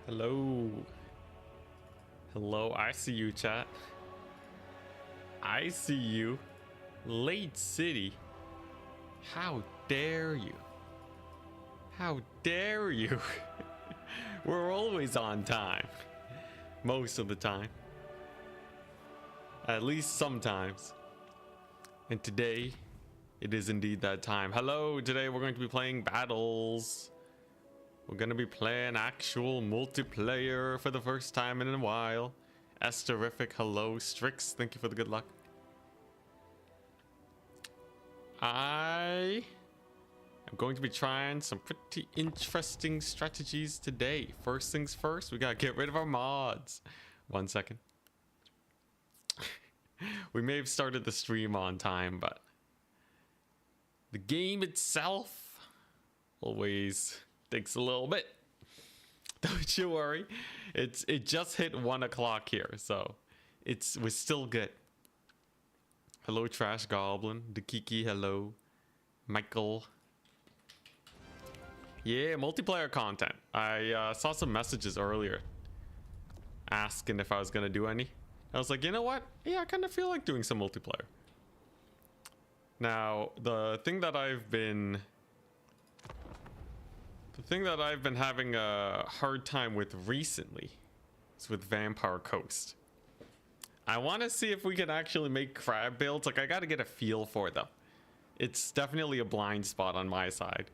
Hello. Hello, I see you, chat. I see you. Late City. How dare you? How dare you? We're always on time. Most of the time. At least sometimes. And today, it is indeed that time. Hello, today we're going to be playing battles. We're going to be playing actual multiplayer for the first time in a while. Esterific, hello. Strix, thank you for the good luck. I am going to be trying some pretty interesting strategies today. First things first, we gotta get rid of our mods. 1 second. We may have started the stream on time, but the game itself always takes a little bit. Don't you worry. It just hit 1 o'clock here, so we're still good. Hello, Trash Goblin. Dakiki, hello. Michael. Yeah, multiplayer content. I saw some messages earlier asking if I was gonna do any. I was like, you know what? Yeah, I kind of feel like doing some multiplayer. Now, the thing that I've been having a hard time with recently is with Vampire Coast. I want to see if we can actually make crab builds. Like, I got to get a feel for them. It's definitely a blind spot on my side.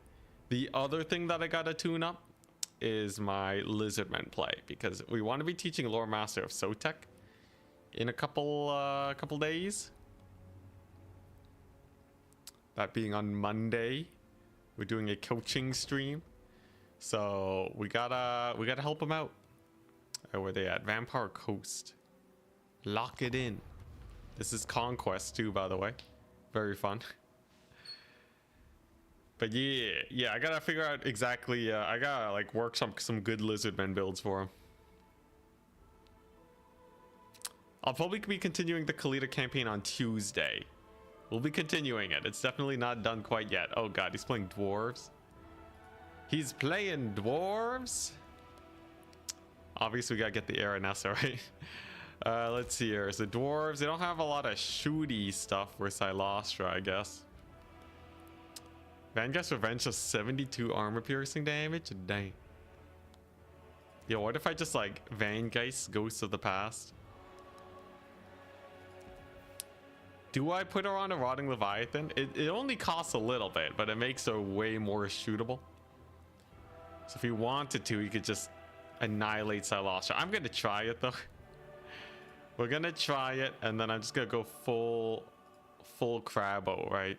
The other thing that I got to tune up is my Lizardmen play, because we want to be teaching Lore Master of Sotek in a couple days. That being on Monday. We're doing a coaching stream. So we gotta help them out. Where are they at? Vampire Coast. Lock it in. This is Conquest too, by the way. Very fun. But yeah, I gotta figure out exactly. I gotta like work some good Lizardmen builds for them. I'll probably be continuing the Kalita campaign on Tuesday. We'll be continuing it. It's definitely not done quite yet. Oh god, he's playing Dwarves. He's playing Dwarves. Obviously, we gotta get the Aranessa, right? Let's see here. So Dwarves, they don't have a lot of shooty stuff for Silostra, I guess. Vangeist Revenge has 72 armor piercing damage? Dang. Yo, what if I just like Vangeist Ghosts of the Past? Do I put her on a Rotting Leviathan? It only costs a little bit, but it makes her way more shootable. So if you wanted to, you could just annihilate Silostra. I'm going to try it, though. We're going to try it, and then I'm just going to go full Crabbo, right?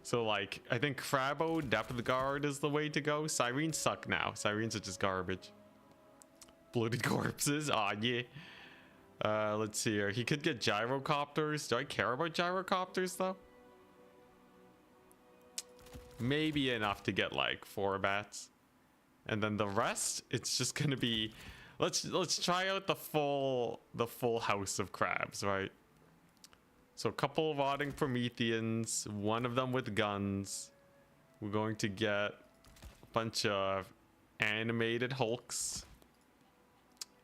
So, like, I think Crabbo, Depth Guard is the way to go. Sirens suck now. Sirens are just garbage. Bloated corpses? Aw, yeah. Let's see here. He could get gyrocopters. Do I care about gyrocopters though? Maybe enough to get like 4 bats. And then the rest, it's just gonna be let's try out the full house of crabs, right? So a couple of rotting Prometheans, one of them with guns. We're going to get a bunch of animated Hulks.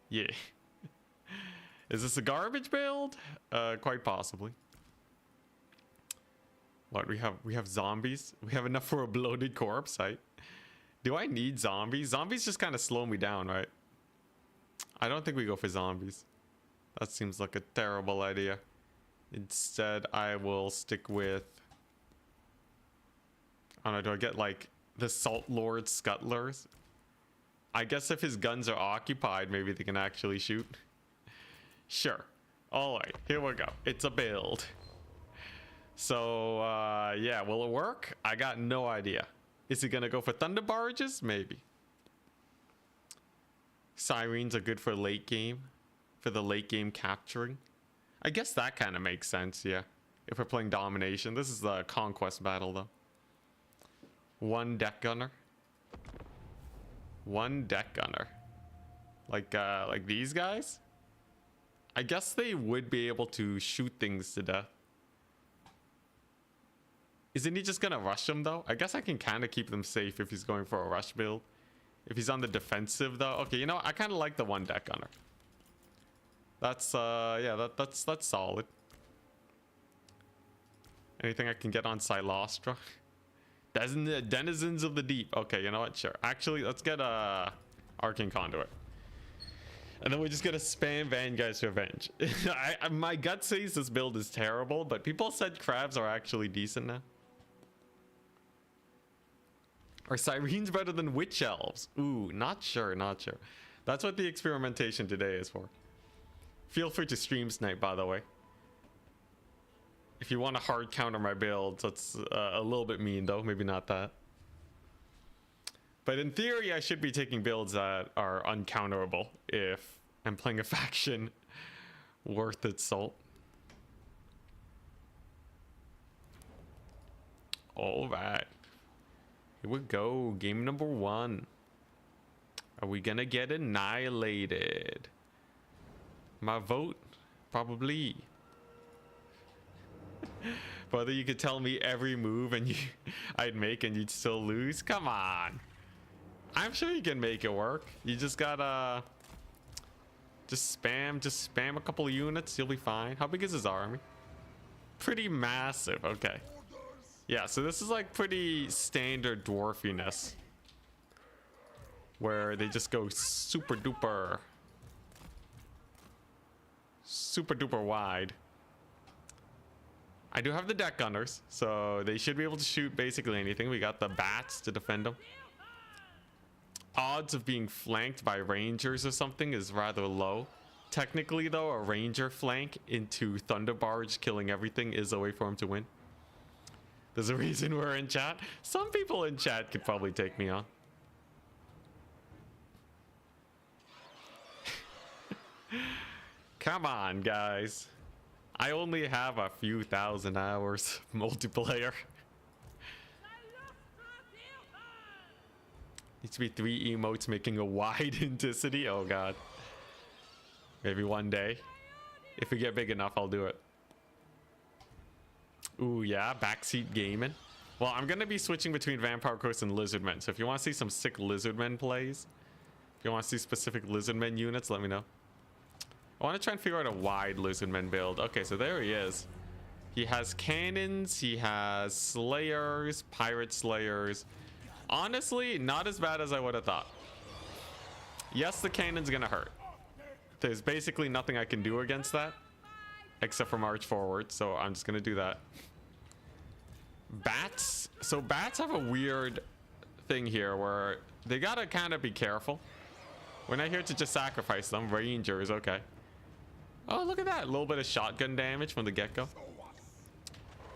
Yeah. Is this a garbage build? Quite possibly. What, we have zombies? We have enough for a bloated corpse, right? Do I need zombies? Zombies just kind of slow me down, right? I don't think we go for zombies. That seems like a terrible idea. Instead, I will stick with... I don't know, do I get like the Salt Lord Scuttlers? I guess if his guns are occupied, maybe they can actually shoot. Sure. Alright, here we go. It's a build. So, yeah, will it work? I got no idea. Is he gonna go for Thunder Barges? Maybe. Sirens are good for late game. For the late game capturing. I guess that kind of makes sense, yeah. If we're playing Domination. This is the Conquest battle, though. 1 Deck Gunner. 1 Deck Gunner. Like these guys? I guess they would be able to shoot things to death. Isn't he just gonna rush them though? I guess I can kind of keep them safe if he's going for a rush build. If he's on the defensive, though. Okay, you know, I kind of like the one deck gunner. That's, yeah, that's solid. Anything I can get on Silostra? Denizens of the Deep. Okay, you know what? Sure. Actually, let's get Arcane Conduit. And then we're just gonna spam Vanguard's Revenge. My gut says this build is terrible, but people said crabs are actually decent now. Are sirens better than witch elves? Ooh, not sure, not sure. That's what the experimentation today is for. Feel free to stream snipe, by the way. If you want to hard counter my builds, that's a little bit mean though, maybe not that. But in theory, I should be taking builds that are uncounterable if I'm playing a faction worth its salt. All right. Here we go. Game number 1. Are we gonna get annihilated? My vote? Probably. Whether you could tell me every move and I'd make and you'd still lose? Come on. I'm sure you can make it work. You just gotta just spam a couple of units, you'll be fine. How big is his army? Pretty massive. Okay. Yeah, so this is like pretty standard dwarfiness, where they just go super duper wide. I do have the deck gunners, so they should be able to shoot basically anything. We got the bats to defend them. Odds of being flanked by rangers or something is rather low. Technically though, a ranger flank into Thunder Barge killing everything is a way for him to win. There's a reason we're in chat. Some people in chat could probably take me on. Come on, guys. I only have a few thousand hours multiplayer. Needs to be 3 emotes making a wide Enticity. Oh god. Maybe one day. If we get big enough, I'll do it. Ooh, yeah, backseat gaming. Well, I'm gonna be switching between Vampire Coast and Lizardmen. So if you want to see some sick Lizardmen plays, if you want to see specific Lizardmen units, let me know. I want to try and figure out a wide Lizardmen build. Okay, so there he is. He has cannons, he has slayers, pirate slayers. Honestly, not as bad as I would have thought. Yes, the cannon's gonna hurt. There's basically nothing I can do against that except for march forward, so I'm just gonna do that. Bats. So bats have a weird thing here where they gotta kind of be careful. We're not here to just sacrifice them. Rangers, okay. Oh, look at that. A little bit of shotgun damage from the get-go.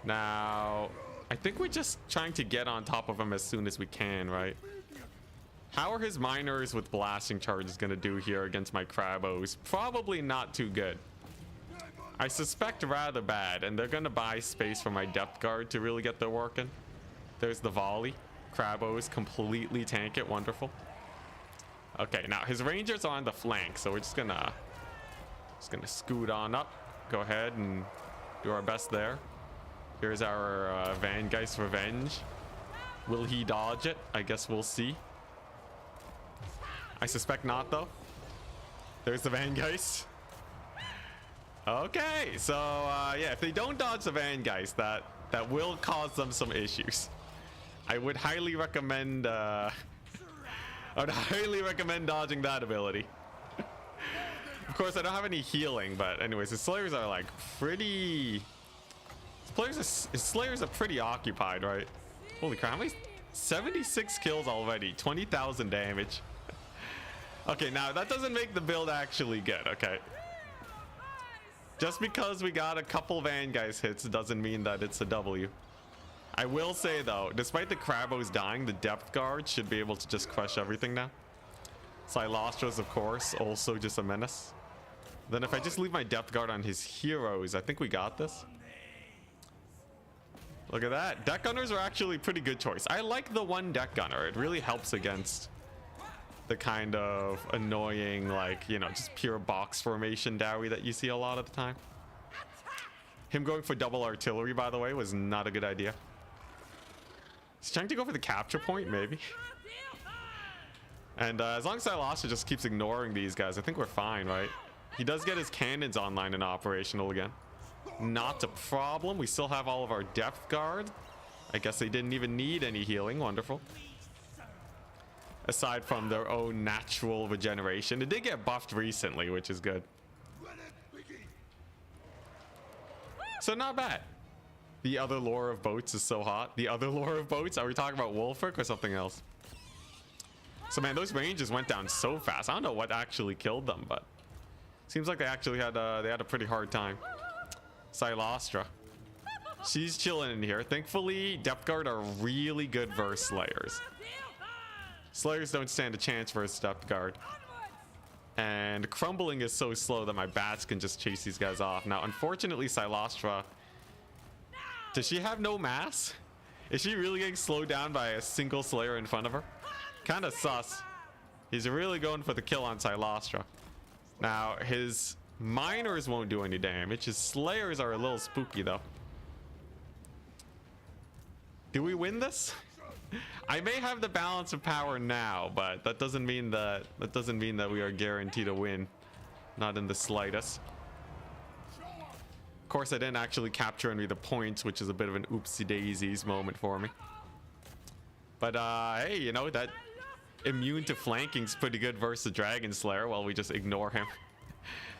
Now, I think we're just trying to get on top of him as soon as we can, right? How are his miners with blasting charges going to do here against my Crabos? Probably not too good. I suspect rather bad, and they're going to buy space for my depth guard to really get their work in. There's the volley. Crabos completely tank it. Wonderful. Okay, now his rangers are on the flank, so we're just gonna scoot on up. Go ahead and do our best there. Here's our Vangeist Revenge. Will he dodge it? I guess we'll see. I suspect not, though. There's the Vangeist. Okay, so yeah, if they don't dodge the Vangeist, that will cause them some issues. I would highly recommend dodging that ability. Of course, I don't have any healing, but anyways, his slayers are like pretty. His slayers are pretty occupied, right? Holy crap! How many? 76 kills already. 20,000 damage. Okay, now that doesn't make the build actually good. Okay. Just because we got a couple Vangeist hits doesn't mean that it's a W. I will say though, despite the Crabos dying, the depth guard should be able to just crush everything now. Silostras, of course, also just a menace. Then if I just leave my depth guard on his heroes, I think we got this. Look at that. Deck gunners are actually a pretty good choice. I like the one deck gunner. It really helps against the kind of annoying, like, you know, just pure box formation dowie that you see a lot of the time. Him going for double artillery, by the way, was not a good idea. He's trying to go for the capture point, maybe. And as long as Slaanesh just keeps ignoring these guys, I think we're fine, right? He does get his cannons online and operational again. Not a problem. We still have all of our depth guard. I guess they didn't even need any healing. Wonderful. Aside from their own natural regeneration. It did get buffed recently, which is good. So not bad. The other lore of boats is so hot. The other lore of boats? Are we talking about Wolfric or something else? So man, those ranges went down so fast. I don't know what actually killed them, but seems like they actually had a pretty hard time. Silastra. She's chilling in here. Thankfully, Depth Guard are really good versus Slayers. Slayers don't stand a chance versus Depth Guard. And crumbling is so slow that my bats can just chase these guys off. Now, unfortunately, Silastra, does she have no mass? Is she really getting slowed down by a single Slayer in front of her? Kind of sus. He's really going for the kill on Silastra. Now, his miners won't do any damage. His Slayers are a little spooky, though. Do we win this? I may have the balance of power now, but that doesn't mean that we are guaranteed a win. Not in the slightest. Of course, I didn't actually capture any of the points, which is a bit of an oopsie daisies moment for me. But hey, you know, that immune to flanking's pretty good versus the Dragon Slayer while we just ignore him.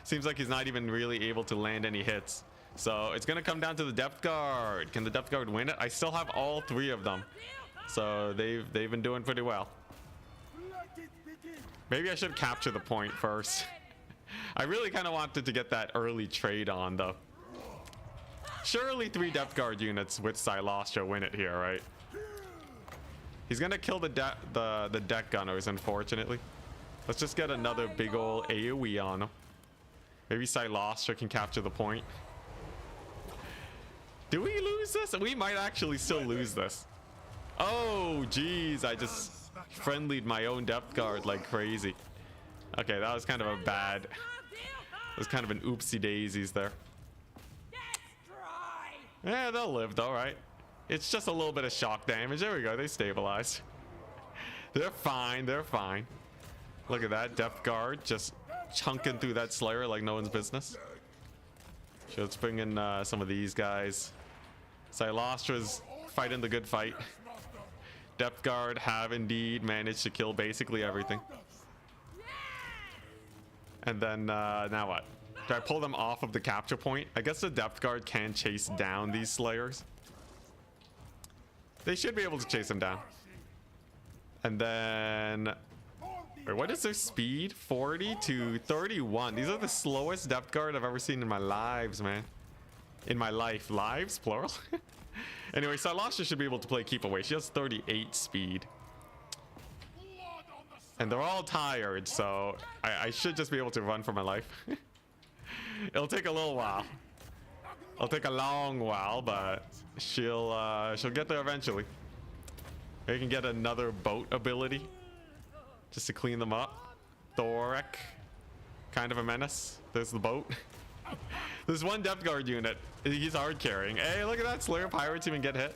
Seems like he's not even really able to land any hits. So it's gonna come down to the Depth Guard. Can the Depth Guard win it? I still have all three of them. So they've been doing pretty well. Maybe I should capture the point first. I really kind of wanted to get that early trade on, though. Surely 3 Depth Guard units with Silastra win it here, right? He's gonna kill the deck gunners, unfortunately. Let's just get another big ol' AoE on him. Maybe Silastra can capture the point. Do we lose this? We might actually still lose this. Oh, geez. I just friendlied my own Depth Guard like crazy. Okay, that was kind of a bad... It was kind of an oopsie daisies there. Yeah, they'll live though, right? It's just a little bit of shock damage. There we go. They stabilized. They're fine. They're fine. Look at that. Depth Guard just chunking through that Slayer like no one's business. So let's bring in some of these guys. Silastra's fighting the good fight. Depth Guard have indeed managed to kill basically everything. And then now what? Do I pull them off of the capture point? I guess the Depth Guard can chase down these Slayers. They should be able to chase them down. And then... Wait, what is their speed? 40 to 31. These are the slowest Depth Guard I've ever seen in my lives, man. In my life. Lives? Plural? Anyway, Silastra should be able to play keep away. She has 38 speed. And they're all tired, so I should just be able to run for my life. It'll take a little while. It'll take a long while, but she'll get there eventually. Maybe we can get another boat ability just to clean them up. Thorek, kind of a menace. There's the boat. There's one Depth Guard unit. He's hard carrying. Hey, look at that. Slayer Pirates even get hit.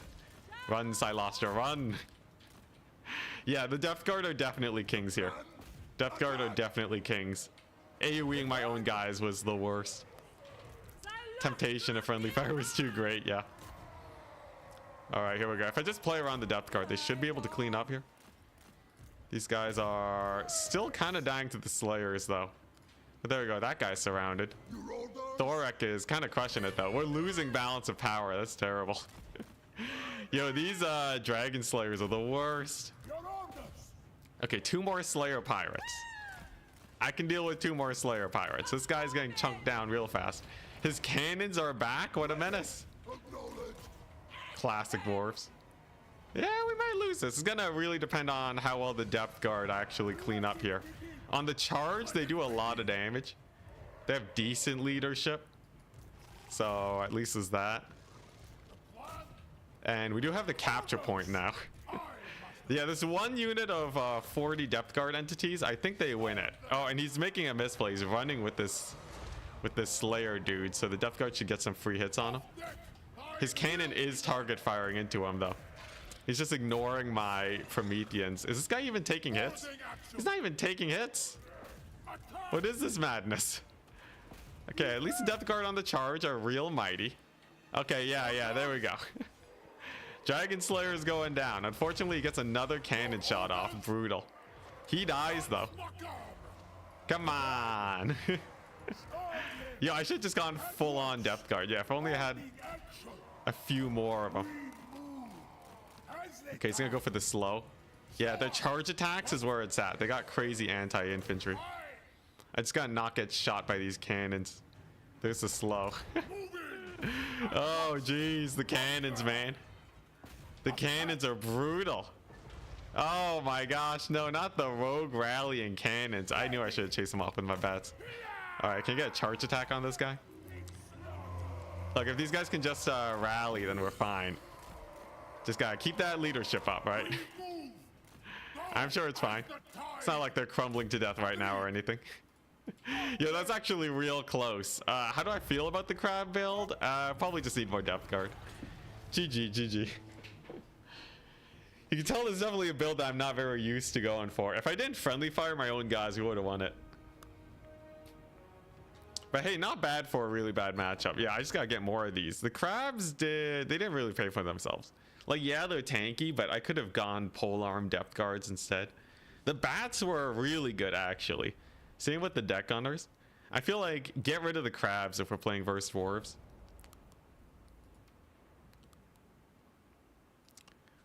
Run, Silastra, run. Yeah, the Depth Guard are definitely kings here. Depth Guard are definitely kings. AoEing my own guys was the worst. Temptation of friendly fire was too great, yeah. Alright, here we go. If I just play around the Depth Guard, they should be able to clean up here. These guys are still kind of dying to the Slayers, though. But there we go. That guy's surrounded. Thorek is kind of crushing it, though. We're losing balance of power. That's terrible. Yo, these Dragon Slayers are the worst. Okay, 2 more Slayer Pirates. I can deal with 2 more Slayer Pirates. This guy's getting chunked down real fast. His cannons are back. What a menace. Classic Dwarves. Yeah, we might lose this. It's gonna really depend on how well the Depth Guard actually clean up here. On the charge, they do a lot of damage. They have decent leadership. So at least is that. And we do have the capture point now. Yeah, there's one unit of 40 Depth Guard entities. I think they win it. Oh, and he's making a misplay. He's running with this Slayer dude. So the Depth Guard should get some free hits on him. His cannon is target firing into him, though. He's just ignoring my Prometheans. Is this guy even taking hits? He's not even taking hits. What is this madness? Okay, at least the Death Guard on the charge are real mighty. Okay, yeah, there we go. Dragon Slayer is going down. Unfortunately, he gets another cannon shot off. Brutal. He dies, though. Come on. Yo, I should have just gone full-on Death Guard. Yeah, if only I had a few more of them. Okay, he's gonna go for the slow. Yeah, their charge attacks is where it's at. They got crazy anti-infantry. I just gotta not get shot by these cannons. There's the slow. Oh, jeez, the cannons, man. The cannons are brutal. Oh my gosh, no, not the rogue rallying cannons. I knew I should have chased him off with my bats. All right, can you get a charge attack on this guy? Look, if these guys can just rally, then we're fine. Just gotta keep that leadership up, right? I'm sure it's fine. It's not like they're crumbling to death right now or anything. Yeah, that's actually real close. How do I feel about the crab build? Probably just need more depth guard. GG. You can tell there's definitely a build that I'm not very used to going for. If I didn't friendly fire my own guys, we would have won it. But hey, not bad for a really bad matchup. Yeah, I just gotta get more of these. The crabs they didn't really pay for themselves. Like, yeah, they're tanky, but I could have gone polearm depth guards instead. The bats were really good, actually. Same with the deck gunners. I feel like get rid of the crabs if we're playing versus dwarves.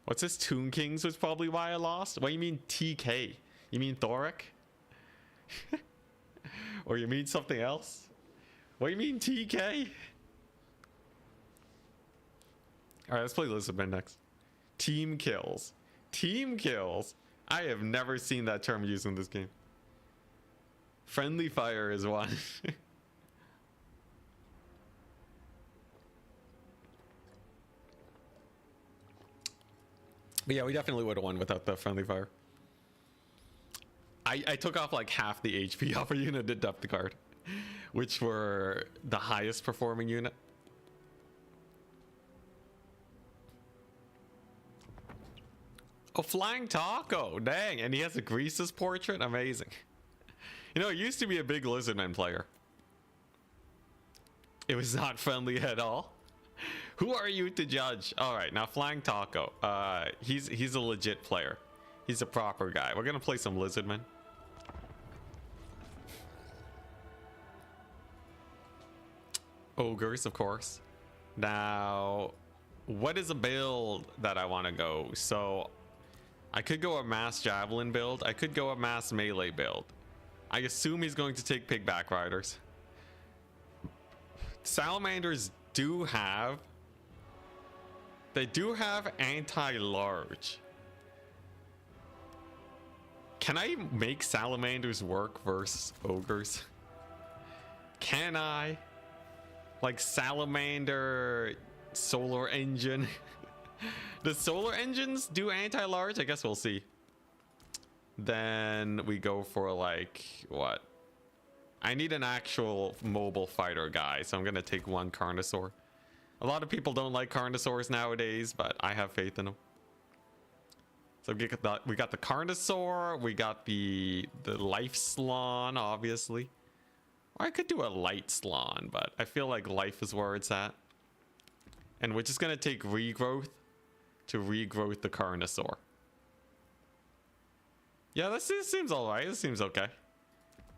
What's this? Toon Kings was probably why I lost. What do you mean TK? You mean Thoric? Or you mean something else? What do you mean TK? Alright, let's play Lizardmen next. Team kills. Team kills. I have never seen that term used in this game. Friendly fire is one. But yeah, we definitely would have won without the friendly fire. I took off like half the HP off our unit at depth guard, which were the highest performing unit. Oh, Flying Taco, dang, and he has a Grease's portrait, amazing. You know, it used to be a big Lizardmen player. It was not friendly at all. Who are you to judge? All right, now Flying Taco, he's a legit player. He's a proper guy. We're gonna play some Lizardmen. Ogres, of course. Now, what is a build that I want to go? So, I could go a mass javelin build. I could go a mass melee build. I assume he's going to take pigback riders. Salamanders do have... They do have anti-large. Can I make salamanders work versus ogres? Can I? Like salamander solar engine. The solar engines do anti-large? I guess we'll see. Then we go for like what? I need an actual mobile fighter guy, so I'm gonna take one Carnosaur. A lot of people don't like Carnosaurs nowadays, but I have faith in them. So we got the Carnosaur, we got the Life Slawn, obviously. Or I could do a Light Slawn, but I feel like Life is where it's at. And we're just gonna take regrowth to regrowth the Carnosaur. Yeah, this seems alright. This seems okay.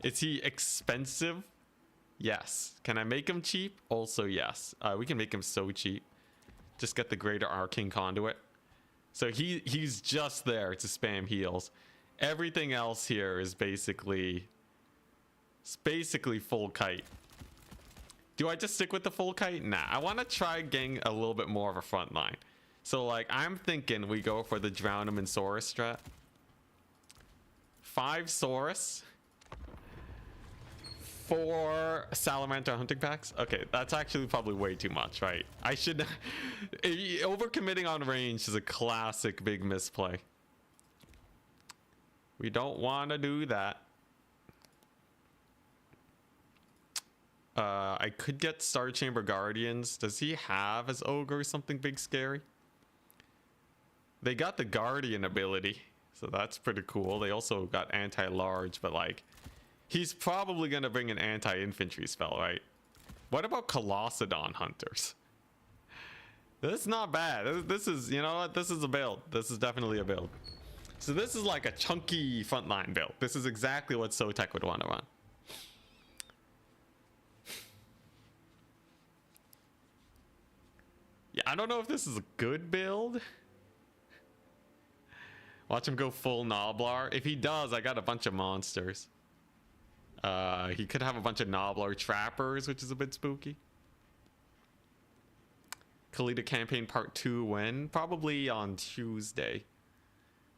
Is he expensive? Yes. Can I make him cheap? Also, yes. We can make him so cheap. Just get the Greater Arcane Conduit. So he's just there to spam heals. Everything else here is basically... It's basically full kite. Do I just stick with the full kite? Nah, I want to try getting a little bit more of a front line. So like, I'm thinking we go for the Drown 'em and Saurus strat. 5 Saurus. 4 Salamander hunting packs. Okay, that's actually probably way too much, right? I should... Overcommitting on range is a classic big misplay. We don't want to do that. I could get Star Chamber Guardians. Does he have as Ogre something big scary? They got the Guardian ability, so that's pretty cool. They also got anti-large, but like, he's probably gonna bring an anti-infantry spell, right? What about Colossedon Hunters? This is not bad. This is, you know what? This is a build. This is definitely a build. So this is like a chunky frontline build. This is exactly what Sotek would want to run. Yeah, I don't know if this is a good build. Watch him go full Nobblar. If he does, I got a bunch of monsters. He could have a bunch of Nobblar trappers, which is a bit spooky. Kalita campaign part 2 when? Probably on Tuesday.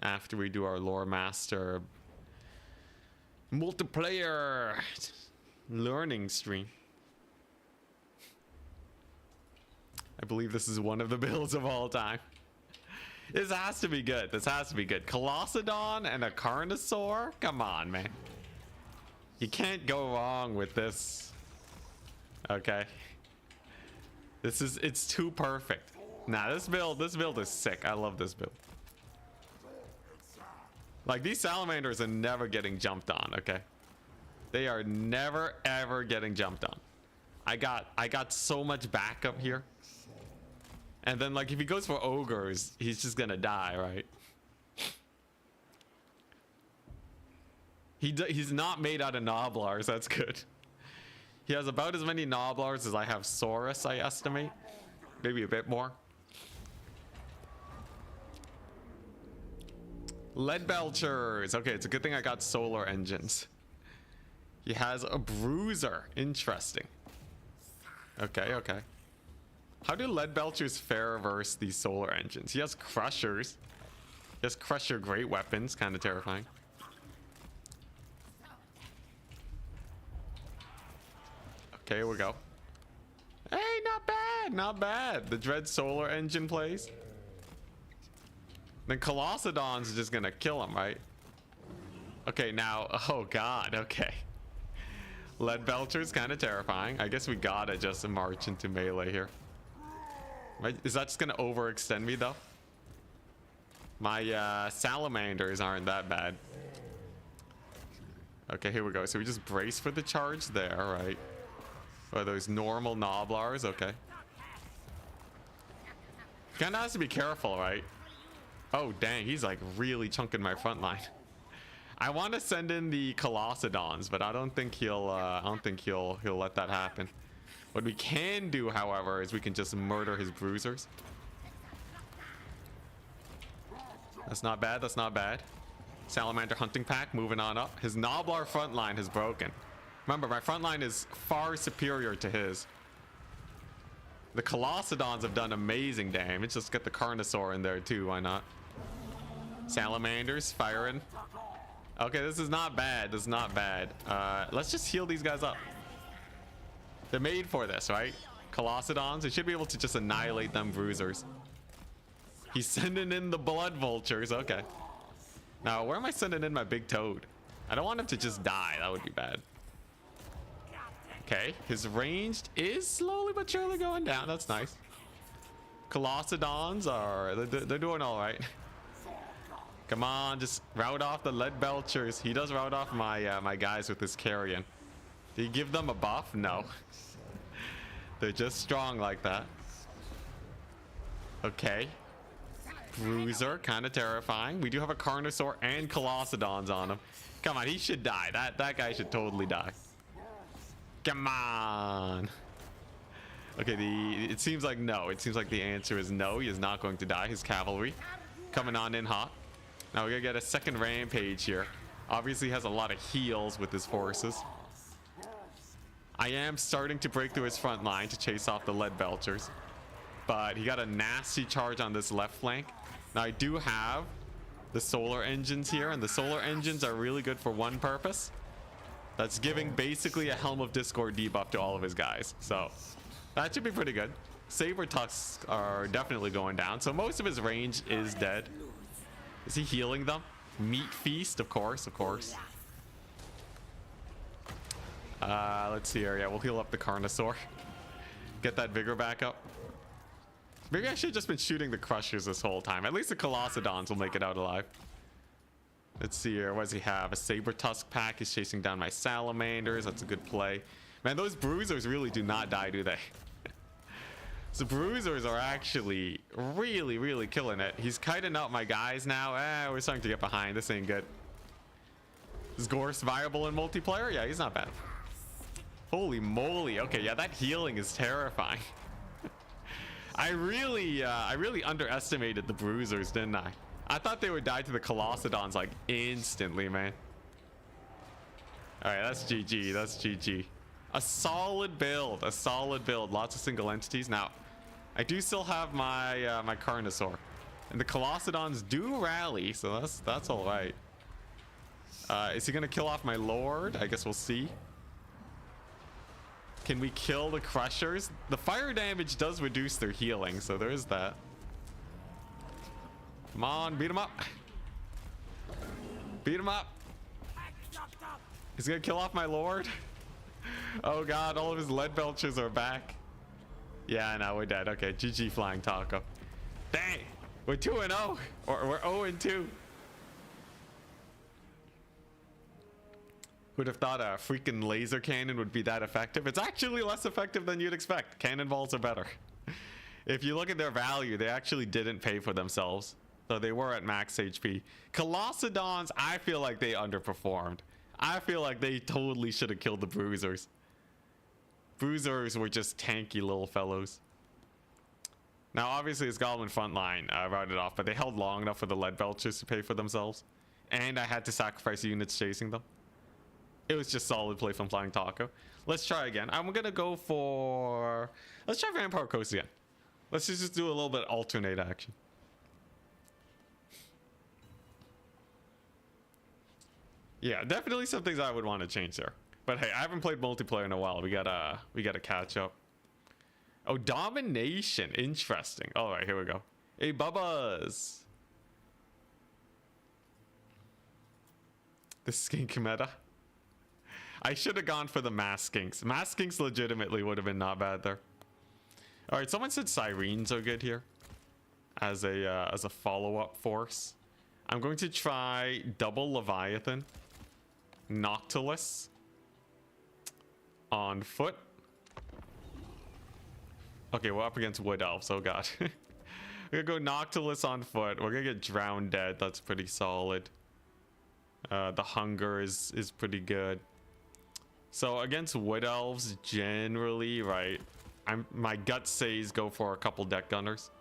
After we do our Lore Master multiplayer learning stream. I believe this is one of the builds of all time. This has to be good. This has to be good. Colossedon and a Carnosaur? Come on, man. You can't go wrong with this. Okay. It's too perfect. Nah, this build is sick. I love this build. Like, these salamanders are never getting jumped on, okay? They are never ever getting jumped on. I got so much backup here. And then like if he goes for ogres, he's just gonna die, right? He's not made out of Nobblars, that's good. He has about as many Nobblars as I have Saurus, I estimate. Maybe a bit more. Lead Belchers. Okay, it's a good thing I got solar engines. He has a bruiser. Interesting. Okay, okay. How do Lead Belchers fare versus these solar engines? He has crushers. He has crusher great weapons, kind of terrifying. Okay, here we go. Hey, not bad, not bad. The Dread solar engine plays. Then Colossedon's just gonna kill him, right? Okay, now, oh god, okay. Lead Belcher's kind of terrifying. I guess we gotta just march into melee here. Right? Is that just gonna overextend me though? My salamanders aren't that bad. Okay, here we go. So we just brace for the charge there, right? Or those normal Nobblars, okay. Kinda has to be careful, right? Oh dang, he's like really chunking my front line. I want to send in the Colossedons, but I don't think he'll let that happen. What we can do, however, is we can just murder his bruisers. That's not bad, that's not bad. Salamander hunting pack moving on up. His Nobblar front line has broken. Remember, my front line is far superior to his. The Colossedons have done amazing damage. Let's get the Carnosaur in there too, why not? Salamanders firing. Okay, this is not bad. This is not bad. Let's just heal these guys up. They're made for this, right? Colossedons. They should be able to just annihilate them bruisers. He's sending in the blood vultures. Okay. Now, where am I sending in my big toad? I don't want him to just die. That would be bad. Okay. His ranged is slowly but surely going down. That's nice. Colossedons are... They're doing all right. Come on, just rout off the Lead Belchers. He does rout off my my guys with his carrion. Did he give them a buff? No. They're just strong like that. Okay. Bruiser, kind of terrifying. We do have a Carnosaur and Colossedons on him. Come on, he should die. That guy should totally die. Come on. Okay, it seems like no. It seems like the answer is no. He is not going to die. His cavalry coming on in hot. Now we're gonna get a second rampage here. Obviously he has a lot of heals with his forces. I am starting to break through his front line to chase off the Lead Belchers, but he got a nasty charge on this left flank. Now I do have the solar engines here, and the solar engines are really good for one purpose. That's giving basically a Helm of Discord debuff to all of his guys. So that should be pretty good. Saber tusks are definitely going down, so most of his range is dead. Is he healing them? Meat feast, of course, of course. Let's see here. Yeah, we'll heal up the Carnosaur. Get that vigor back up. Maybe I should have just been shooting the Crushers this whole time. At least the Colossedons will make it out alive. Let's see here. What does he have? A Saber Tusk pack. He's chasing down my Salamanders. That's a good play. Man, those Bruisers really do not die, do they? The Bruisers are actually really, really killing it. He's kiting out my guys now. We're starting to get behind. This ain't good. Is Gorse viable in multiplayer? Yeah, he's not bad. Holy moly. Okay, yeah, that healing is terrifying. I really underestimated the Bruisers, didn't I? I thought they would die to the Colossedons like instantly, man. All right, that's GG. That's GG. A solid build. A solid build. Lots of single entities. Now, I do still have my my Carnosaur, and the Colossedons do rally, so that's all right. Is he gonna kill off my Lord? I guess we'll see. Can we kill the Crushers? The fire damage does reduce their healing, so there is that. Come on, beat him up. Beat him up. He's gonna kill off my Lord. Oh god, all of his lead belchers are back. Yeah, now we're dead. Okay, GG Flying Taco. Dang, we're 2-0. Or we're 0-2. Who'd have thought a freaking laser cannon would be that effective? It's actually less effective than you'd expect. Cannonballs are better. If you look at their value, they actually didn't pay for themselves. So they were at max HP. Colossedons, I feel like they underperformed. I feel like they totally should have killed the Bruisers. Bruisers were just tanky little fellows. Now, obviously, his Goblin front line routed off, but they held long enough for the lead belchers to pay for themselves. And I had to sacrifice units chasing them. It was just solid play from Flying Taco. Let's try again. I'm going to go for... Let's try Vampire Coast again. Let's just do a little bit alternate action. Yeah, definitely some things I would want to change there. But hey, I haven't played multiplayer in a while. We gotta catch up. Oh, domination. Interesting. All right, here we go. Hey, Bubbas. The skink meta. I should have gone for the mass skinks. Mass skinks legitimately would have been not bad there. All right, someone said sirens are good here as a follow-up force. I'm going to try double Leviathan, Noctilus on foot. Okay, we're up against Wood Elves. Oh god. We're gonna go Noctilus on foot. We're gonna get Drowned Dead. That's pretty solid. The Hunger is pretty good. So against Wood Elves, generally, right? My gut says go for a couple Deck Gunners,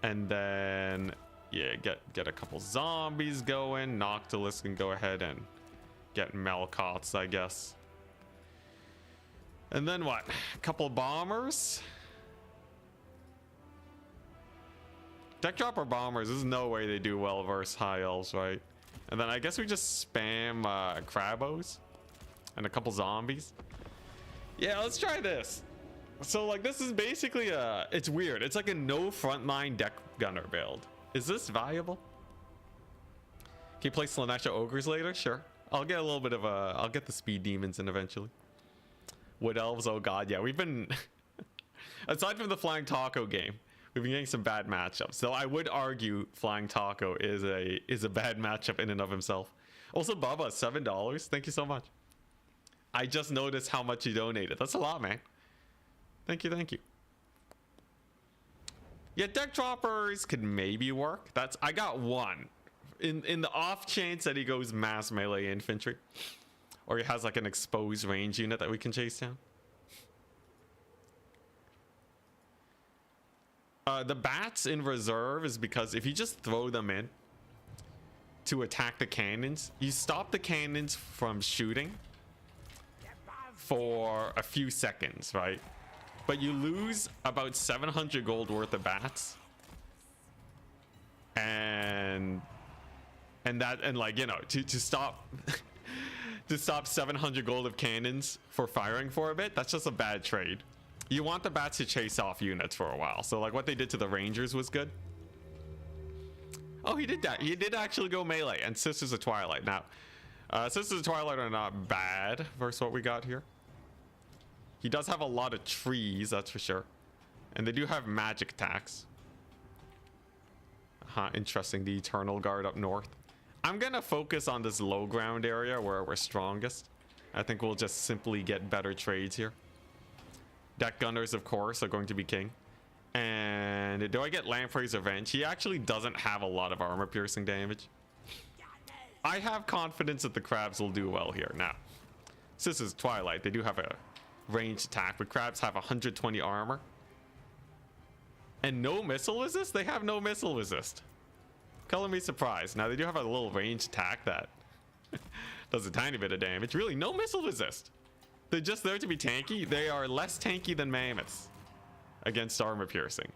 and then yeah, get a couple zombies going. Noctilus can go ahead and get Melkoths, I guess. And then what? A couple bombers. Deck dropper bombers. There's no way they do well versus high elves, right? And then I guess we just spam Krabos and a couple zombies. Yeah, let's try this. So like this is basically it's weird. It's like a no frontline deck gunner build. Is this viable? Can you play Slaanesh Ogres later? Sure. I'll get a little bit of I'll get the speed demons in eventually. Wood Elves, oh god, yeah, we've been aside from the Flying Taco game, we've been getting some bad matchups. So I would argue Flying Taco is a bad matchup in and of himself. Also, Bubba, $7. Thank you so much. I just noticed how much you donated. That's a lot, man. Thank you, thank you. Yeah, deck droppers could maybe work. I got one. In the off chance that he goes mass melee infantry, or he has like an exposed range unit that we can chase down. The bats in reserve is because if you just throw them in to attack the cannons, you stop the cannons from shooting for a few seconds, right? But you lose about 700 gold worth of bats, and like, you know, to stop to stop 700 gold of cannons for firing for a bit, that's just a bad trade. You want the bats to chase off units for a while. So like what they did to the Rangers was good. Oh, he did that. He did actually go melee. And Sisters of Twilight. Now, Sisters of Twilight are not bad versus what we got here. He does have a lot of trees, that's for sure. And they do have magic attacks. Interesting. The Eternal Guard up north. I'm gonna focus on this low ground area where we're strongest. I think we'll just simply get better trades here. Deck Gunners, of course, are going to be king. And do I get Lamprey's Revenge? He actually doesn't have a lot of armor piercing damage. I have confidence that the crabs will do well here. Now, this is Twilight. They do have a ranged attack, but crabs have 120 armor. And no missile resist? They have no missile resist. Color me surprised. Now, they do have a little ranged attack that does a tiny bit of damage. Really, no missile resist. They're just there to be tanky. They are less tanky than mammoths against armor piercing.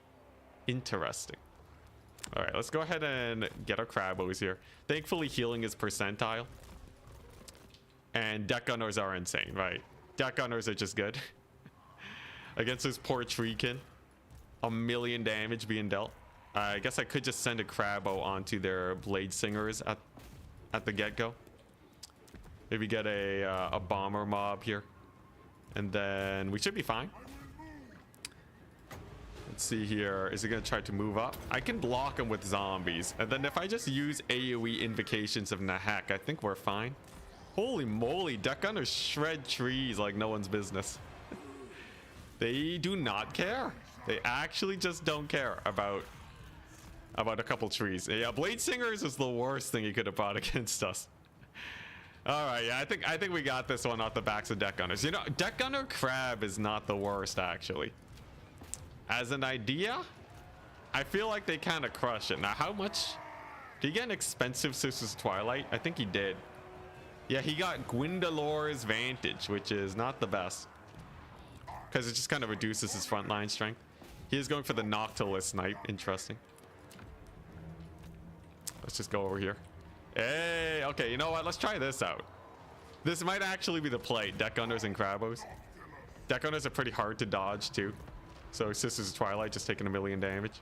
Interesting. All right, let's go ahead and get our crabos here. Thankfully, healing is percentile. And deck gunners are insane, right? Deck gunners are just good. Against this poor treekin. 1,000,000 damage being dealt. I guess I could just send a crabo onto their blade singers at the get-go. Maybe get a bomber mob here. And then we should be fine. Let's see here. Is he going to try to move up? I can block him with zombies. And then if I just use AoE Invocations of Nahak, I think we're fine. Holy moly, deck gunners shred trees like no one's business. They do not care. They actually just don't care about a couple trees. Yeah, Blade Singers is the worst thing he could have brought against us. All right, yeah, I think we got this one off the backs of Deck Gunners. You know, Deck Gunner Crab is not the worst, actually. As an idea, I feel like they kind of crush it. Now, how much? Did he get an expensive Sisters of Twilight? I think he did. Yeah, he got Gwendolor's Vantage, which is not the best. Because it just kind of reduces his frontline strength. He is going for the Noctilus Snipe. Interesting. Let's just go over here. Hey, okay, you know what? Let's try this out. This might actually be the play. Deck Gunners and Crabos. Deck Gunners are pretty hard to dodge, too. So Sisters of Twilight just taking 1,000,000 damage.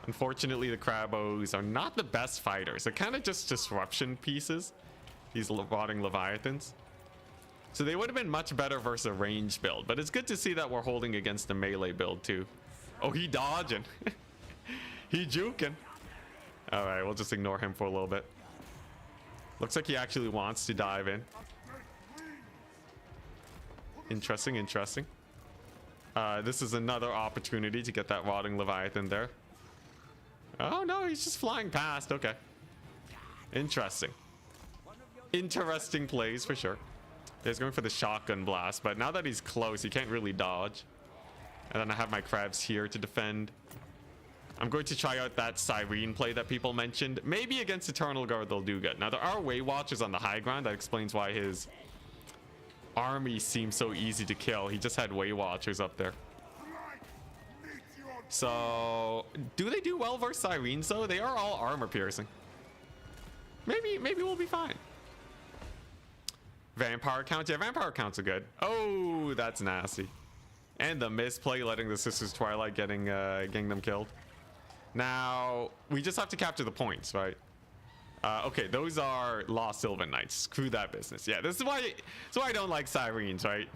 Unfortunately, the Crabos are not the best fighters. They're kind of just disruption pieces. These rotting Leviathans. So they would have been much better versus a range build. But it's good to see that we're holding against a melee build, too. Oh, he dodging. He juking. All right, we'll just ignore him for a little bit. Looks like he actually wants to dive in. Interesting, interesting. This is another opportunity to get that rotting Leviathan there. Oh, no, he's just flying past. Okay. Interesting. Interesting plays for sure. He's going for the shotgun blast, but now that he's close, he can't really dodge. And then I have my crabs here to defend. I'm going to try out that Siren play that people mentioned. Maybe against Eternal Guard they'll do good. Now there are Way Watchers on the high ground. That explains why his army seems so easy to kill. He just had Way Watchers up there. So do they do well versus Sirens though? They are all armor piercing. Maybe we'll be fine. Vampire counts. Yeah, vampire counts are good. Oh, that's nasty. And the misplay letting the Sisters Twilight getting them killed. Now, we just have to capture the points, right? Okay, those are Lost Sylvan Knights. Screw that business. Yeah, this is why I don't like Sirens, right?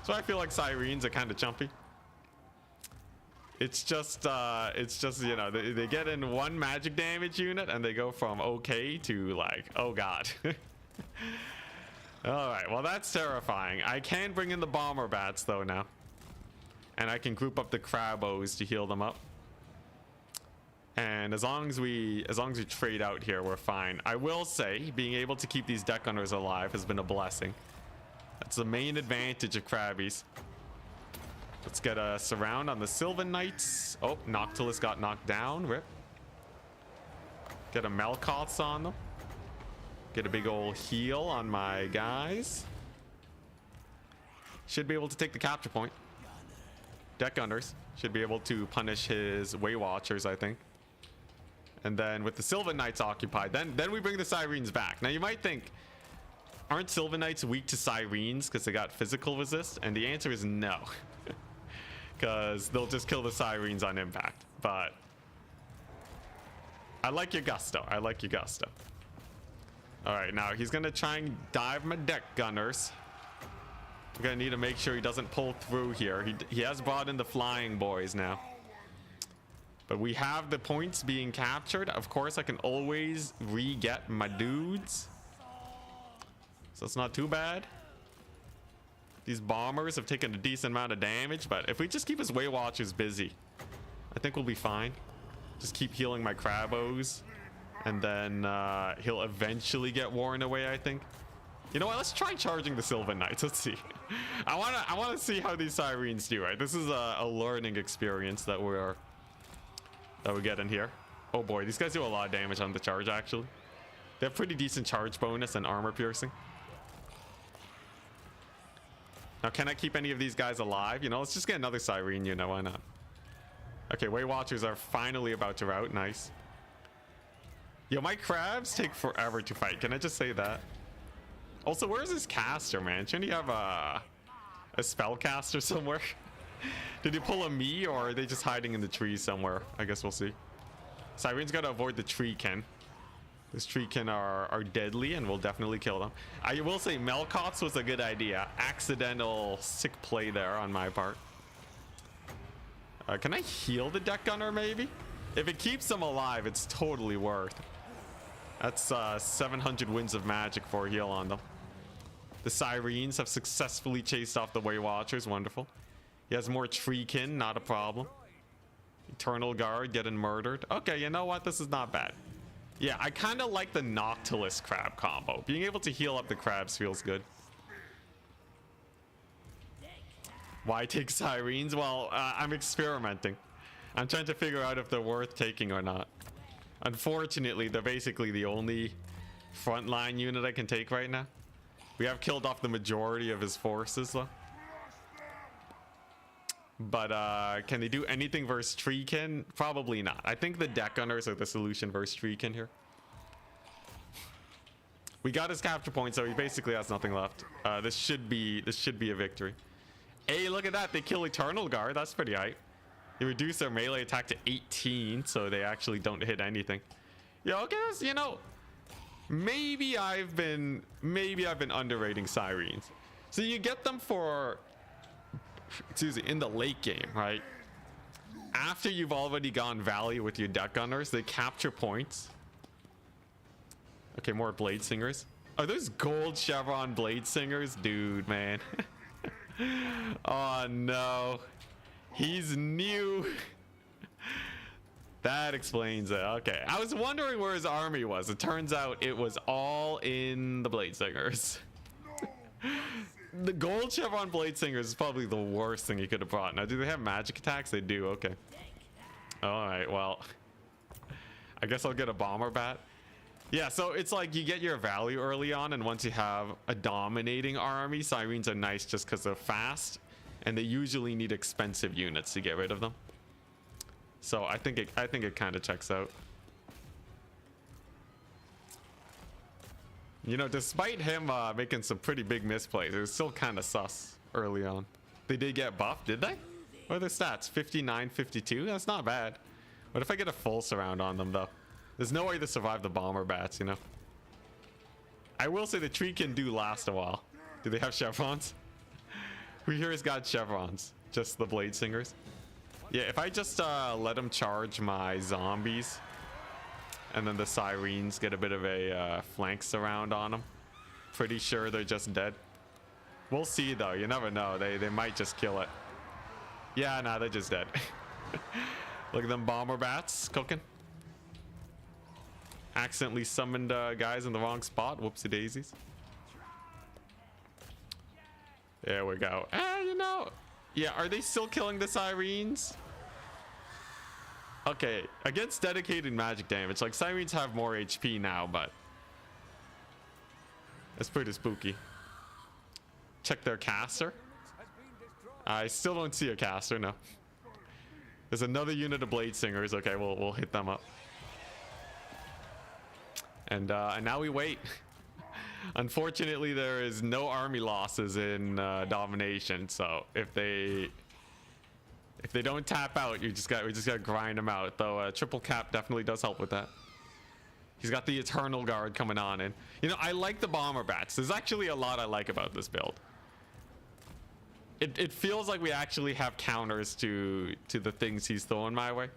So I feel like Sirens are kind of chumpy. It's just you know, they get in one magic damage unit and they go from okay to like, oh god. All right, well that's terrifying. I can bring in the bomber bats though now, and I can group up the crabos to heal them up. And as long as we trade out here, we're fine. I will say, being able to keep these deck gunners alive has been a blessing. That's the main advantage of Crabbies. Let's get a surround on the Sylvan Knights. Oh, Noctilus got knocked down. Rip. Get a Melkoths on them. Get a big old heal on my guys. Should be able to take the capture point. Deck Gunners should be able to punish his Way Watchers, I think. And then with the Sylvan Knights occupied, then we bring the Sirens back. Now you might think, aren't Sylvan Knights weak to Sirens because they got physical resist? And the answer is no. Because they'll just kill the Sirens on impact. But I like your gusto. I like your gusto. All right, now he's going to try and dive my deck gunners. We're gonna need to make sure he doesn't pull through here. He has brought in the flying boys now. But we have the points being captured. Of course, I can always re-get my dudes. So it's not too bad. These bombers have taken a decent amount of damage, but if we just keep his Way Watchers busy, I think we'll be fine. Just keep healing my Crabos, and then he'll eventually get worn away, I think. You know what? Let's try charging the Sylvan Knights. Let's see. I wanna see how these Sirens do. Right? This is a learning experience that we're getting here. Oh boy, these guys do a lot of damage on the charge. Actually, they have pretty decent charge bonus and armor piercing. Now, can I keep any of these guys alive? You know, let's just get another Siren unit. Why not? Okay, Way Watchers are finally about to rout. Nice. Yo, my crabs take forever to fight. Can I just say that? Also, where's his caster, man? Shouldn't he have a spellcaster somewhere? Did he pull a me, or are they just hiding in the trees somewhere? I guess we'll see. Siren's got to avoid the treekin. This treekin are deadly, and we'll definitely kill them. I will say Melkots was a good idea. Accidental sick play there on my part. Can I heal the deck gunner, maybe? If it keeps them alive, it's totally worth. That's 700 winds of magic for a heal on them. The Sirens have successfully chased off the Way Watchers. Wonderful. He has more treekin, not a problem. Eternal Guard getting murdered. Okay, you know what? This is not bad. Yeah, I kind of like the Noctilus crab combo. Being able to heal up the crabs feels good. Why take Sirens? Well, I'm experimenting. I'm trying to figure out if they're worth taking or not. Unfortunately, they're basically the only frontline unit I can take right now. We have killed off the majority of his forces, though. But can they do anything versus treekin? Probably not. I think the deck gunners are the solution versus treekin here. We got his capture point, so he basically has nothing left. This should be a victory. Hey, look at that! They kill Eternal Guard. That's pretty hype. They reduce their melee attack to 18, so they actually don't hit anything. Yeah, okay, you know, maybe I've been underrating Sirens. So you get them for, excuse me, in the late game, right? After you've already gone value with your deck gunners, they capture points. Okay, more Blade Singers. Are those gold chevron Blade Singers? Dude, man. Oh no. He's new. That explains it. Okay. I was wondering where his army was. It turns out it was all in the Blade Singers. The gold chevron Blade Singers is probably the worst thing he could have brought. Now, do they have magic attacks? They do. Okay. All right. Well, I guess I'll get a bomber bat. Yeah, so it's like you get your value early on, and once you have a dominating army, Sirens are nice just because they're fast, and they usually need expensive units to get rid of them. So I think it kind of checks out. You know, despite him making some pretty big misplays, it was still kind of sus early on. They did get buffed, did they? What are their stats? 59, 52? That's not bad. What if I get a full surround on them, though? There's no way to survive the bomber bats, you know? I will say the treekin do last a while. Do they have chevrons? Who here has got chevrons? Just the Blade Singers? Yeah, if I just let them charge my zombies, and then the Sirens get a bit of a flank surround on them, pretty sure they're just dead. We'll see, though. You never know. They might just kill it. Yeah, nah, they're just dead. Look at them bomber bats cooking. Accidentally summoned guys in the wrong spot. Whoopsie daisies. There we go. You know, yeah, are they still killing the Sirens? Okay, against dedicated magic damage, like Sirens have more HP now, but it's pretty spooky. Check their caster. I still don't see a caster, no. There's another unit of Blade Singers. Okay, we'll hit them up. And now we wait. Unfortunately, there is no army losses in domination. So if they don't tap out, we just got to grind them out. Though triple cap definitely does help with that. He's got the Eternal Guard coming on, and you know, I like the bomber bats. There's actually a lot I like about this build. it feels like we actually have counters to the things he's throwing my way.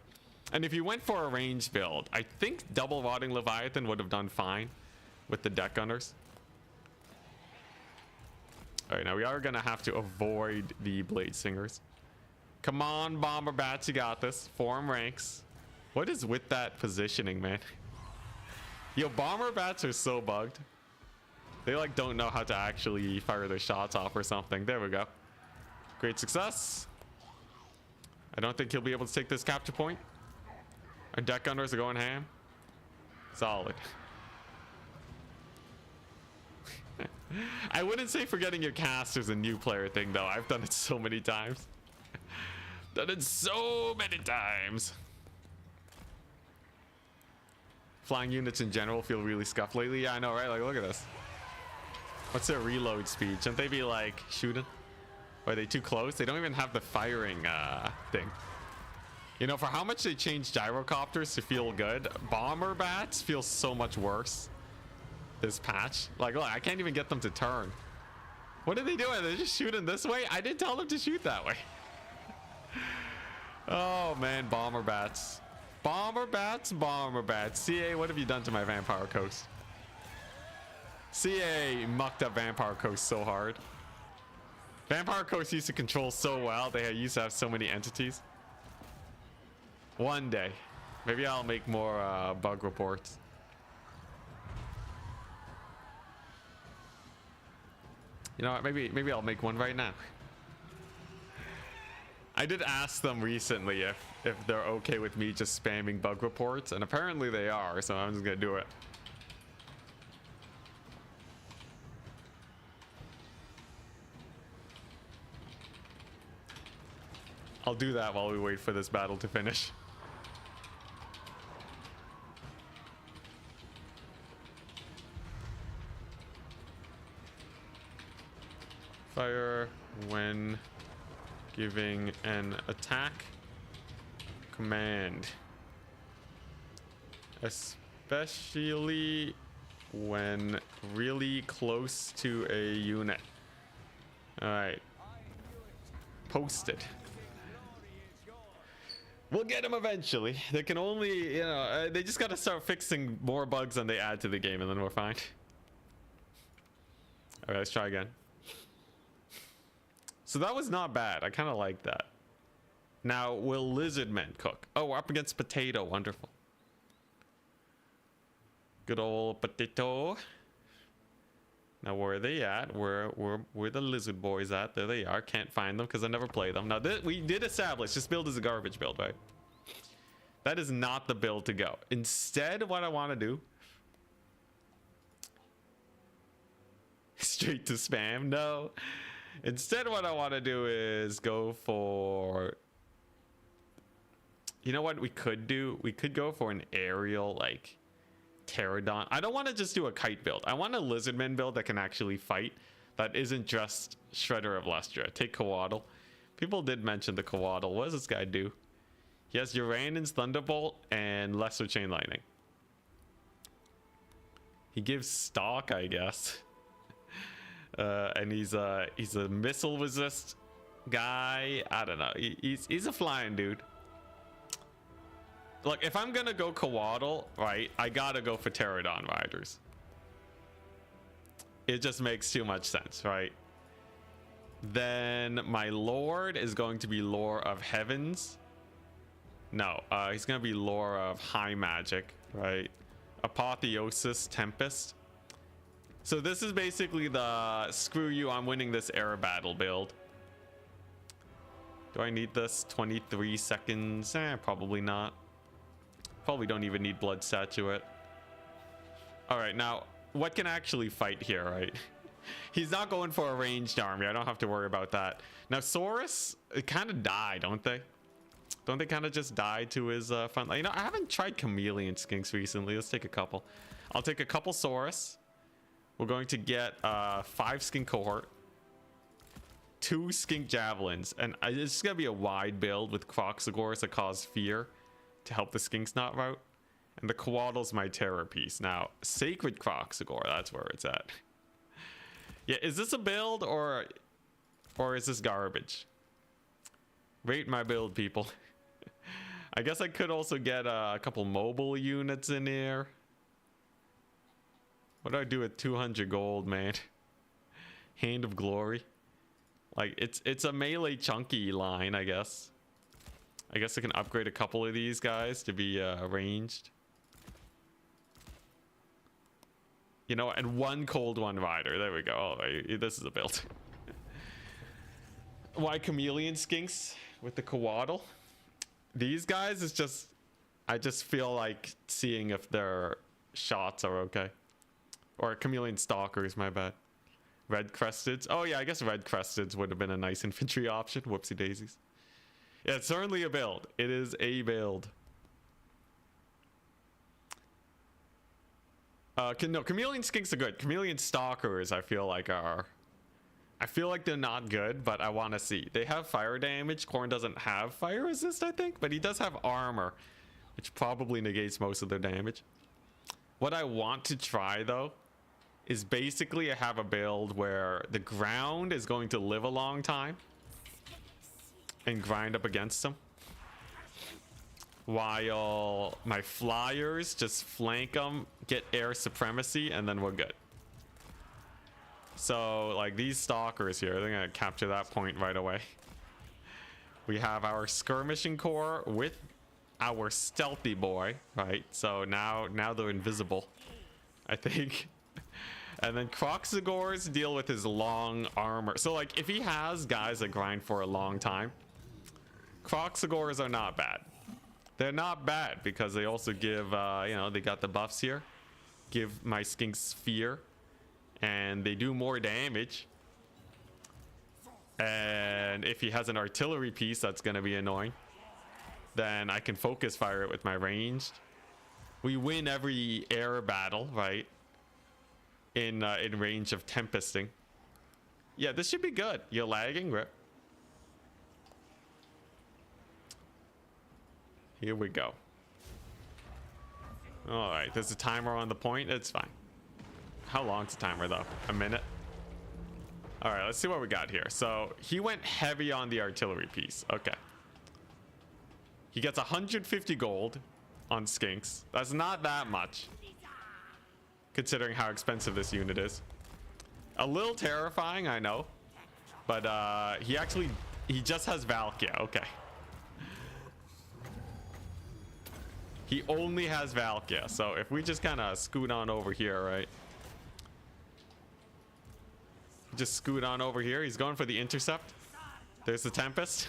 And if you went for a range build, I think double Rotting Leviathan would have done fine with the deck gunners. All right, now we are gonna have to avoid the Blade Singers. Come on, Bomber Bats, you got this. Form ranks. What is with that positioning, man? Yo, Bomber Bats are so bugged. They like don't know how to actually fire their shots off or something. There we go. Great success. I don't think he'll be able to take this capture point. Our deck gunners are going ham. Solid. I wouldn't say forgetting your caster's a new player thing though. I've done it so many times. Done it so many times. Flying units in general feel really scuffed lately. Yeah, I know, right? Like, look at this. What's their reload speed? Shouldn't they be like shooting? Or are they too close? They don't even have the firing thing. You know, for how much they changed gyrocopters to feel good, Bomber Bats feel so much worse this patch. Like, look, I can't even get them to turn. What are they doing? They're just shooting this way? I didn't tell them to shoot that way. Oh, man, Bomber Bats. Bomber Bats, Bomber Bats. CA, what have you done to my Vampire Coast? CA mucked up Vampire Coast so hard. Vampire Coast used to control so well. They used to have so many entities. One day. Maybe I'll make more bug reports. You know what? Maybe I'll make one right now. I did ask them recently if they're okay with me just spamming bug reports, and apparently they are, so I'm just gonna do it. I'll do that while we wait for this battle to finish. Fire when giving an attack command, especially when really close to a unit. All right, posted. We'll get them eventually. They can only, you know, they just got to start fixing more bugs than they add to the game, and then we're fine. All right, let's try again. So that was not bad. I kind of like that. Now, will Lizardmen cook? Oh, we're up against Potato. Wonderful. Good old Potato. Now, where are they at? Where the Lizard Boys at? There they are. Can't find them because I never play them. Now, we did establish this build is a garbage build, right? That is not the build to go. Instead, what I want to do... Straight to spam? No. Instead, what I want to do is go for... You know what we could do? We could go for an aerial, like, pterodon. I don't want to just do a kite build. I want a Lizardman build that can actually fight. That isn't just Shredder of Lestra. Take Coatl. People did mention the Coatl. What does this guy do? He has Uranus Thunderbolt and Lesser Chain Lightning. He gives stock, I guess. And he's a missile resist guy. I don't know. He's a flying dude. Look, if I'm gonna go Coatl, right, I gotta go for Pterodon Riders. It just makes too much sense, right? Then my Lord is going to be Lore of Heavens. No, he's gonna be Lore of High Magic, right? Apotheosis Tempest. So this is basically the screw you, I'm winning this air battle build. Do I need this? 23 seconds? Probably not. Probably don't even need Blood Statuette. All right, now what can actually fight here, right? He's not going for a ranged army. I don't have to worry about that. Now Saurus, it kind of die, don't they? Don't they kind of just die to his front line? You know, I haven't tried Chameleon Skinks recently. Let's take a couple. I'll take a couple Saurus. We're going to get 5 Skink Cohort, 2 Skink Javelins, and it's going to be a wide build with Croxagores that cause fear to help the Skinks not rout. And the Coatl's my terror piece. Now, Sacred Croxagore, that's where it's at. Yeah, is this a build or... Or is this garbage? Rate my build, people. I guess I could also get a couple mobile units in here. What do I do with 200 gold, man? Hand of Glory. Like, it's a melee chunky line, I guess. I guess I can upgrade a couple of these guys to be ranged. You know, and one cold one rider. There we go. Oh, this is a build. Why chameleon skinks with the Coatl? These guys is just... I just feel like seeing if their shots are okay. Or chameleon stalkers, my bad. Red cresteds. Oh yeah, I guess red cresteds would have been a nice infantry option. Whoopsie daisies. Yeah, it's certainly a build. It is a build. No, chameleon skinks are good. Chameleon stalkers, I feel like are... I feel like they're not good, but I want to see. They have fire damage. Khorne doesn't have fire resist, I think, but he does have armor, which probably negates most of their damage. What I want to try, though, is basically I have a build where the ground is going to live a long time and grind up against them, while my flyers just flank them, get air supremacy, and then we're good. So, like, these stalkers here, they're gonna capture that point right away. We have our skirmishing corps with our stealthy boy, right? So now they're invisible, I think. And then Kroxigors deal with his long armor. So, like, if he has guys that grind for a long time, Kroxigors are not bad. They're not bad because they also give, you know, they got the buffs here. Give my skinks fear. And they do more damage. And if he has an artillery piece, that's going to be annoying. Then I can focus fire it with my ranged. We win every air battle, right? In range of tempesting. Yeah, this should be good. You're lagging, rip. Here we go. All right, there's a timer on the point. It's fine. How long's the timer, though? A minute? All right, let's see what we got here. So he went heavy on the artillery piece. Okay. He gets 150 gold on skinks. That's not that much, considering how expensive this unit is. A little terrifying, I know. But he just has Valkia. Okay. He only has Valkia. So if we just kind of scoot on over here, right? Just scoot on over here. He's going for the intercept. There's the Tempest.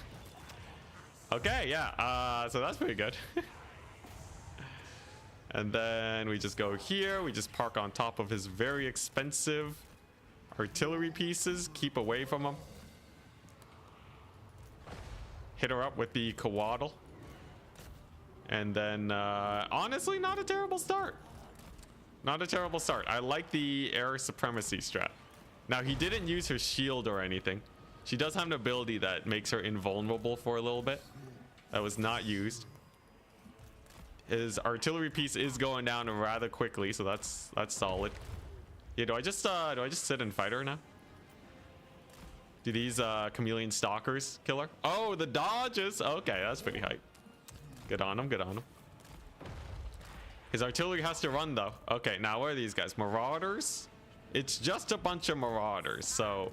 Okay, yeah. So that's pretty good. And then we just go here. We just park on top of his very expensive artillery pieces. Keep away from him. Hit her up with the Coatl. And then, honestly, not a terrible start. Not a terrible start. I like the air supremacy strat. Now, he didn't use her shield or anything. She does have an ability that makes her invulnerable for a little bit. That was not used. His artillery piece is going down rather quickly, so that's solid. Yeah, do I just sit and fight her now? Do these chameleon stalkers kill her? Oh, the dodges. Okay, that's pretty hype. Good on him, good on him. His artillery has to run, though. Okay, now what are these guys? Marauders? It's just a bunch of marauders, so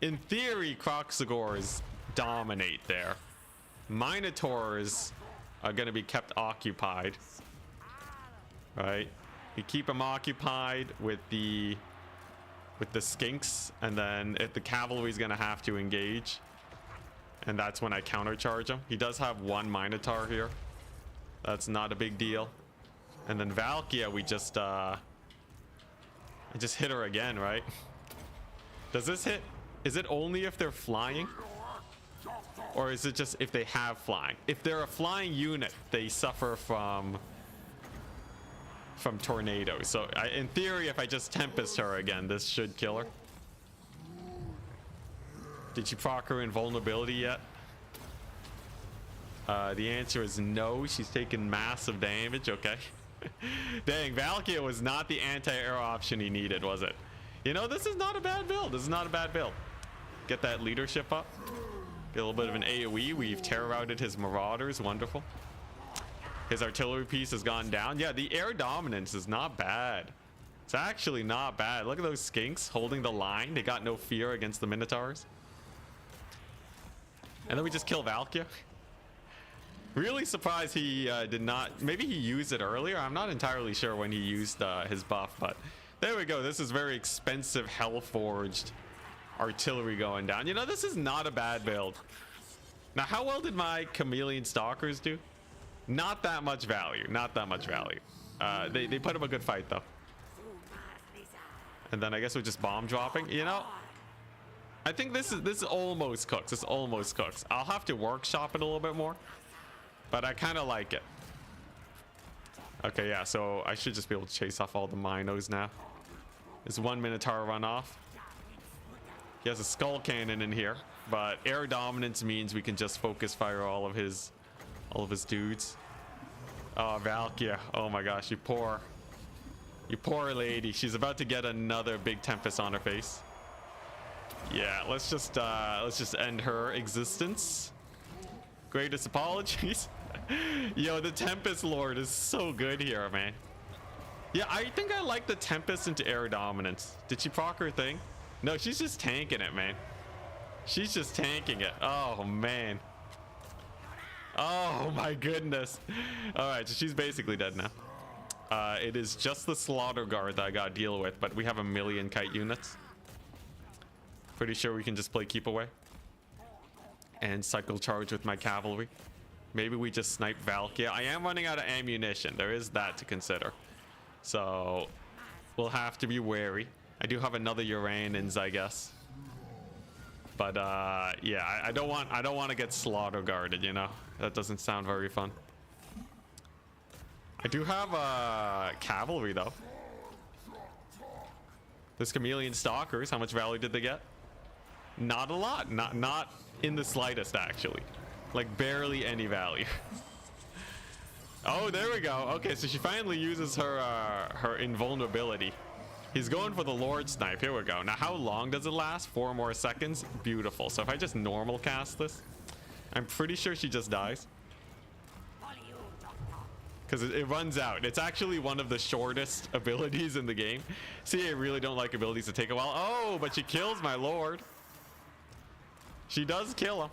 in theory, Kroxigors dominate there. Minotaurs are going to be kept occupied, right? You keep them occupied with the skinks, and then if the cavalry is going to have to engage, and that's when I countercharge him. He does have one Minotaur here. That's not a big deal. And then Valkia, we just hit her again, right? Does this hit? Is it only if they're flying? Or is it just if they have flying? If they're a flying unit, they suffer from tornadoes. So in theory, if I just Tempest her again, this should kill her. Did she proc her invulnerability yet? The answer is no. She's taken massive damage. Okay. Dang, Valkia was not the anti-air option he needed, was it? You know, this is not a bad build. This is not a bad build. Get that leadership up. Get a little bit of an AoE. We've terror-routed his marauders. Wonderful. His artillery piece has gone down. Yeah, the air dominance is not bad. It's actually not bad. Look at those skinks holding the line. They got no fear against the minotaurs. And then we just kill Valkia. Really surprised he did not. Maybe he used it earlier. I'm not entirely sure when he used his buff, but there we go. This is very expensive Hellforged artillery going down. You know, this is not a bad build. Now, how well did my Chameleon Stalkers do? Not that much value. Not that much value. They put up a good fight, though. And then I guess we're just bomb dropping. You know, I think this is almost cooks. This almost cooks. I'll have to workshop it a little bit more, but I kind of like it. Okay, yeah. So I should just be able to chase off all the Minos now. There's one Minotaur run off. He has a skull cannon in here, but air dominance means we can just focus fire all of his dudes. Oh, Valkia. Oh my gosh, you poor lady. She's about to get another big tempest on her face. Yeah, let's just end her existence. Greatest apologies. Yo, the Tempest Lord is so good here, man. Yeah, I think I like the Tempest into air dominance. Did she proc her thing? No, she's just tanking it, man. She's just tanking it. Oh, man. Oh, my goodness. All right, so she's basically dead now. It is just the Slaughter Guard that I got to deal with, but we have 1,000,000 kite units. Pretty sure we can just play keep away and cycle charge with my cavalry. Maybe we just snipe Valkia. I am running out of ammunition. There is that to consider. So we'll have to be wary. I do have another Uranins, I guess. But yeah, I don't want to get slaughter guarded, you know. That doesn't sound very fun. I do have cavalry though. This Chameleon Stalkers, how much value did they get? Not a lot. Not in the slightest, actually. Like barely any value. Oh, there we go. Okay, so she finally uses her invulnerability. He's going for the Lord Snipe. Here we go. Now, how long does it last? 4 more seconds. Beautiful. So if I just normal cast this, I'm pretty sure she just dies. Because it runs out. It's actually one of the shortest abilities in the game. See, I really don't like abilities that take a while. Oh, but she kills my lord. She does kill him.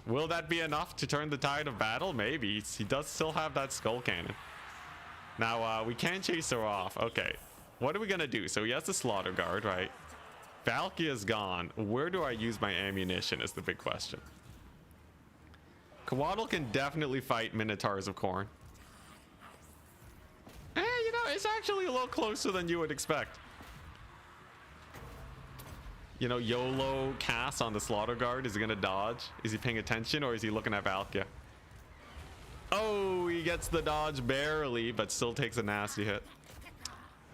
Will that be enough to turn the tide of battle? Maybe. He does still have that skull cannon. Now, we can chase her off. Okay. What are we going to do? So he has the Slaughter Guard, right? Valkia's gone. Where do I use my ammunition is the big question. Coatl can definitely fight Minotaurs of Khorne. You know, it's actually a little closer than you would expect. You know, YOLO cast on the Slaughter Guard. Is he gonna dodge? Is he paying attention, or is he looking at Valkia? Oh, he gets the dodge barely, but still takes a nasty hit.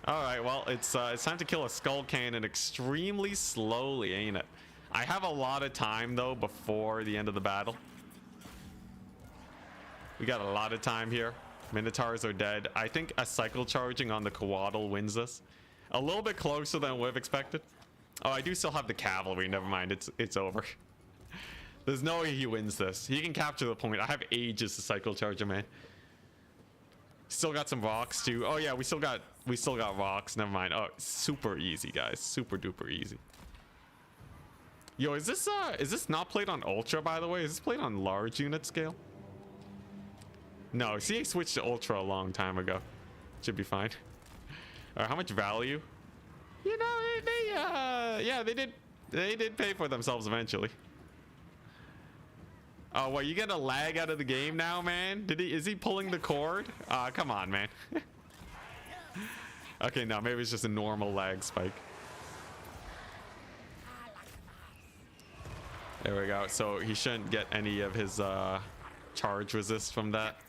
All right, well, it's time to kill a skull cannon extremely slowly, ain't it? I have a lot of time though before the end of the battle. We got a lot of time here. Minotaurs are dead. I think a cycle charging on the Coatl wins this. A little bit closer than we've expected. Oh, I do still have the cavalry. Never mind. It's over. There's no way he wins this. He can capture the point. I have ages to cycle charge him, man. Still got some rocks too. Oh yeah, we still got rocks. Never mind. Oh, super easy, guys. Super duper easy. Yo, is this not played on Ultra, by the way? Is this played on large unit scale? No, see, I switched to Ultra a long time ago. Should be fine. How much value? You know, yeah, they did pay for themselves eventually. Oh, what, you get a lag out of the game now, man? Is he pulling the cord? Come on, man. Okay, no, maybe it's just a normal lag spike. There we go. So he shouldn't get any of his charge resist from that.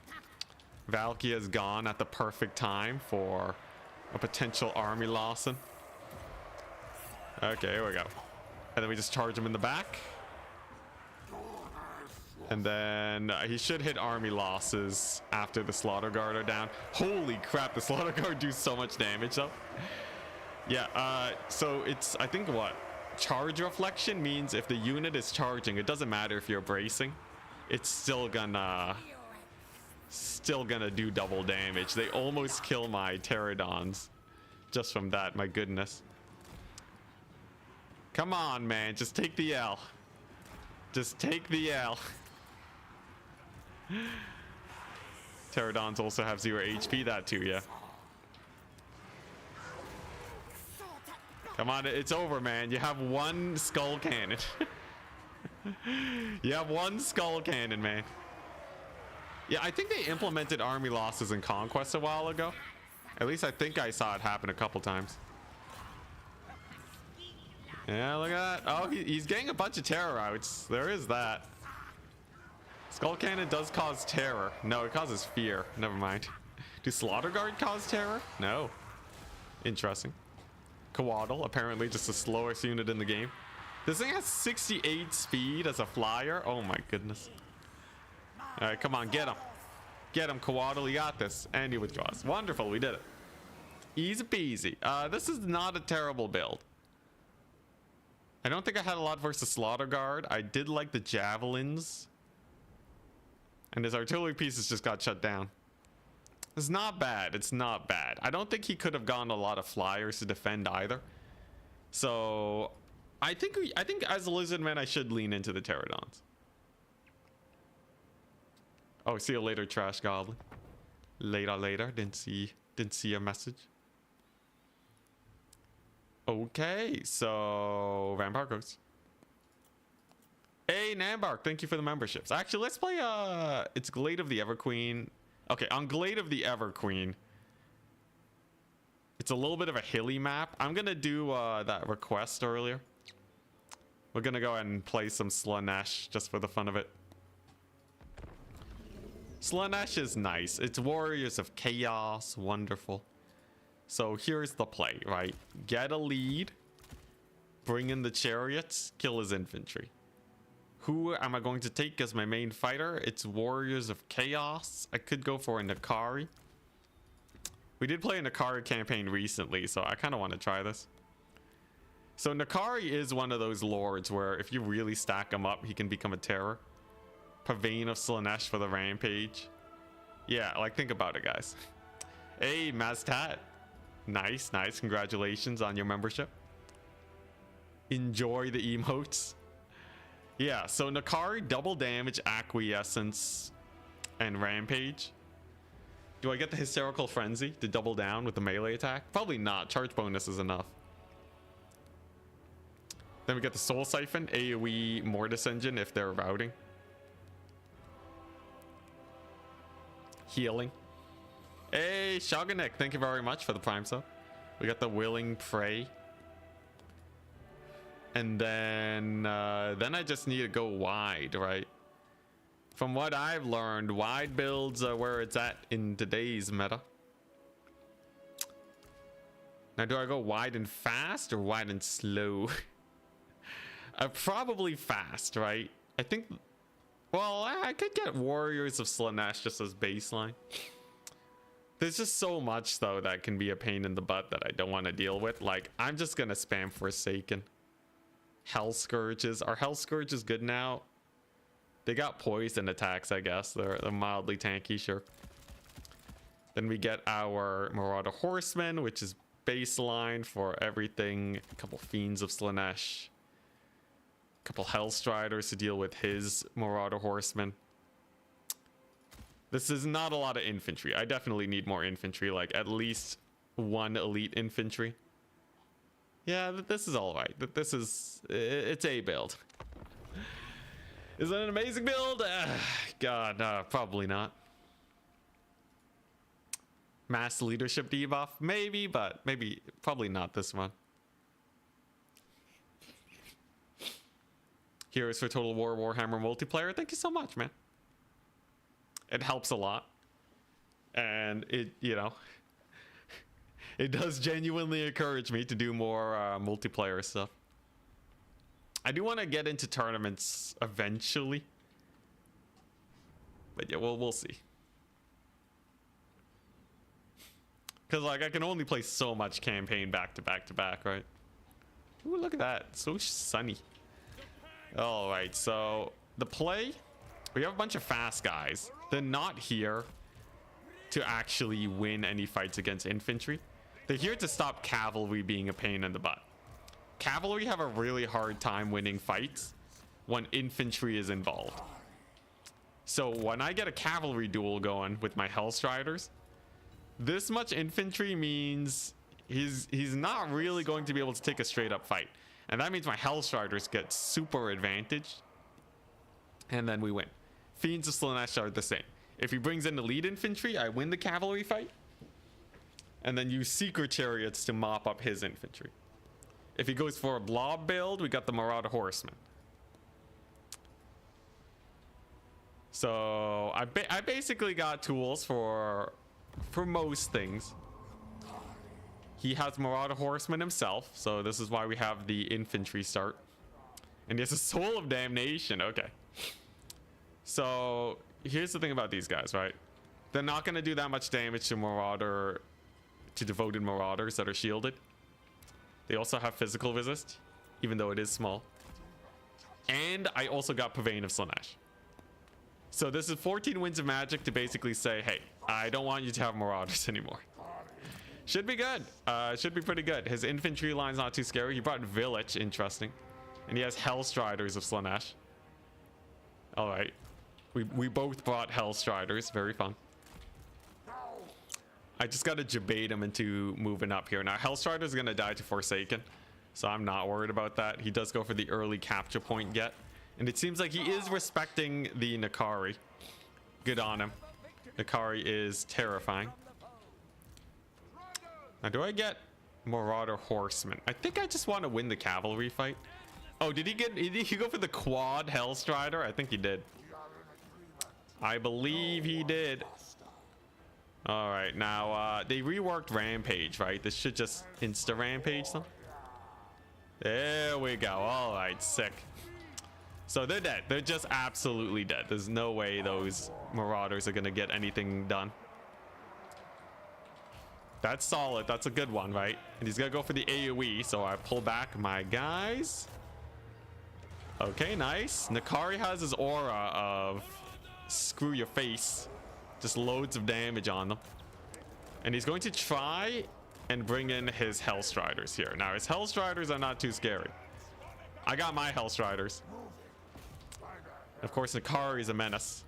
Valkia's gone at the perfect time for a potential army Lawson. Okay, here we go. And then we just charge him in the back. And then he should hit army losses after the Slaughter Guard are down. Holy crap, the Slaughter Guard do so much damage though. Yeah, so it's, I think what? charge reflection means if the unit is charging, it doesn't matter if you're bracing, it's still gonna do double damage. They almost kill my pterodons just from that. My goodness. Come on, man, just take the L. Just take the L. Pterodons also have 0 HP. That too, yeah. Come on, it's over, man. You have one skull cannon. You have one skull cannon, man. Yeah, I think they implemented army losses in Conquest a while ago. At least I think I saw it happen a couple times. Yeah, look at that. Oh, he's getting a bunch of terror outs. There is that. Skull cannon does cause terror. No, it causes fear. Never mind. Do Slaughter Guard cause terror? No. Interesting. Coatl, apparently just the slowest unit in the game. This thing has 68 speed as a flyer. Oh my goodness. All right, come on, get him. Get him, Coatl, you got this. And he withdraws. Wonderful, we did it. Easy peasy. This is not a terrible build. I don't think I had a lot versus Slaughter Guard. I did like the javelins. And his artillery pieces just got shut down. It's not bad. It's not bad. I don't think he could have gone a lot of flyers to defend either. So I think as a Lizardman, I should lean into the pterodons. Oh, see you later, Trash Goblin. Later. Didn't see your message. Okay, so Vampire Ghost. Hey, Nambark, thank you for the memberships. Actually, let's play, it's Glade of the Everqueen. Okay, on Glade of the Everqueen, it's a little bit of a hilly map. I'm gonna do that request earlier. We're gonna go ahead and play some Slaanesh just for the fun of it. Slaanesh is nice. It's Warriors of Chaos, wonderful. So here's the play, right? Get a lead, bring in the chariots, kill his infantry. Who am I going to take as my main fighter? It's Warriors of Chaos. I could go for a Nakari. We did play a Nakari campaign recently, so I kind of want to try this. So Nakari is one of those lords where if you really stack him up, he can become a terror. Pavane of Slaanesh for the rampage. Yeah, like think about it, guys. Hey, Maztat. Nice. Congratulations on your membership. Enjoy the emotes. Yeah, so Nakari, double damage, acquiescence, and rampage. Do I get the hysterical frenzy to double down with the melee attack? Probably not. Charge bonus is enough. Then we get the soul siphon, AoE mortis engine if they're routing. Healing. Hey, Shogunek, thank you very much for the prime sub. We got the willing prey. And then I just need to go wide, right? From what I've learned, wide builds are where it's at in today's meta. Now, do I go wide and fast or wide and slow? Probably fast, right? I think, well, I could get Warriors of Slaanesh just as baseline. There's just so much, though, that can be a pain in the butt that I don't want to deal with. Like, I'm just going to spam Forsaken. Hell Scourges. Are Hell Scourges good now? They got poison attacks, I guess. They're mildly tanky, sure. Then we get our Marauder Horsemen, which is baseline for everything. A couple Fiends of Slaanesh. A couple Hellstriders to deal with his Marauder Horsemen. This is not a lot of infantry. I definitely need more infantry, like at least one elite infantry. Yeah, this is all right. It's a build. Is it an amazing build? God, no, probably not. Mass leadership debuff, maybe, but probably not this one. Heroes for Total War Warhammer multiplayer. Thank you so much, man. It helps a lot, and it does genuinely encourage me to do more multiplayer stuff. I do want to get into tournaments eventually, but yeah, we'll see. Because like I can only play so much campaign back to back to back, right? Ooh, look at that. So sunny. All right, so the play, we have a bunch of fast guys. They're not here to actually win any fights against infantry. They're here to stop cavalry being a pain in the butt. Cavalry have a really hard time winning fights when infantry is involved. So when I get a cavalry duel going with my Hellstriders, this much infantry means he's not really going to be able to take a straight up fight. And that means my Hellstriders get super advantaged. And then we win. Fiends of Slaanesh are the same. If he brings in the lead infantry, I win the cavalry fight. And then use Secret Chariots to mop up his infantry. If he goes for a blob build, we got the Marauder Horsemen. So I basically got tools for most things. He has Marauder Horseman himself, so this is why we have the infantry start. And he has a Soul of Damnation. Okay. So here's the thing about these guys, right? They're not going to do that much damage to devoted Marauders that are shielded. They also have physical resist, even though it is small. And I also got Purveying of Slaanesh. So this is 14 Winds of Magic to basically say, hey, I don't want you to have Marauders anymore. Should be good. Should be pretty good. His infantry line's not too scary. He brought Village, interesting. And he has Hellstriders of Slaanesh. All right. We both brought Hellstriders. Very fun. I just got to debate him into moving up here. Now, Hellstrider's going to die to Forsaken, so I'm not worried about that. He does go for the early capture point get. And it seems like he is respecting the Nakari. Good on him. Nakari is terrifying. Now, do I get Marauder Horseman? I think I just want to win the cavalry fight. Oh, did he go for the quad Hellstrider? I think he did. I believe he did. All right, now they reworked Rampage, right? This should just insta Rampage them. There we go. All right, sick. So they're dead. They're just absolutely dead. There's no way those Marauders are gonna get anything done. That's solid. That's a good one, right? And he's gonna go for the AoE, so I pull back my guys. Okay, nice. Nakari has his aura of screw your face. Just loads of damage on them. And he's going to try and bring in his Hellstriders here. Now, his Hellstriders are not too scary. I got my Hellstriders. Of course, Nakari is a menace.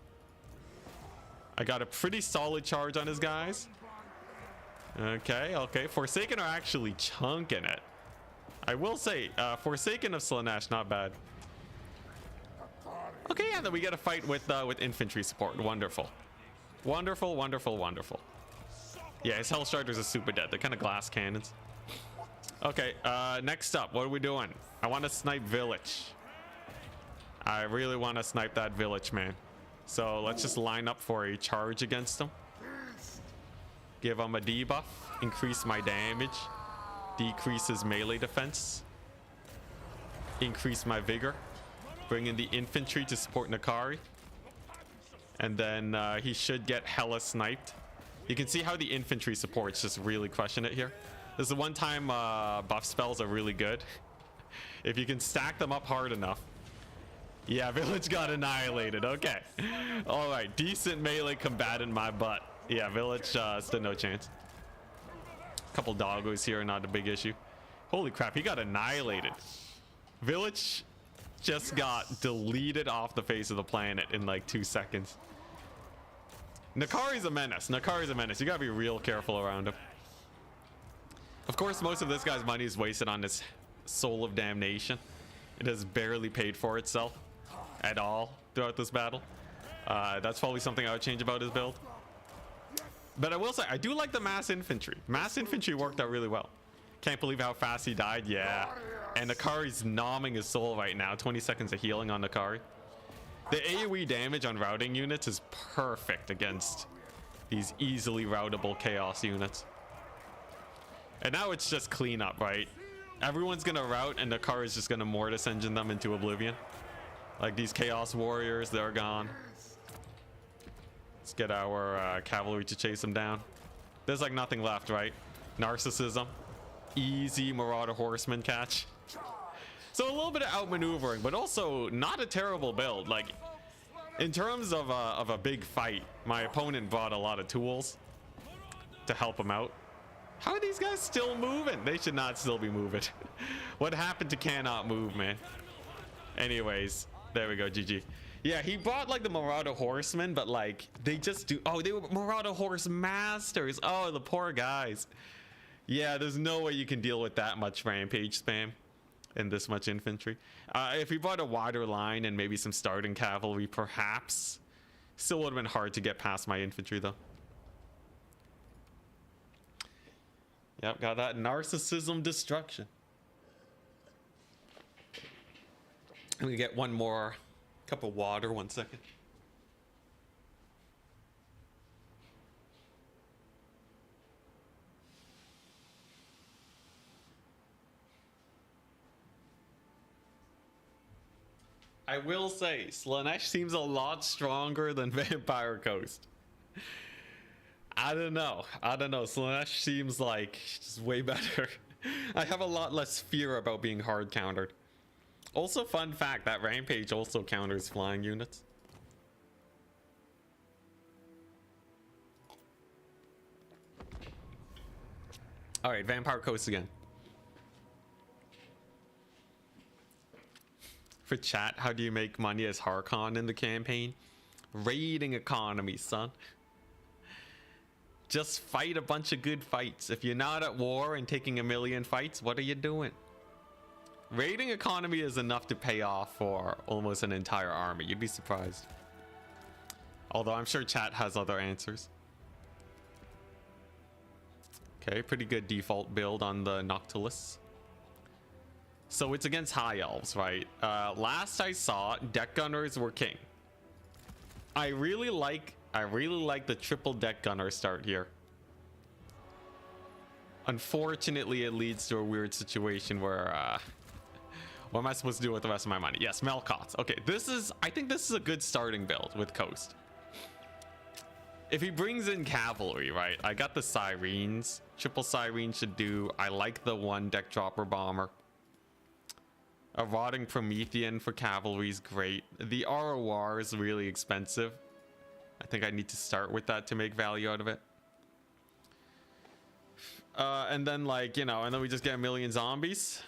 I got a pretty solid charge on his guys. Okay, okay. Forsaken are actually chunking it. I will say, Forsaken of Slaanesh, not bad. Okay, and then we get a fight with infantry support. Wonderful. Wonderful, wonderful, wonderful. Yeah, his Hellstriders are super dead. They're kind of glass cannons. Okay, next up, what are we doing? I want to snipe Village. I really want to snipe that Village, man. So let's just line up for a charge against him. Give him a debuff. Increase my damage. Decrease his melee defense. Increase my vigor. Bring in the infantry to support Nakari. And then he should get hella sniped. You can see how the infantry support's just really crushing it here. This is the one time buff spells are really good. If you can stack them up hard enough. Yeah, Village got annihilated. Okay. All right. Decent melee combat in my butt. Yeah, Village stood no chance. Couple doggos here, not a big issue. Holy crap, he got annihilated. Village just got deleted off the face of the planet in like 2 seconds. Nakari's a menace. Nakari's a menace. You gotta be real careful around him. Of course, most of this guy's money is wasted on this Soul of Damnation. It has barely paid for itself at all throughout this battle. That's probably something I would change about his build. But I will say, I do like the mass infantry. Mass infantry worked out really well. Can't believe how fast he died. Yeah. And Nakari's nomming his soul right now. 20 seconds of healing on Nakari. The AoE damage on routing units is perfect against these easily routable chaos units. And now it's just cleanup, right? Everyone's gonna route and Nakari's just gonna Mortis Engine them into oblivion. Like these chaos warriors, they're gone. Let's get our cavalry to chase them down. There's like nothing left, right? Narcissism. Easy Marauder Horseman catch. So a little bit of outmaneuvering, but also not a terrible build. Like, in terms of a big fight, my opponent brought a lot of tools to help him out. How are these guys still moving? They should not still be moving. What happened to cannot move, man? Anyways, there we go, GG. Yeah, he brought like the Marauder Horsemen, but like they just do. Oh, they were Marauder Horse Masters. Oh, the poor guys. Yeah, there's no way you can deal with that much rampage spam and this much infantry. If he brought a wider line and maybe some starting cavalry, perhaps. Still would have been hard to get past my infantry, though. Yep, got that narcissism destruction. I'm gonna get one more cup of water, 1 second. I will say, Slaanesh seems a lot stronger than Vampire Coast. I don't know. Slaanesh seems like just way better. I have a lot less fear about being hard countered. Also, fun fact, that Rampage also counters flying units. Alright, Vampire Coast again. For chat, how do you make money as Harkon in the campaign? Raiding economy, son. Just fight a bunch of good fights. If you're not at war and taking a million fights, what are you doing? Raiding economy is enough to pay off for almost an entire army. You'd be surprised. Although I'm sure chat has other answers. Okay, pretty good default build on the Noctilus. So it's against High Elves, right? Last I saw, deck gunners were king. I really like the triple deck gunner start here. Unfortunately, it leads to a weird situation where what am I supposed to do with the rest of my money? Yes, Melkots. Okay, I think this is a good starting build with Coast. If he brings in cavalry, right? I got the Sirens. Triple Siren should do. I like the one deck dropper bomber. A Rotting Promethean for cavalry is great. The ROR is really expensive. I think I need to start with that to make value out of it. And then, like, you know, and then we just get a million zombies.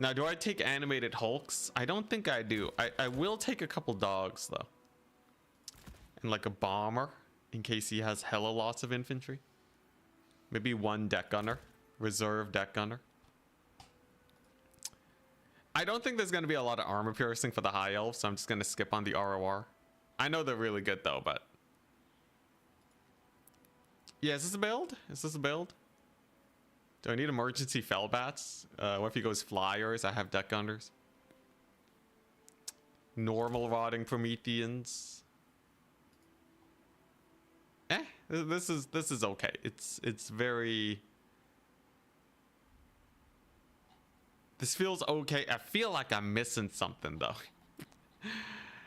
Now, do I take animated hulks? I don't think I do. I will take a couple dogs, though. And, like, a bomber, in case he has hella lots of infantry. Maybe one deck gunner. Reserve deck gunner. I don't think there's going to be a lot of armor piercing for the High Elves, so I'm just going to skip on the ROR. I know they're really good, though, but... Yeah, is this a build? Is this a build? Do I need emergency Fellbats? What if he goes flyers? I have deck gunners. Normal Rotting Prometheans. This is okay. It's very... This feels okay. I feel like I'm missing something, though.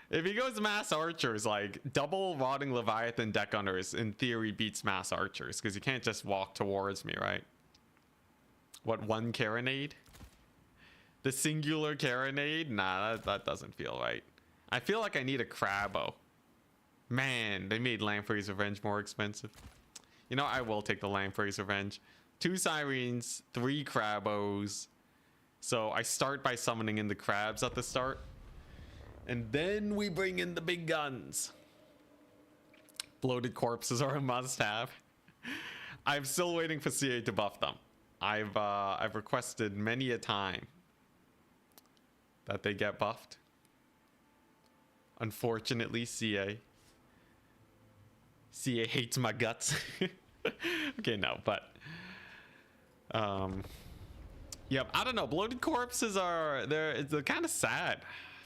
If he goes mass archers, like double Rotting Leviathan deck gunners in theory beats mass archers, because you can't just walk towards me, right? What, one carronade? The singular carronade? Nah, that doesn't feel right. I feel like I need a Crabbo. Man, they made Lamprey's Revenge more expensive. You know, I will take the Lamprey's Revenge. 2 Sirens, 3 Crabbos. So I start by summoning in the crabs at the start. And then we bring in the big guns. Bloated corpses are a must-have. I'm still waiting for CA to buff them. I've requested many a time that they get buffed. Unfortunately, CA hates my guts. Okay, no, but yep, I don't know. Bloated corpses are they're kind of sad.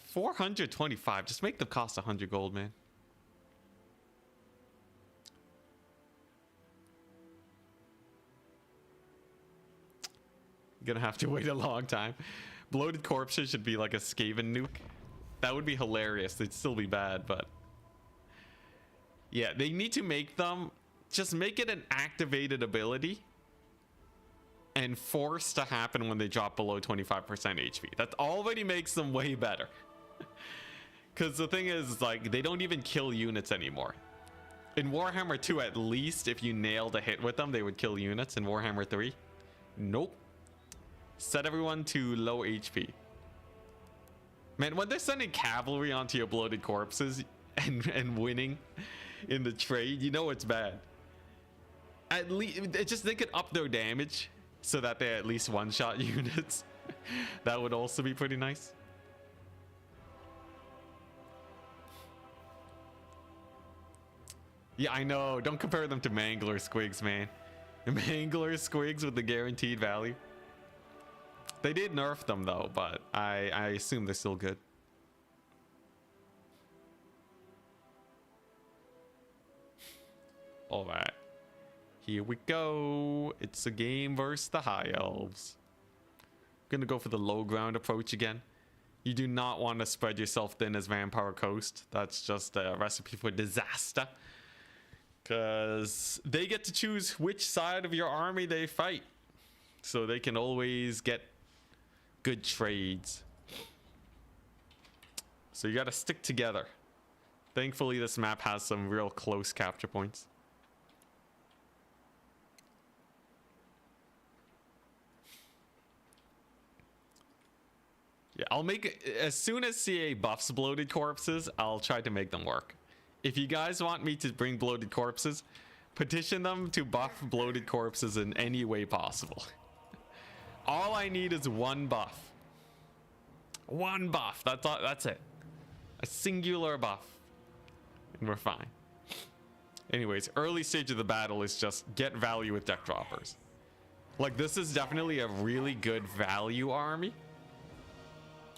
425. Just make them cost 100 gold, man. Gonna have to wait a long time. Bloated corpses should be like a Skaven nuke. That would be hilarious. They'd still be bad, but yeah, they need to make them. Just make it an activated ability. and forced to happen when they drop below 25% HP. That already makes them way better. Because the thing is, like, they don't even kill units anymore. In Warhammer 2, at least, if you nailed a hit with them, they would kill units. In Warhammer 3, nope. Set everyone to low HP. Man, when they're sending cavalry onto your bloated corpses and winning in the trade, you know it's bad. At least, just they could up their damage so that they at least one-shot units. That would also be pretty nice. Yeah, I know. Don't compare them to Mangler Squigs, man. Mangler Squigs with the guaranteed value. They did nerf them though, but I assume they're still good. All right, here we go. It's a game versus the High Elves. Gonna go for the low ground approach again. You do not want to spread yourself thin as Vampire Coast. That's just a recipe for disaster. Because they get to choose which side of your army they fight. So they can always get good trades. So you got to stick together. Thankfully, this map has some real close capture points. Yeah, I'll make it as soon as CA buffs bloated corpses. I'll try to make them work. If you guys want me to bring bloated corpses, petition them to buff bloated corpses in any way possible. All I need is one buff. One buff. That's all, that's it. A singular buff. And we're fine. Anyways, early stage of the battle is just get value with deck droppers. Like, this is definitely a really good value army.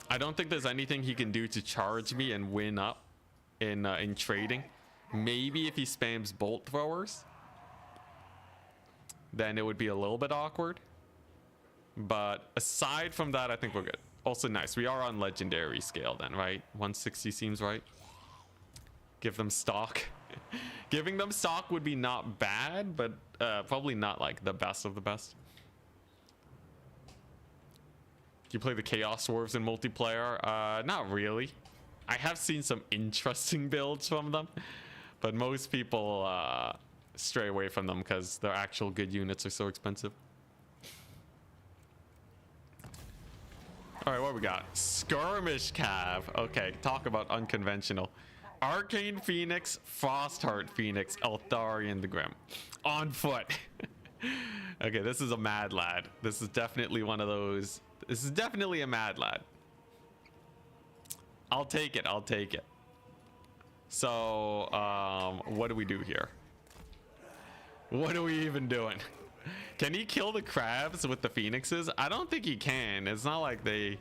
I don't think there's anything he can do to charge me and win up in trading. Maybe if he spams bolt throwers, then it would be a little bit awkward. But aside from that, I think we're good. Also nice, we are on legendary scale then, right? 160 seems right. Give them stock. Giving them stock would be not bad, but probably not like the best of the best. You play the Chaos Dwarfs in multiplayer? Not really. I have seen some interesting builds from them, but most people stray away from them because their actual good units are so expensive. All right, what we got? Skirmish Cav. Okay, talk about unconventional. Arcane Phoenix, Frostheart Phoenix, Eltharion the Grim. On foot. Okay, this is a mad lad. This is definitely one of those. This is definitely a mad lad. I'll take it. I'll take it. So, what do we do here? What are we even doing? Can he kill the crabs with the phoenixes? I don't think he can. It's not like they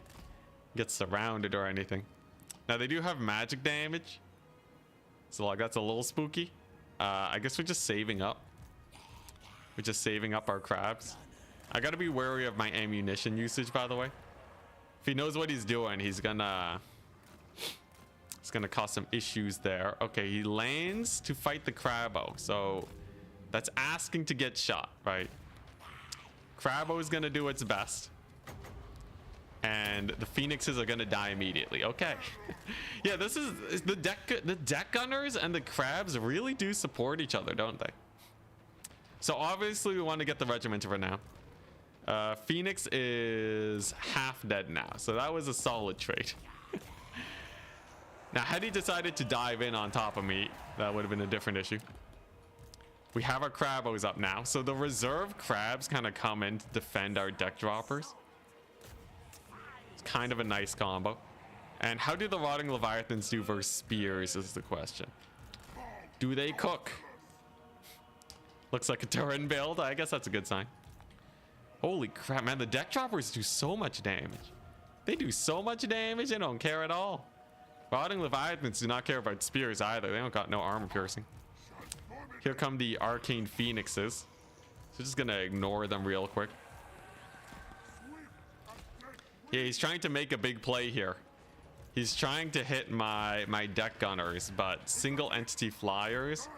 get surrounded or anything. Now, they do have magic damage. So, like, that's a little spooky. I guess we're just saving up. We're just saving up our crabs. I gotta be wary of my ammunition usage, by the way. If he knows what he's doing, he's gonna... It's gonna cause some issues there. Okay, he lands to fight the Crabbo. So that's asking to get shot, right? Crabbo is gonna do its best. And the Phoenixes are gonna die immediately. Okay. Yeah, this is the deck gunners and the crabs really do support each other, don't they? So obviously we want to get the regiment for now. Phoenix is half dead now, so that was a solid trade. Now, had he decided to dive in on top of me, that would have been a different issue. We have our Crabbos up now, so the reserve crabs kind of come in to defend our deck droppers. It's kind of a nice combo. And how do the Rotting Leviathans do versus spears is the question. Do they cook? Looks like a Turin build. I guess that's a good sign. Holy crap, man. The deck droppers do so much damage. They do so much damage, they don't care at all. Rotting Leviathans do not care about spears either. They don't got no armor piercing. Here come the Arcane Phoenixes. So just gonna ignore them real quick. Yeah, he's trying to make a big play here. He's trying to hit my deck gunners, but single entity flyers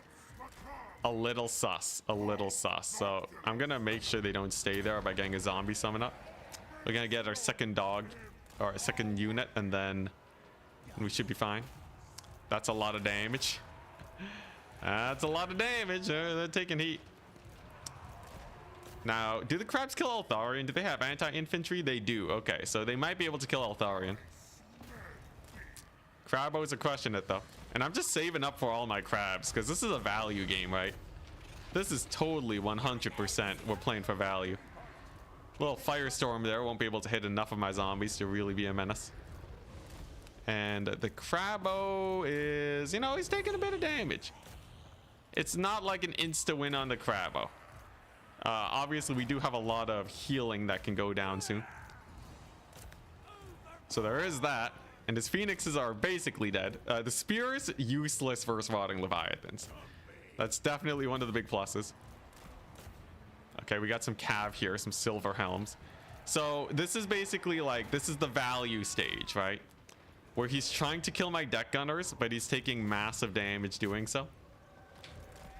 a little sus. A little sus. So I'm going to make sure they don't stay there by getting a zombie summon up. We're going to get our second dog, or a second unit, and then we should be fine. That's a lot of damage. That's a lot of damage. They're taking heat. Now, do the crabs kill Eltharion? Do they have anti-infantry? They do. Okay, so they might be able to kill Eltharion. Crabos are crushing it, though. And I'm just saving up for all my crabs, because this is a value game, right? This is totally 100% we're playing for value. Little firestorm there. Won't be able to hit enough of my zombies to really be a menace. And the Crabo is, you know, he's taking a bit of damage. It's not like an insta win on the Crabo. Obviously, we do have a lot of healing that can go down soon. So there is that. And his phoenixes are basically dead. The spears, useless versus rotting leviathans. That's definitely one of the big pluses. Okay, we got some cav here, some silver helms. So this is basically like, this is the value stage, right? Where he's trying to kill my deck gunners, but he's taking massive damage doing so.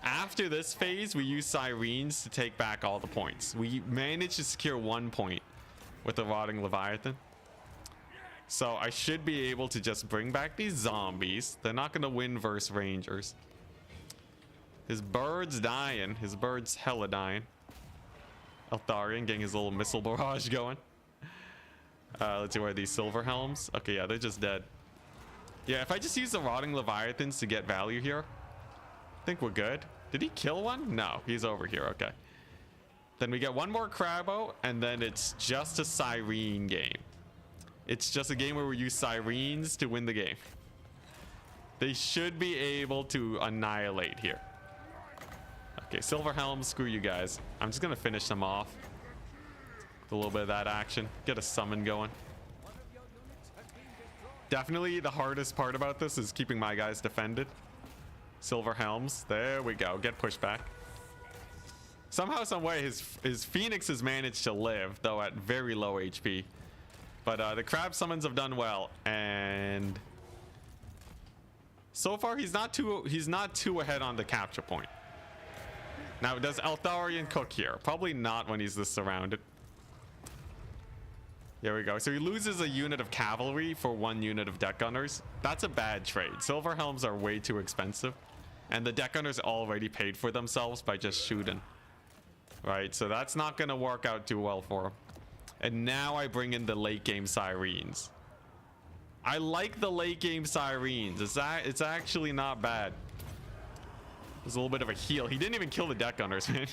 After this phase, we use sirens to take back all the points. We managed to secure 1 point with the rotting leviathan. So I should be able to just bring back these zombies. They're not going to win versus rangers. His bird's dying. His bird's hella dying. Eltharion getting his little missile barrage going. Let's see where are these silver helms. Okay, yeah, they're just dead. Yeah, if I just use the rotting leviathans to get value here, I think we're good. Did he kill one? No, he's over here. Okay. Then we get one more Crabo, and then it's just a siren game. It's just a game where we use sirens to win the game. They should be able to annihilate here. Okay, silver helm, screw you guys. I'm just gonna finish them off with a little bit of that action. Get a summon going. Definitely the hardest part about this is keeping my guys defended. Silver helms, there we go. Get pushed back. Somehow, some way, his phoenix has managed to live, though at very low HP. But the crab summons have done well, and so far he's not too ahead on the capture point. Now, does Eltharion cook here? Probably not when he's this surrounded. There we go. So he loses a unit of cavalry for 1 unit of deck gunners. That's a bad trade. Silver helms are way too expensive, and the deck gunners already paid for themselves by just shooting. Right, so that's not going to work out too well for him. And now I bring in the late game sirens. I like the late game sirens. It's actually not bad. There's a little bit of a heal. He didn't even kill the deck gunners, man.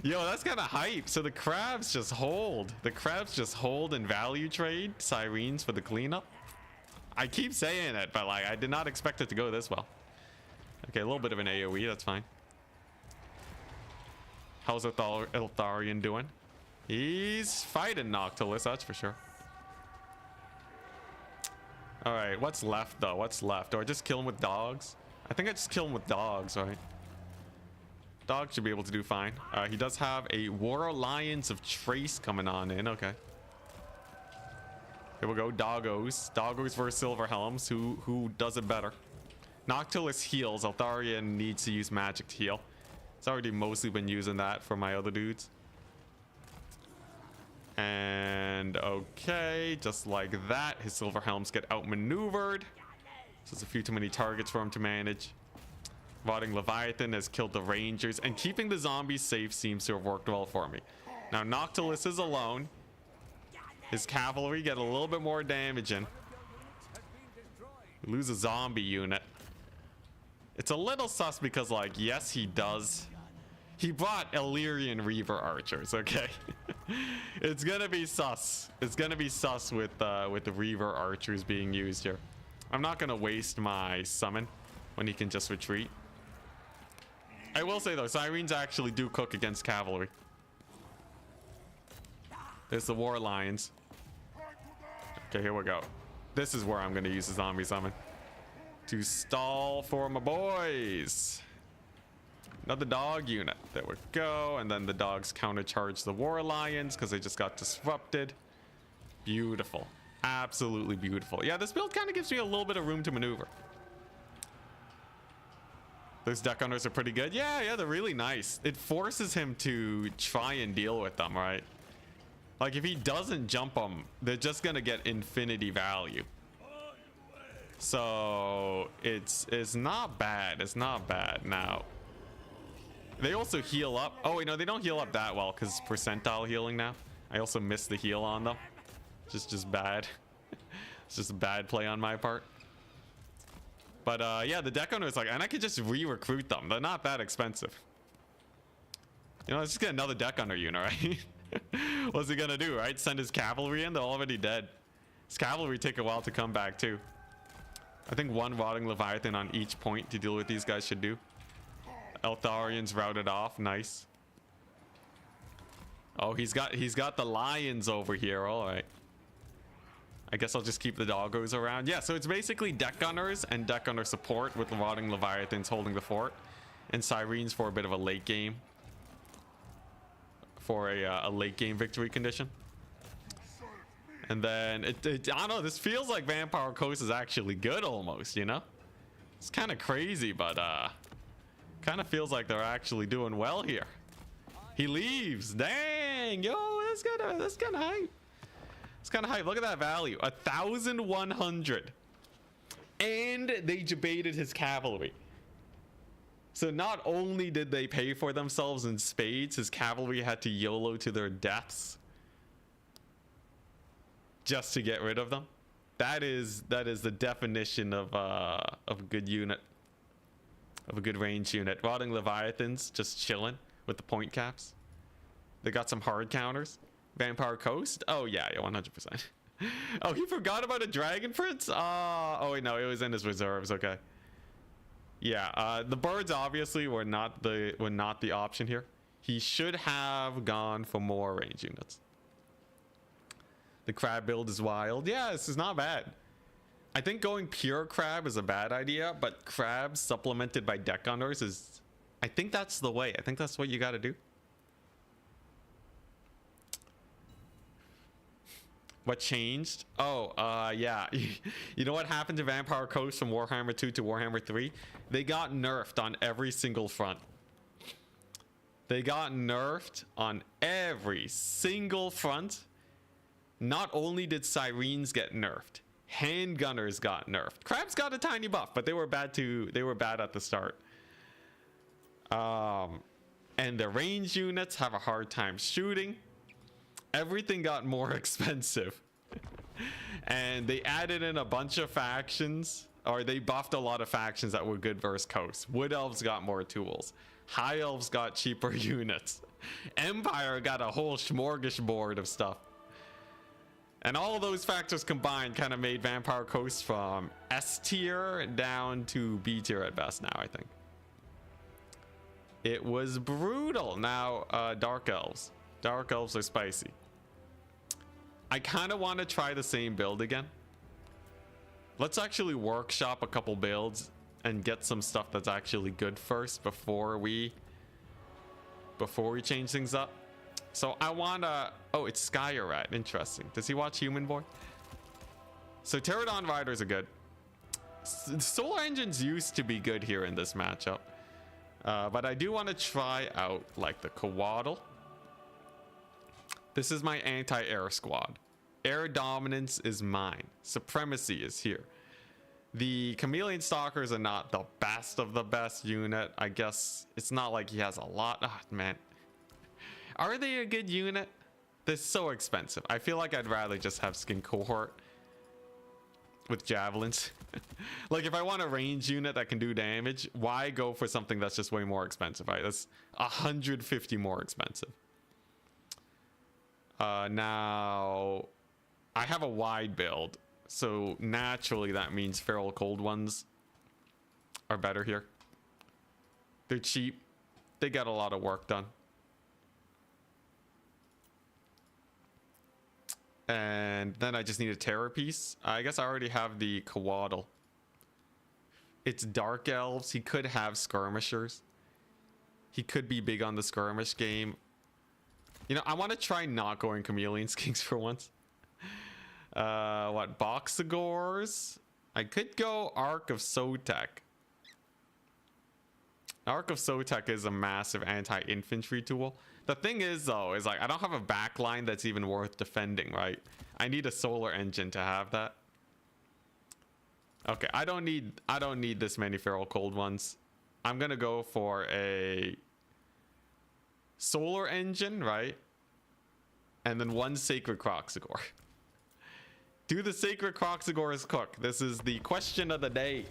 Yo, that's kind of hype. So the crabs just hold. The crabs just hold and value trade sirens for the cleanup. I keep saying it, but like I did not expect it to go this well. Okay, a little bit of an AoE. That's fine. How's Eltharion doing? He's fighting Noctilus, that's for sure. All right, what's left though? What's left? Do I just kill him with dogs? I think I just kill him with dogs, right? Dogs should be able to do fine. He does have a War Alliance of Trace coming on in. Okay. Here we go. Doggos. Doggos versus Silver Helms. Who does it better? Noctilus heals. Eltharion needs to use magic to heal. It's already mostly been using that for my other dudes. And okay, just like that, his Silver Helms get outmaneuvered. So there's a few too many targets for him to manage. Rotting Leviathan has killed the Rangers, and keeping the zombies safe seems to have worked well for me. Now Noctilus is alone. His cavalry get a little bit more damage in. We lose a zombie unit. It's a little sus because, like, yes, he does. He brought Illyrian Reaver archers, okay? It's gonna be sus. It's gonna be sus with the Reaver archers being used here. I'm not gonna waste my summon when he can just retreat. I will say though, sirens actually do cook against cavalry. There's the War Lions. Okay, here we go. This is where I'm gonna use the zombie summon to stall for my boys. Another dog unit. There we go. And then the dogs countercharge the War Lions because they just got disrupted. Beautiful. Absolutely beautiful. Yeah, this build kind of gives me a little bit of room to maneuver. Those deck hunters are pretty good. Yeah, they're really nice. It forces him to try and deal with them, right? Like, if he doesn't jump them, they're just gonna get infinity value. So it's not bad. It's not bad. Now they also heal up. Oh wait, no, they don't heal up that well because percentile healing now. I also missed the heal on them. Just bad. It's just a bad play on my part. But yeah, the deck owner is like, and I could just re-recruit them. They're not that expensive. You know, let's just get another deck under unit, right? What's he gonna do, right? Send his cavalry in? They're already dead. His cavalry take a while to come back too. I think one Rotting Leviathan on each point to deal with these guys should do. Eltharian's routed off. Nice. Oh, he's got the lions over here. All right. I guess I'll just keep the doggos around. Yeah, so it's basically deck gunners and deck gunner support with the Rotting Leviathans holding the fort, and Sirens for a bit of a late game. For a late game victory condition. And then I don't know, this feels like Vampire Coast is actually good almost, you know? It's kind of crazy, but kind of feels like they're actually doing well here. He leaves. Dang, yo, that's kind of hype. It's kind of hype. Look at that value, 1,100. And they debated his cavalry. So not only did they pay for themselves in spades, his cavalry had to YOLO to their deaths just to get rid of them. That is the definition of a good unit, of a good range unit. Rotting Leviathans just chilling with the point caps. They got some hard counters. Vampire Coast. Oh yeah, 100%. Oh, he forgot about a Dragon Prince. Oh wait, no, it was in his reserves. Okay. Yeah, the birds obviously were not the option here. He should have gone for more range units. The crab build is wild. Yeah, this is not bad. I think going pure crab is a bad idea, but crab supplemented by deck gunners is, I think that's the way. I think that's what you got to do. What changed? Oh, yeah. You know what happened to Vampire Coast from Warhammer 2 to Warhammer 3? They got nerfed on every single front. They got nerfed on every single front. Not only did Sirens get nerfed, handgunners got nerfed. Crabs got a tiny buff, but they were bad too. They were bad at the start. And the range units have a hard time shooting. Everything got more expensive. And they added in a bunch of factions, or they buffed a lot of factions that were good versus Coast. Wood Elves got more tools. High Elves got cheaper units. Empire got a whole smorgasbord of stuff. And all of those factors combined kind of made Vampire Coast from S tier down to B tier at best now, I think. It was brutal. Now, Dark Elves. Dark Elves are spicy. I kind of want to try the same build again. Let's actually workshop a couple builds and get some stuff that's actually good first before we change things up. So I want to... Oh, it's Skyrat. Interesting. Does he watch Human Boy? So Pterodon Riders are good. Solar Engines used to be good here in this matchup. But I do want to try out like the Coatl. This is my anti-air squad. Air dominance is mine. Supremacy is here. The Chameleon Stalkers are not the best of the best unit. I guess it's not like he has a lot. Oh, man. Are they a good unit? They're so expensive. I feel like I'd rather just have Skin Cohort with javelins. Like if I want a range unit that can do damage, why go for something that's just way more expensive? Right? That's 150 more expensive. Now I have a wide build, so naturally that means Feral Cold Ones are better here. They're cheap. They get a lot of work done. And then I just need a Terror piece. I guess I already have the Coatl. It's Dark Elves. He could have Skirmishers. He could be big on the skirmish game. You know, I want to try not going Chameleon Skinks for once. What, Boxagors? I could go Ark of Sotek. Arc of Sotek is a massive anti-infantry tool. The thing is, though, is like I don't have a backline that's even worth defending, right? I need a solar engine to have that. Okay, I don't need this many feral cold ones. I'm gonna go for a solar engine, right? And then one sacred Croxagore. Do the sacred Croxagores cook? This is the question of the day.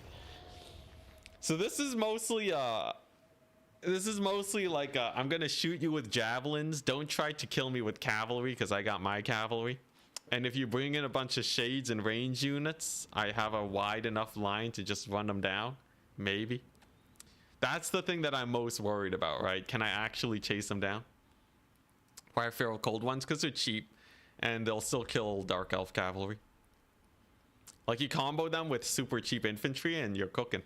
So this is mostly like I'm gonna shoot you with javelins. Don't try to kill me with cavalry because I got my cavalry. And if you bring in a bunch of shades and range units, I have a wide enough line to just run them down. Maybe. That's the thing that I'm most worried about, right? Can I actually chase them down? Why are feral cold ones? Because they're cheap and they'll still kill dark elf cavalry. Like you combo them with super cheap infantry and you're cooking.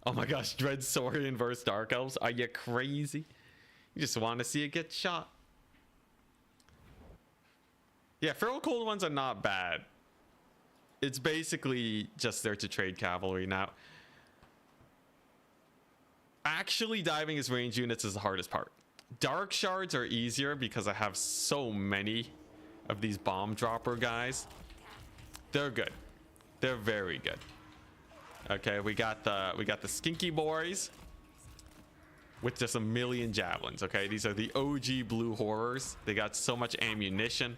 Oh my gosh, Dread Saurian versus Dark Elves. Are you crazy? You just want to see it get shot. Yeah, feral cold ones are not bad. It's basically just there to trade cavalry. Now, actually diving as range units is the hardest part. Dark shards are easier because I have so many of these bomb dropper guys. They're good. They're very good. Okay, we got the skinky boys with just a million javelins. Okay, these are the OG blue horrors. They got so much ammunition.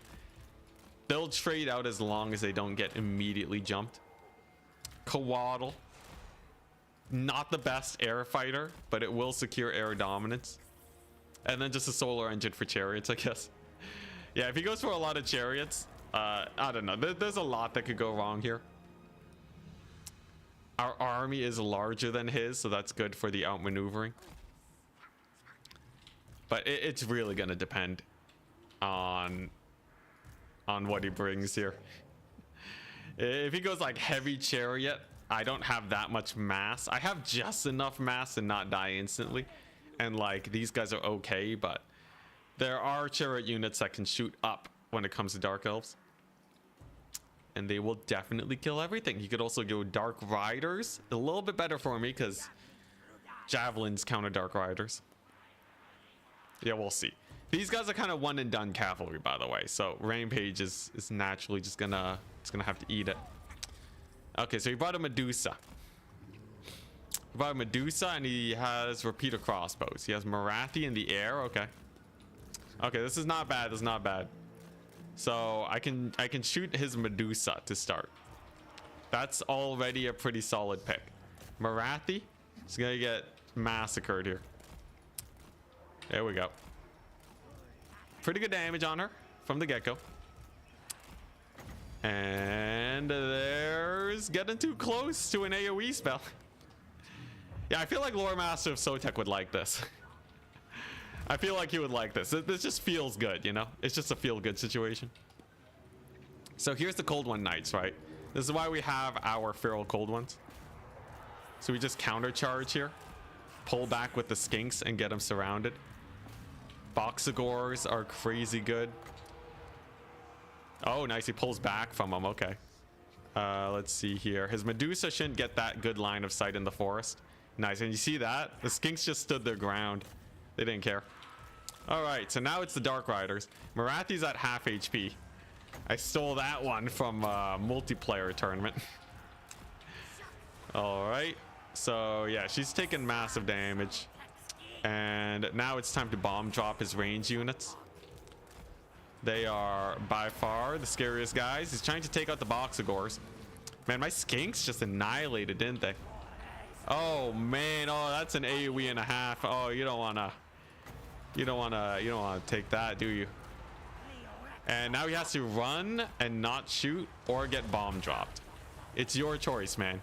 They'll trade out as long as they don't get immediately jumped. Coatl, not the best air fighter, but it will secure air dominance. And then just a solar engine for chariots, I guess. Yeah, if he goes for a lot of chariots, I don't know. There's a lot that could go wrong here. Our army is larger than his, so that's good for the outmaneuvering. But it's really going to depend on what he brings here. If he goes like heavy chariot, I don't have that much mass. I have just enough mass to not die instantly. And like these guys are okay, but there are chariot units that can shoot up when it comes to dark elves. And they will definitely kill everything. You could also go dark riders. A little bit better for me because javelins counter dark riders. Yeah, we'll see. These guys are kind of one and done cavalry, by the way. So Rampage is naturally just gonna have to eat it. Okay, so he brought a Medusa. He brought a Medusa and he has repeater crossbows. He has Marathi in the air. Okay. Okay, this is not bad. This is not bad. So I can shoot his Medusa to start. That's already a pretty solid pick. Marathi is gonna get massacred here. There we go. Pretty good damage on her from the get-go. And there's getting too close to an AoE spell. Yeah, I feel like Lore Master of Sotek would like this. I feel like he would like this. This just feels good, you know? It's just a feel-good situation. So here's the Cold One Knights, right? This is why we have our feral Cold Ones. So we just countercharge here. Pull back with the Skinks and get them surrounded. Boxagores are crazy good. Oh, nice. He pulls back from them. Okay. Let's see here. His Medusa shouldn't get that good line of sight in the forest. Nice. And you see that? The Skinks just stood their ground. They didn't care. All right. So now it's the Dark Riders. Marathi's at half HP. I stole that one from a multiplayer tournament. All right. So, yeah, she's taking massive damage. And now it's time to bomb drop his range units. They are by far the scariest guys. He's trying to take out the Boxagores. Man, my Skinks just annihilated, didn't they? Oh man, oh that's an AoE and a half. Oh, you don't wanna take that, do you? And now he has to run and not shoot or get bomb dropped. It's your choice, man.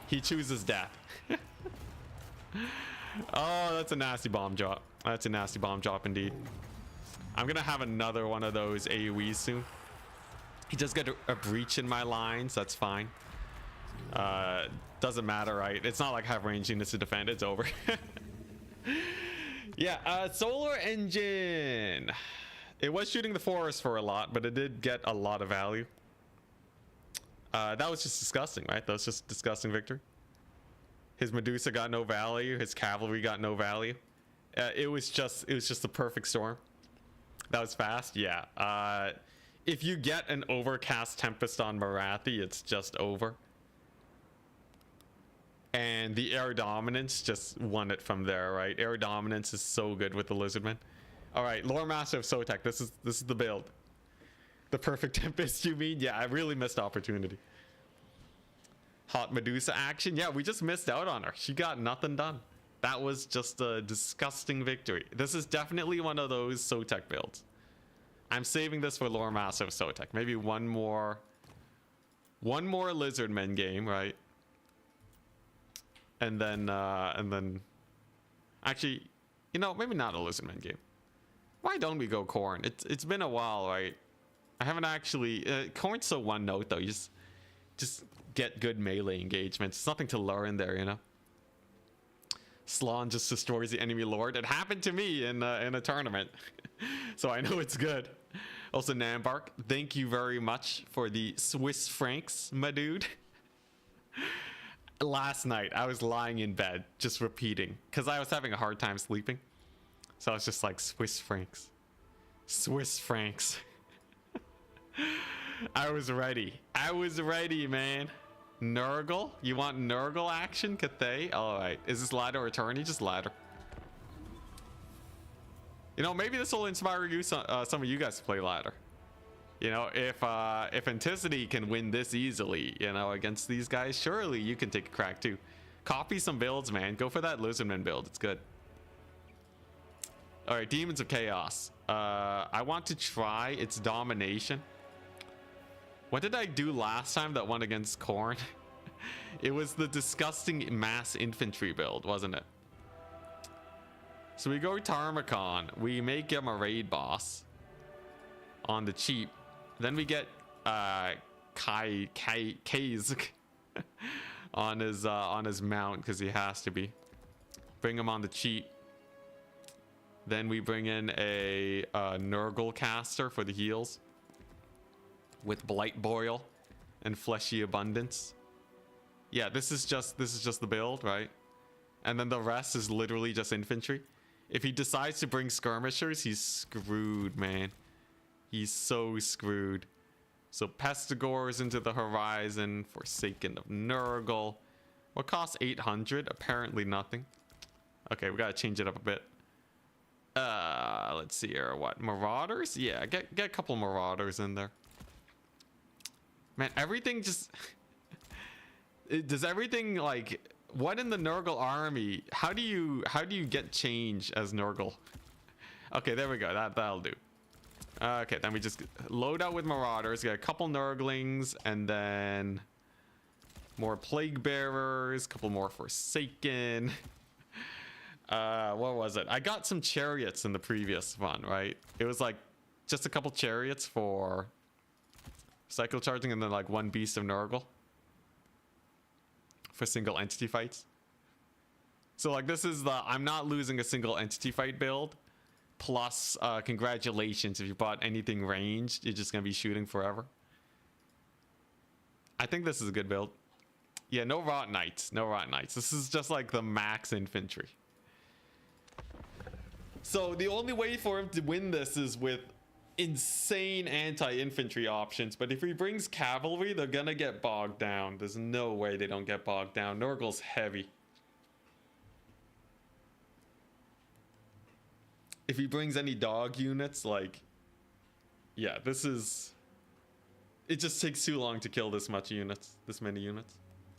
He chooses death. Oh, that's a nasty bomb drop. That's a nasty bomb drop indeed. I'm gonna have another one of those AoEs soon. He does get a breach in my lines. That's fine. Doesn't matter, right? It's not like I have range units to defend. It's over. Yeah, solar engine. It was shooting the forest for a lot, but it did get a lot of value. That was just disgusting, right? That was just disgusting victory. His Medusa got no value. His cavalry got no value. It was just the perfect storm. That was fast. Yeah. If you get an overcast Tempest on Marathi, it's just over. And the air dominance just won it from there, right? Air dominance is so good with the Lizardmen. All right, Lore Master of Sotek. This is the build. The perfect Tempest, you mean? Yeah, I really missed opportunity. Hot Medusa action. Yeah, we just missed out on her. She got nothing done. That was just a disgusting victory. This is definitely one of those Sotek builds. I'm saving this for Lore Master of Sotek. Maybe one more Lizardmen game, right? And then actually, you know, maybe not a Lizardmen game. Why don't we go Khorne? It's been a while, right? I haven't actually. Khorne's so one note though. You just get good melee engagements. It's nothing to learn there, you know. Slaanesh just destroys the enemy lord. It happened to me in a tournament, so I know it's good. Also, Nambark, thank you very much for the Swiss francs, my dude. Last night, I was lying in bed, just repeating, because I was having a hard time sleeping. So I was just like, Swiss francs. Swiss francs. I was ready. I was ready, man. Nurgle? You want Nurgle action, Cathay? Alright. Is this ladder or tourney? Just ladder. You know, maybe this will inspire you, some of you guys to play ladder. You know, if Enticity can win this easily, you know, against these guys, surely you can take a crack too. Copy some builds, man. Go for that Lizardman build. It's good. All right, Demons of Chaos. I want to try its domination. What did I do last time that won against Khorne? It was the disgusting mass infantry build, wasn't it? So we go Tarmakon. We make him a raid boss on the cheap. Then we get Kaiz on his mount because he has to be. Bring him on the cheap. Then we bring in a Nurgle caster for the heals with Blight Boil and Fleshy Abundance. Yeah, this is just the build, right? And then the rest is literally just infantry. If he decides to bring skirmishers, he's screwed, man. He's so screwed. So Pestigores into the horizon, Forsaken of Nurgle. What costs 800? Apparently nothing. Okay, we gotta change it up a bit. Let's see here. What, Marauders? Yeah, get a couple Marauders in there. Man, everything just does everything like what in the Nurgle army? How do you get change as Nurgle? Okay, there we go. That'll do. Okay, then we just load out with Marauders, get a couple Nurglings, and then more Plague Bearers, couple more Forsaken. What was it? I got some Chariots in the previous one, right? It was like just a couple Chariots for cycle charging, and then like one Beast of Nurgle for single entity fights. So like this is the I'm not losing a single entity fight build. Plus, congratulations, if you bought anything ranged, you're just gonna be shooting forever. I think this is a good build. Yeah, no Rot Knights. No Rot Knights. This is just like the max infantry. So the only way for him to win this is with insane anti-infantry options. But if he brings cavalry, they're gonna get bogged down. There's no way they don't get bogged down. Nurgle's heavy. If he brings any dog units, like, yeah, this is, it just takes too long to kill this many units.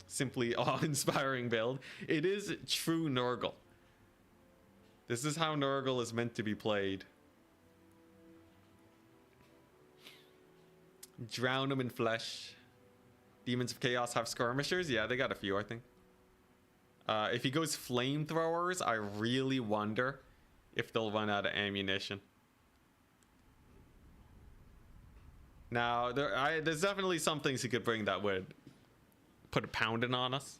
Simply awe-inspiring build. It is true Nurgle. This is how Nurgle is meant to be played. Drown them in flesh. Demons of Chaos have skirmishers. Yeah, they got a few, I think. If he goes flamethrowers, I really wonder if they'll run out of ammunition. Now, there's definitely some things he could bring that would put a pounding on us.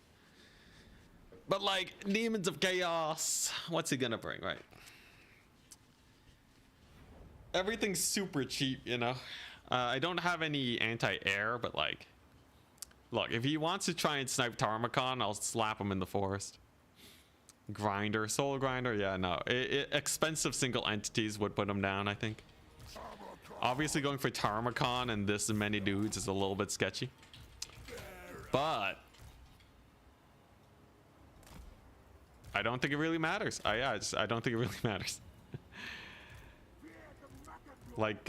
But like, Demons of Chaos, what's he gonna bring, right? Everything's super cheap, you know? I don't have any anti-air, but like, Look, if he wants to try and snipe Tarmakon, I'll slap him in the forest. Grinder, soul grinder, yeah, no. Expensive single entities would put him down, I think. Obviously going for Tarmakon and this many dudes is a little bit sketchy. But I don't think it really matters. I don't think it really matters. Like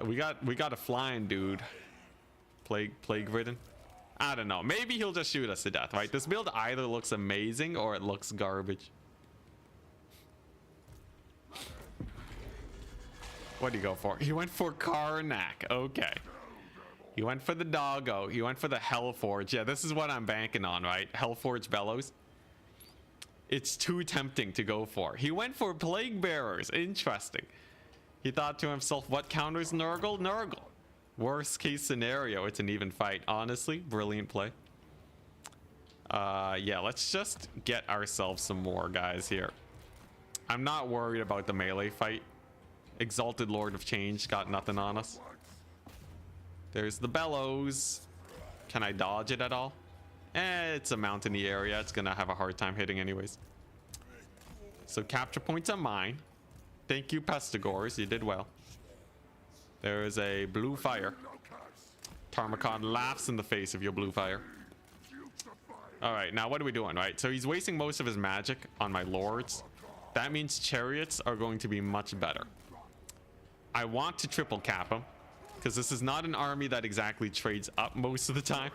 we got a flying dude. Plague ridden. I don't know. Maybe he'll just shoot us to death, right? This build either looks amazing or it looks garbage. What did he go for? He went for Karnak. Okay. He went for the doggo. He went for the Hellforge. Yeah, this is what I'm banking on, right? Hellforge Bellows. It's too tempting to go for. He went for Plague Bearers. Interesting. He thought to himself, what counters Nurgle? Nurgle. Worst case scenario, it's an even fight. Honestly, brilliant play. Yeah, let's just get ourselves some more guys here. I'm not worried about the melee fight. Exalted Lord of Change got nothing on us. There's the Bellows. Can I dodge it at all? It's a mountainy area. It's gonna have a hard time hitting anyways. So capture points are mine. Thank you, Pestigores. You did well. There is a blue fire. Tarmakon laughs in the face of your blue fire. All right, now what are we doing, right? So he's wasting most of his magic on my lords. That means chariots are going to be much better. I want to triple cap him because this is not an army that exactly trades up most of the time.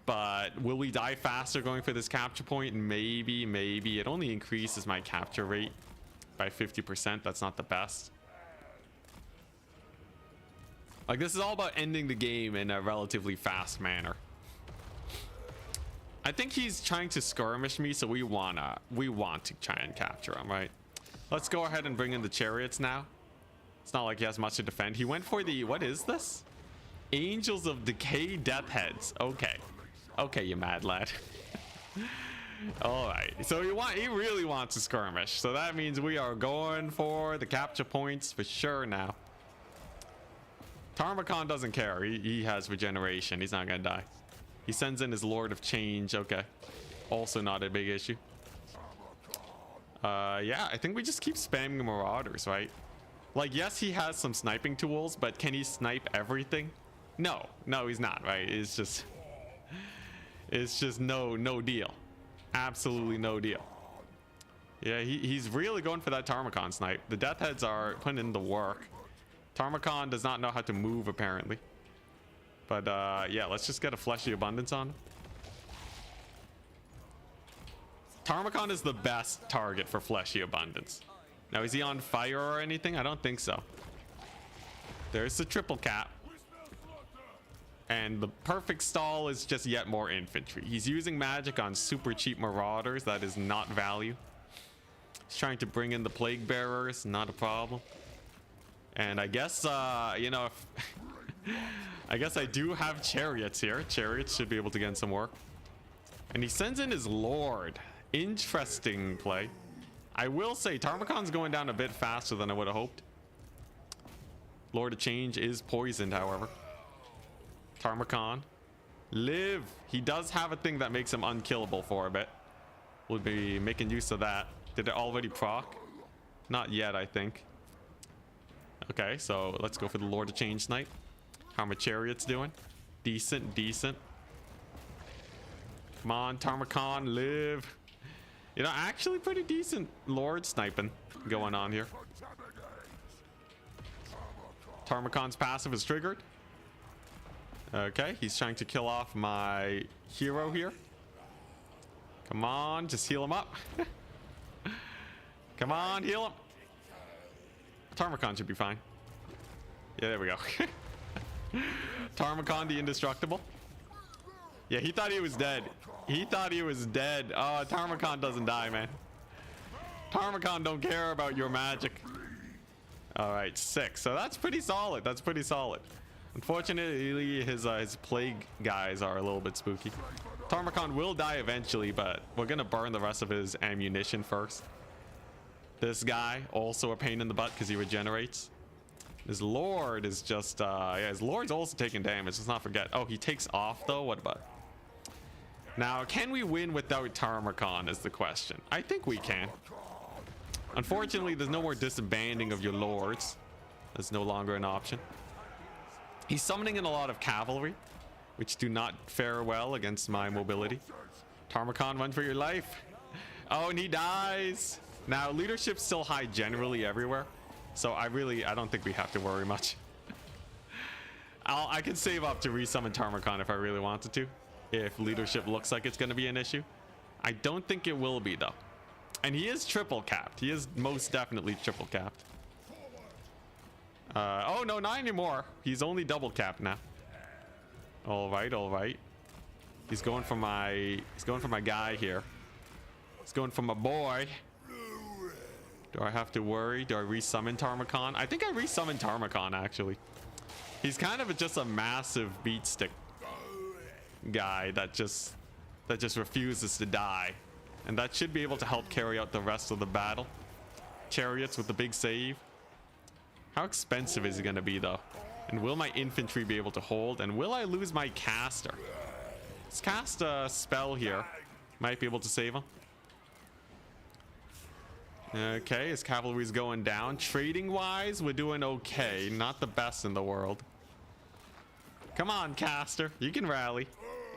But will we die faster going for this capture point? Maybe. It only increases my capture rate by 50%. That's not the best. Like, this is all about ending the game in a relatively fast manner. I think he's trying to skirmish me, so we want to try and capture him, right? Let's go ahead and bring in the chariots now. It's not like he has much to defend. He went for the, what is this? Angels of Decay Death Heads. Okay, you mad lad. All right, so he really wants to skirmish, so that means we are going for the capture points for sure now. Tarmakon doesn't care. He has regeneration. He's not gonna die. He sends in his Lord of Change. Okay, also not a big issue. Yeah, I think we just keep spamming Marauders, right? Like, yes, he has some sniping tools, but can he snipe everything? No, he's not, right? It's just no deal. Absolutely no deal. Yeah, he's really going for that Tarmakon snipe. The Death Heads are putting in the work. Tarmakon does not know how to move, apparently. But, yeah, let's just get a Fleshy Abundance on him. Tarmakon is the best target for Fleshy Abundance. Now, is he on fire or anything? I don't think so. There's the triple cap. And the perfect stall is just yet more infantry. He's using magic on super cheap Marauders. That is not value. He's trying to bring in the Plague Bearers. Not a problem. And I guess, you know, if I guess I do have chariots here. Chariots should be able to get in some work. And he sends in his Lord. Interesting play. I will say Tarmakon's going down a bit faster than I would have hoped. Lord of Change is poisoned, however. Tarmakon, live. He does have a thing that makes him unkillable for a bit. We'll be making use of that. Did it already proc? Not yet, I think. Okay, so let's go for the Lord of Change snipe. How are my chariots doing? Decent. Come on, Tarmakon, live. You know, actually pretty decent Lord sniping going on here. Tarmakon's passive is triggered. Okay, he's trying to kill off my hero here. Come on, just heal him up. Come on, heal him. Tarmakon should be fine. Yeah, there we go. Tarmakon the indestructible. Yeah, he thought he was dead. He thought he was dead. Oh, Tarmakon doesn't die, man. Tarmakon don't care about your magic. All right, 6. So that's pretty solid. That's pretty solid. Unfortunately, his plague guys are a little bit spooky. Tarmakon will die eventually, but we're gonna burn the rest of his ammunition first. This guy, also a pain in the butt because he regenerates. His Lord is just, yeah, his Lord's also taking damage. Let's not forget. Oh, he takes off though? What about? Now, can we win without Tarmogon is the question. I think we can. Unfortunately, there's no more disbanding of your Lords. That's no longer an option. He's summoning in a lot of cavalry, which do not fare well against my mobility. Tarmogon, run for your life. Oh, and he dies. Now, leadership's still high generally everywhere. So I don't think we have to worry much. I can save up to resummon Tarmogon if I really wanted to. If leadership looks like it's going to be an issue. I don't think it will be though. And he is triple capped. He is most definitely triple capped. Oh no, not anymore. He's only double capped now. All right, all right. He's going for my guy here. He's going for my boy. Do I have to worry? Do I resummon Tarmogon? I think I resummoned Tarmogon actually. He's kind of just a massive beat stick guy that just refuses to die. And that should be able to help carry out the rest of the battle. Chariots with the big save. How expensive is he going to be though? And will my infantry be able to hold? And will I lose my caster? Let's cast a spell here. Might be able to save him. Okay, his cavalry's going down. Trading wise, we're doing okay. Not the best in the world. Come on, caster. You can rally.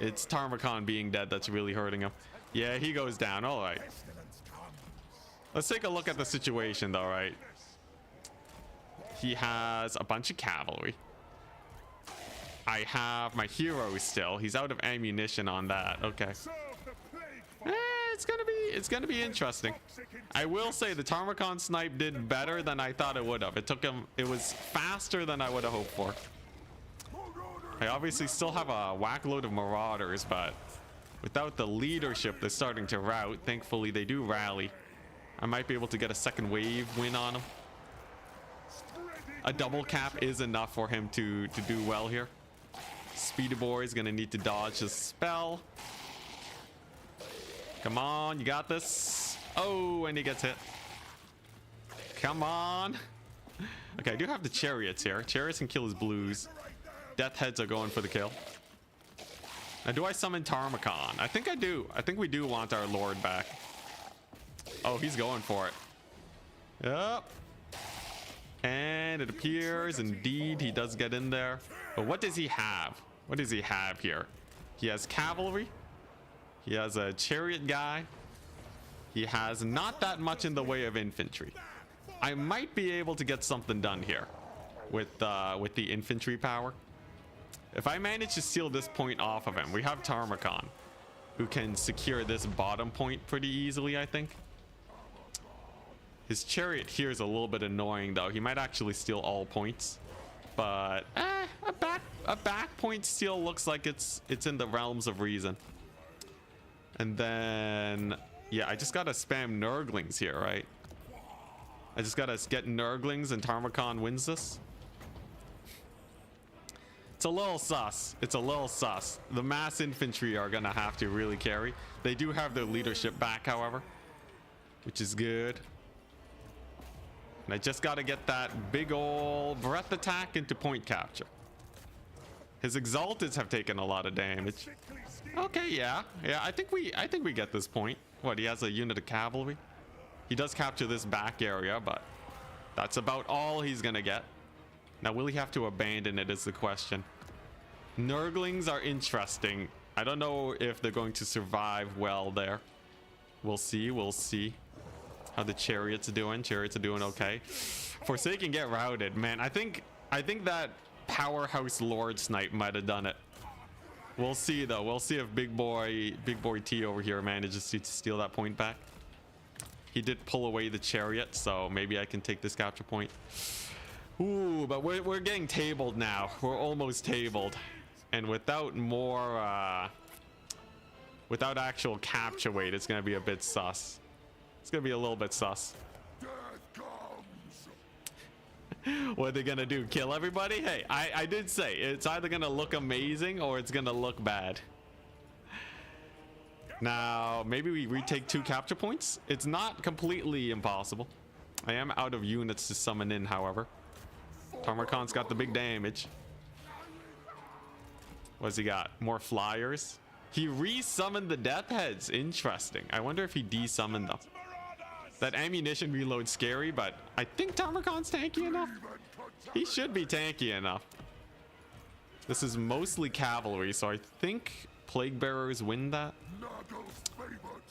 It's Tarmogon being dead that's really hurting him. Yeah, he goes down. All right. Let's take a look at the situation though, right? He has a bunch of cavalry. I have my hero still. He's out of ammunition on that. Okay. It's gonna be interesting. I will say the Tarmogon snipe did better than I thought it would have. It was faster than I would have hoped for. I obviously still have a whack load of marauders, but without the leadership, they're starting to rout. Thankfully, they do rally. I might be able to get a second wave win on him. A double cap is enough for him to do well here. Speedy boy is gonna need to dodge his spell. Come on, you got this. Oh, and he gets hit. Come on. Okay, I do have the chariots here. Chariots can kill his blues. Death heads are going for the kill. Now, do I summon Tarmogon? I think I do. I think we do want our lord back. Oh, he's going for it. Yep. And it appears indeed he does get in there. But what does he have? What does he have here? He has cavalry. He has a chariot guy. He has not that much in the way of infantry. I might be able to get something done here with the infantry power. If I manage to steal this point off of him, we have Tarmogon, who can secure this bottom point pretty easily, I think. His chariot here is a little bit annoying, though. He might actually steal all points, but a back point steal looks like it's in the realms of reason. And then, yeah, I just gotta spam Nurglings here, right? I just gotta get Nurglings and Tarmogon wins this. It's a little sus. It's a little sus. The mass infantry are gonna have to really carry. They do have their leadership back, however, which is good. And I just gotta get that big ol' breath attack into point capture. His exalteds have taken a lot of damage. Okay, yeah. I think we get this point. What, he has a unit of cavalry? He does capture this back area, but that's about all he's gonna get. Now, will he have to abandon it is the question. Nurglings are interesting. I don't know if they're going to survive well there. We'll see. We'll see how the chariots are doing. Chariots are doing okay. Forsaken get routed. Man, I think that powerhouse lord snipe might have done it. We'll see though. We'll see if big boy T over here manages to steal that point back. He did pull away the chariot, so maybe I can take this capture point. Ooh, but we're getting tabled now. We're almost tabled, and without more without actual capture weight, it's gonna be a bit sus. It's gonna be a little bit sus. What are they gonna do? Kill everybody? Hey, I did say it's either gonna look amazing or it's gonna look bad. Now, maybe we retake 2 capture points. It's not completely impossible. I am out of units to summon in, however. Tarmogon's got the big damage. What's he got? More flyers. He re-summoned the death heads. Interesting. I wonder if he de-summoned them. That ammunition reload's scary, but I think Tarmogon's tanky enough. He should be tanky enough. This is mostly cavalry, so I think Plague Bearers win that.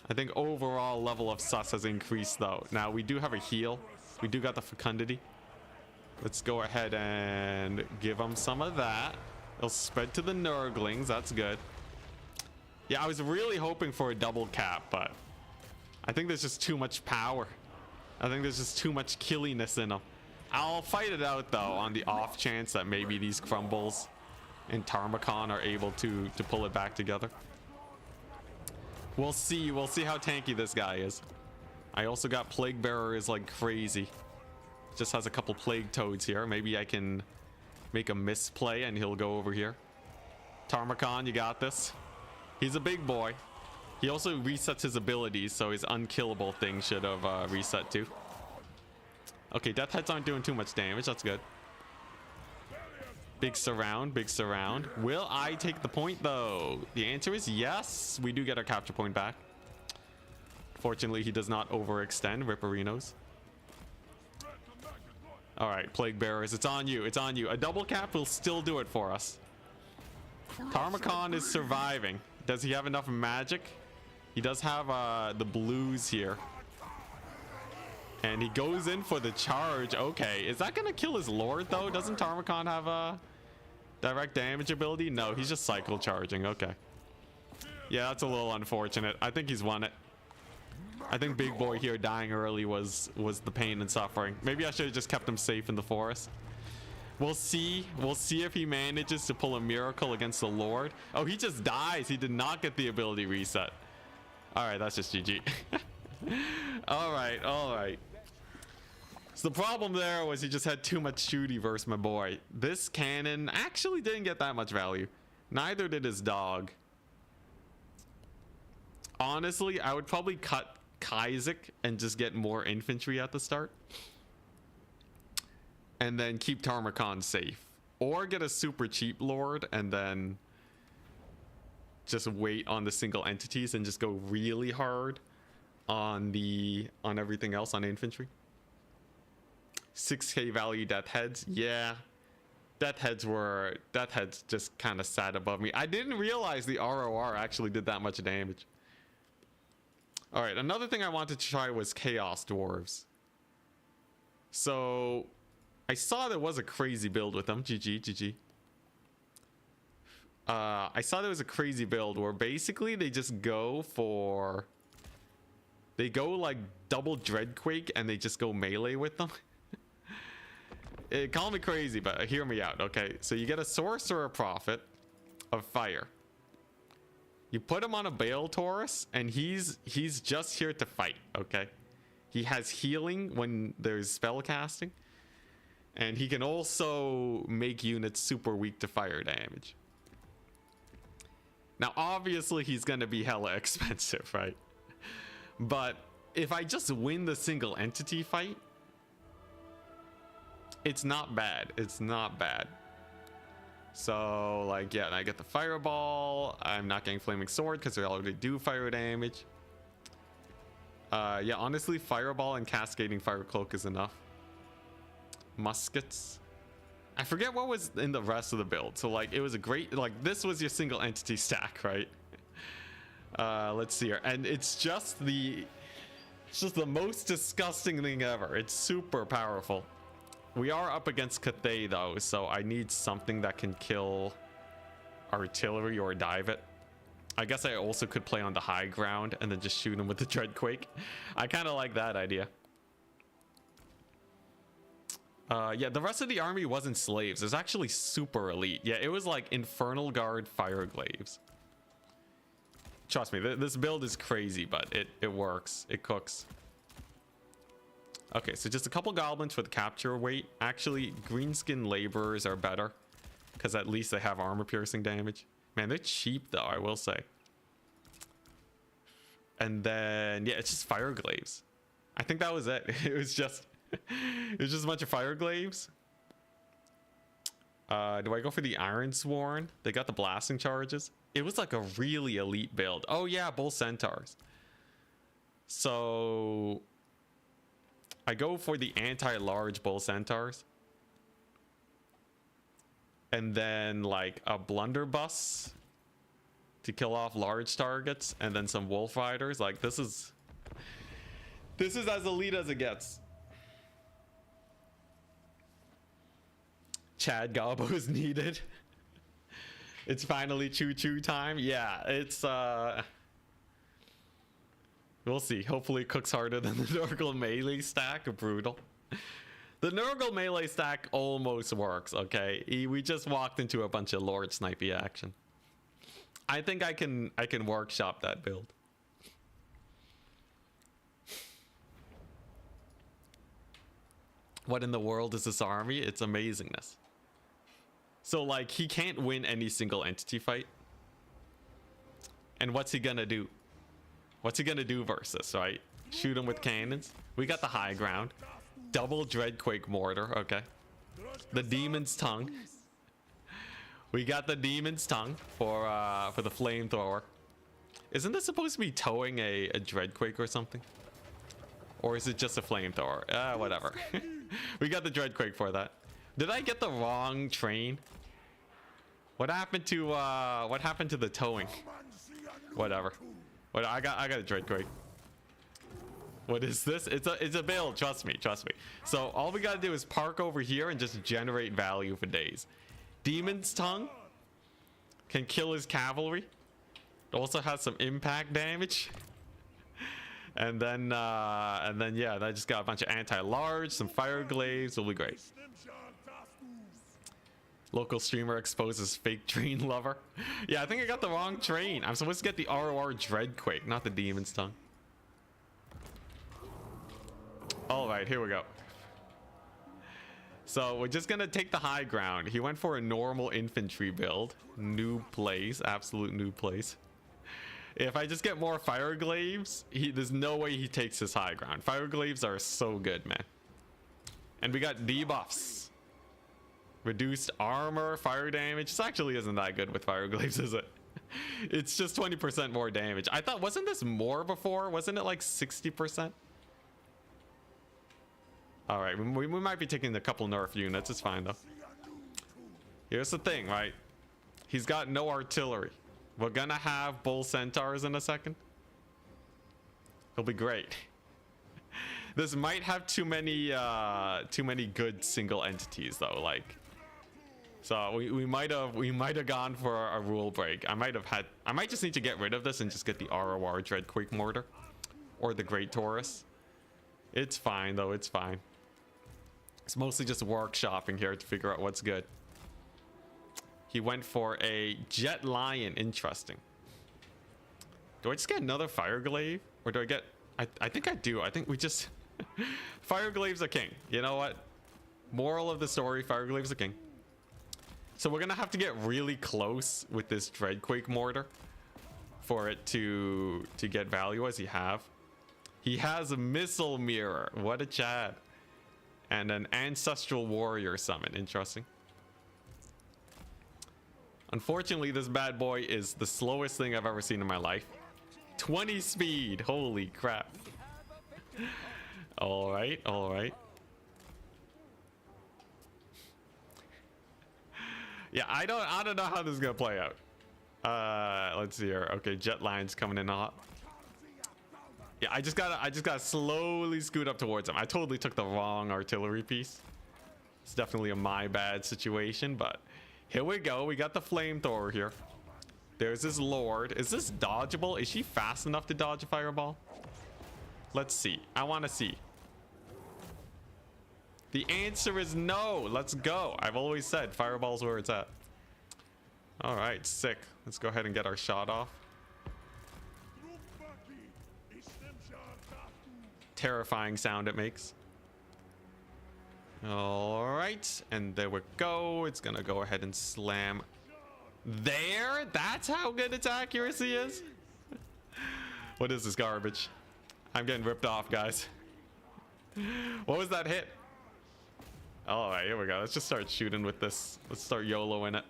I think overall level of sus has increased though. Now we do have a heal. We do got the fecundity. Let's go ahead and give him some of that. It'll spread to the Nurglings. That's good. Yeah, I was really hoping for a double cap, but I think there's just too much power. I think there's just too much killiness in them. I'll fight it out though on the off chance that maybe these crumbles and Tarmogon are able to pull it back together. We'll see. We'll see how tanky this guy is. I also got Plague Bearers like crazy. Just has a couple Plague Toads here. Maybe I can make a misplay and he'll go over here. Tarmogon, you got this. He's a big boy. He also resets his abilities, so his unkillable thing should have reset too. Okay, death heads aren't doing too much damage. That's good. Big surround, big surround. Will I take the point though? The answer is yes. We do get our capture point back. Fortunately, he does not overextend. Ripperinos. All right, Plague Bearers, it's on you. It's on you. A double cap will still do it for us. Tarmogon is surviving. Does he have enough magic? He does have the blues here. And he goes in for the charge. Okay, is that gonna kill his lord though? Doesn't Tarmogon have a direct damage ability? No, he's just cycle charging. Okay. Yeah, that's a little unfortunate. I think he's won it. I think big boy here dying early was the pain and suffering. Maybe I should have just kept him safe in the forest. We'll see. We'll see if he manages to pull a miracle against the lord. Oh, he just dies. He did not get the ability reset. All right, that's just GG. All right, all right. So the problem there was he just had too much shooty versus my boy. This cannon actually didn't get that much value. Neither did his dog. Honestly, I would probably cut Kaizek and just get more infantry at the start. And then keep Tarmogon safe. Or get a super cheap lord and then just wait on the single entities and just go really hard on everything else on infantry. 6k value death heads. Yeah. Death heads just kind of sat above me. I didn't realize the ROR actually did that much damage. All right, another thing I wanted to try was Chaos Dwarves. So I saw there was a crazy build with them. GG. I saw there was a crazy build where basically they just go for... They go like double Dreadquake and they just go melee with them. Call me crazy, but hear me out, okay? So you get a Sorcerer Prophet of Fire. You put him on a Bale Taurus, and he's just here to fight, okay? He has healing when there's spell casting. And he can also make units super weak to fire damage. Now, obviously, he's going to be hella expensive, right? But if I just win the single entity fight, it's not bad. It's not bad. So, like, yeah, I get the Fireball. I'm not getting Flaming Sword because they already do fire damage. Yeah, honestly, Fireball and Cascading Fire Cloak is enough. Muskets. I forget what was in the rest of the build. So, like, it was a great... Like, this was your single entity stack, right? Let's see here. And it's just the most disgusting thing ever. It's super powerful. We are up against Cathay though, so I need something that can kill artillery or dive it. I guess I also could play on the high ground and then just shoot him with the Dreadquake. I kind of like that idea. Yeah, the rest of the army wasn't slaves. It was actually super elite. Yeah, it was like Infernal Guard Fireglaves. Trust me, this build is crazy, but it works. It cooks. Okay, so just a couple goblins for the capture weight. Actually, greenskin laborers are better because at least they have armor piercing damage. Man, they're cheap though, I will say. And then yeah, it's just Fireglaves. I think that was it. It was just a bunch of Fireglaves. Do I go for the Iron Sworn? They got the blasting charges. It was like a really elite build. Oh yeah, Bull Centaurs. So I go for the anti-large Bull Centaurs. And then like a blunderbuss to kill off large targets, and then some wolf riders. Like this is as elite as it gets. Chad Gobbo is needed. It's finally choo-choo time. Yeah, it's we'll see. Hopefully it cooks harder than the Nurgle melee stack. Brutal. The Nurgle melee stack almost works, okay? We just walked into a bunch of Lord Snipey action. I think I can workshop that build. What in the world is this army? It's amazingness. So like he can't win any single entity fight. And what's he gonna do? What's he gonna do versus, right? Shoot him with cannons. We got the high ground. Double Dreadquake Mortar, okay. The Demon's Tongue. We got the Demon's Tongue for the flamethrower. Isn't this supposed to be towing a Dreadquake or something? Or is it just a flamethrower? Whatever. We got the Dreadquake for that. Did I get the wrong train? What happened to the towing? Whatever. What I got a Dreadquake. What is this? It's a build. Trust me. So all we gotta do is park over here and just generate value for days. Demon's Tongue can kill his cavalry. It also has some impact damage. And then yeah, I just got a bunch of anti-large, some fire glaives. Will be great. Local streamer exposes fake train lover. Yeah, I think I got the wrong train. I'm supposed to get the ROR Dreadquake, not the Demon's Tongue. All right, here we go. So we're just gonna take the high ground. He went for a normal infantry build. New place, absolute new place. If I just get more fire glaives, there's no way he takes his high ground. Fire glaives are so good, man. And we got debuffs. Reduced armor, fire damage. This actually isn't that good with fire glaives, is it? It's just 20% more damage. I thought, wasn't this more before? Wasn't it like 60%? All right, we might be taking a couple nerf units. It's fine though. Here's the thing, right? He's got no artillery. We're gonna have bull centaurs in a second. He'll be great. This might have too many good single entities though. Like, so we might have gone for a rule break. I might just need to get rid of this and just get the ROR Dreadquake Mortar or the Great Taurus. It's fine though. It's fine. It's mostly just workshopping here to figure out what's good. He went for a Jet Lion. Interesting. Do I just get another Fire Glaive? Or do I get... I think I do. I think we just... Fire Glaive's a king. You know what? Moral of the story, Fire Glaive's a king. So we're going to have to get really close with this Dreadquake Mortar for it to get value as he have. He has a Missile Mirror. What a Chad. And an Ancestral Warrior Summon. Interesting. Unfortunately, this bad boy is the slowest thing I've ever seen in my life. 20 speed. Holy crap. All right. All right. Yeah, I don't know how this is going to play out. Let's see here. Okay, Jet Lion's coming in hot. Yeah, I just gotta slowly scoot up towards him. I totally took the wrong artillery piece. It's definitely a my bad situation, but here we go. We got the flamethrower here. There's this lord. Is this dodgeable? Is she fast enough to dodge a fireball? Let's see. I want to see. The answer is no. Let's go. I've always said fireball's where it's at. All right, sick. Let's go ahead and get our shot off. Terrifying sound it makes. All right, and there we go. It's gonna go ahead and slam there. That's how good its accuracy is. What is this garbage? I'm getting ripped off, guys. What was that hit? All right, here we go. Let's just start shooting with this. Let's start YOLOing it.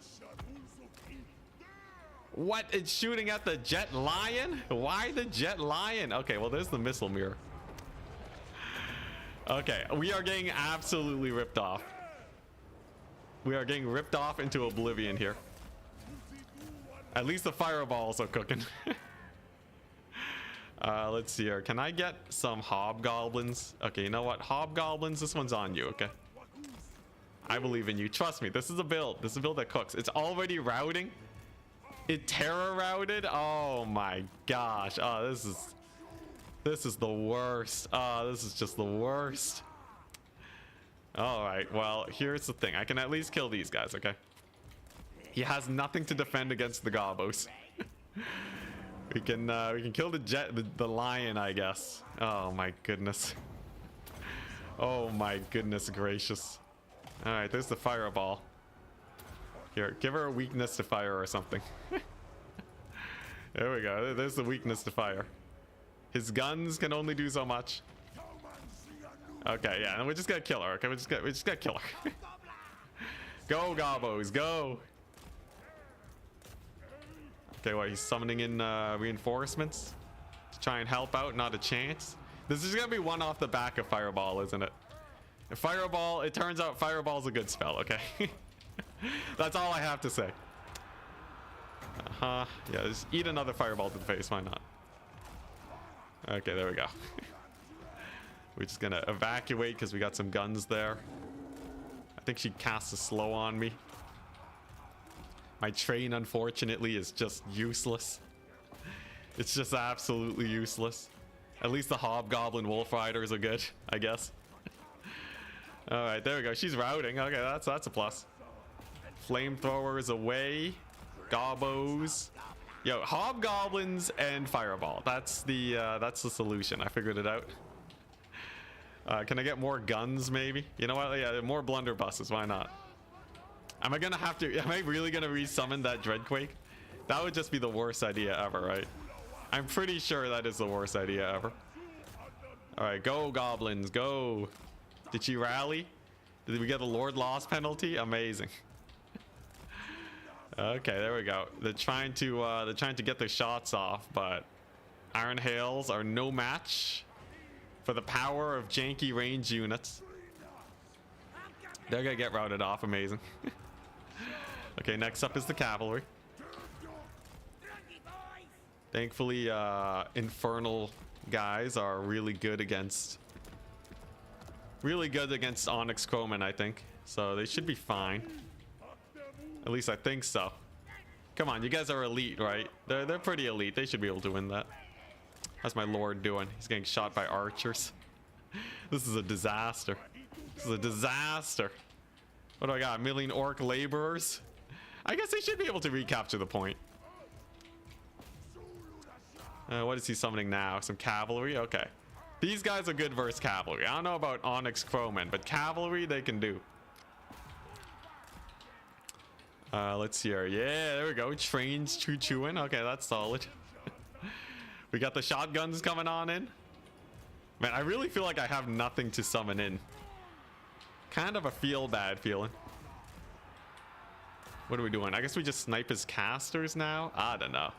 What? It's shooting at the jet lion? Why the jet lion? Okay, well, there's the missile mirror. Okay, we are getting absolutely ripped off. We are getting ripped off into oblivion here. At least the fireballs are cooking. Let's see here. Can I get some hobgoblins? Okay, you know what? Hobgoblins, this one's on you, okay? I believe in you. Trust me, this is a build. This is a build that cooks. It's already routing. It terror routed. Oh my gosh. Oh, this is the worst. Oh, this is just the worst. All right, well, here's the thing. I can at least kill these guys, okay? He has nothing to defend against the gobos. we can kill the lion, I guess. Oh my goodness. Oh my goodness gracious. All right, there's the fireball. Here, give her a weakness to fire or something. There we go. There's the weakness to fire. His guns can only do so much. Okay, yeah, and we're just gonna kill her. Okay, we just gotta kill her. Go, gobos, go. Okay, what? He's summoning in reinforcements to try and help out. Not a chance. This is gonna be one off the back of fireball, isn't it? Fireball. It turns out fireball's a good spell. Okay. That's all I have to say. Yeah, just eat another fireball to the face. Why not? Okay, there we go. We're just gonna evacuate because we got some guns there. I think she cast a slow on me. My train, unfortunately, is just useless. It's just absolutely useless. At least the hobgoblin wolf riders are good, I guess. All right, there we go. She's routing. Okay, that's a plus. Flamethrowers away. Gobos. Yo, hobgoblins and fireball. That's the solution. I figured it out. Can I get more guns, maybe? You know what? Yeah, more blunderbusses. Why not? Am I really gonna resummon that Dreadquake? That would just be the worst idea ever, right? I'm pretty sure that is the worst idea ever. All right, go goblins, go. Did she rally? Did we get a Lord Loss penalty? Amazing. Okay, there we go. They're trying to get their shots off, but Iron Hails are no match for the power of janky range units. They're gonna get routed off. Amazing. Okay, next up is the cavalry. Thankfully, infernal guys are really good against Onyx Crowman, I think. So they should be fine. At least I think so. Come on, you guys are elite, right? They're pretty elite. They should be able to win that. How's my lord doing? He's getting shot by archers. This is a disaster. This is a disaster. What do I got? A million orc laborers? I guess they should be able to recapture the point. What is he summoning now? Some cavalry? Okay. These guys are good versus cavalry. I don't know about Onyx Crowman, but cavalry they can do. Let's see here. Yeah, there we go. Trains choo-chooing. Okay, that's solid. We got the shotguns coming on in. Man, I really feel like I have nothing to summon in. Kind of a feel-bad feeling. What are we doing? I guess we just snipe his casters now? I don't know.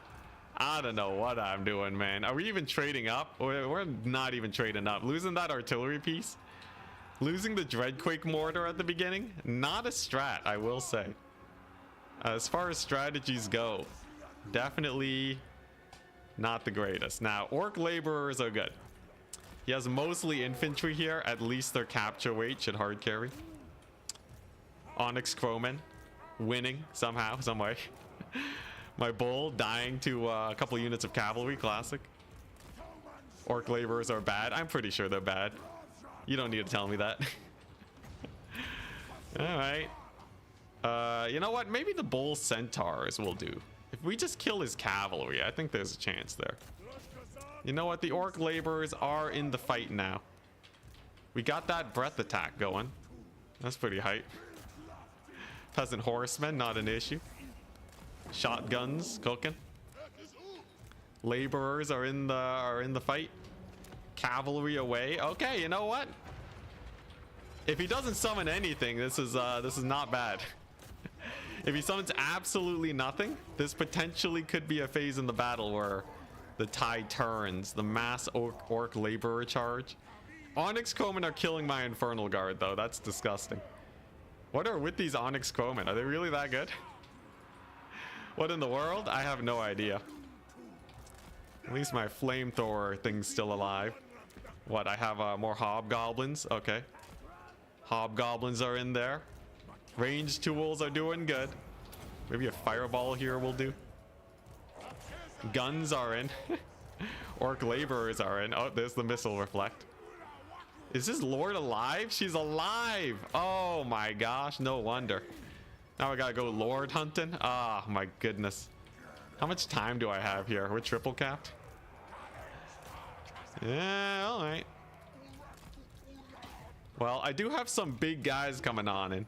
I don't know what I'm doing, man. Are we even trading up? We're not even trading up. Losing that artillery piece. Losing the Dreadquake mortar at the beginning. Not a strat, I will say. As far as strategies go, definitely not the greatest. Now, orc laborers are good. He has mostly infantry here. At least their capture weight should hard carry. Onyx Crowman winning somehow, some way. My bull dying to a couple units of cavalry. Classic. Orc laborers are bad. I'm pretty sure they're bad. You don't need to tell me that. All right. You know what? Maybe the bull centaurs will do. If we just kill his cavalry, I think there's a chance there. You know what? The orc laborers are in the fight now. We got that breath attack going. That's pretty hype. Peasant horsemen, not an issue. Shotguns cooking. Laborers are in the fight. Cavalry away. Okay, you know what? If he doesn't summon anything, this is not bad. If he summons absolutely nothing, this potentially could be a phase in the battle where the tide turns. The mass orc laborer charge. Onyx Crowmen are killing my Infernal Guard, though. That's disgusting. What are with these Onyx Crowmen? Are they really that good? What in the world? I have no idea. At least my flamethrower thing's still alive. What? I have more hobgoblins. Okay. Hobgoblins are in there. Ranged tools are doing good. Maybe a fireball here will do. Guns are in. Orc laborers are in. Oh, there's the missile reflect. Is this Lord alive? She's alive. Oh my gosh, no wonder. Now I gotta go Lord hunting. Ah, my goodness. How much time do I have here? We're triple capped. Yeah, all right. Well, I do have some big guys coming on in.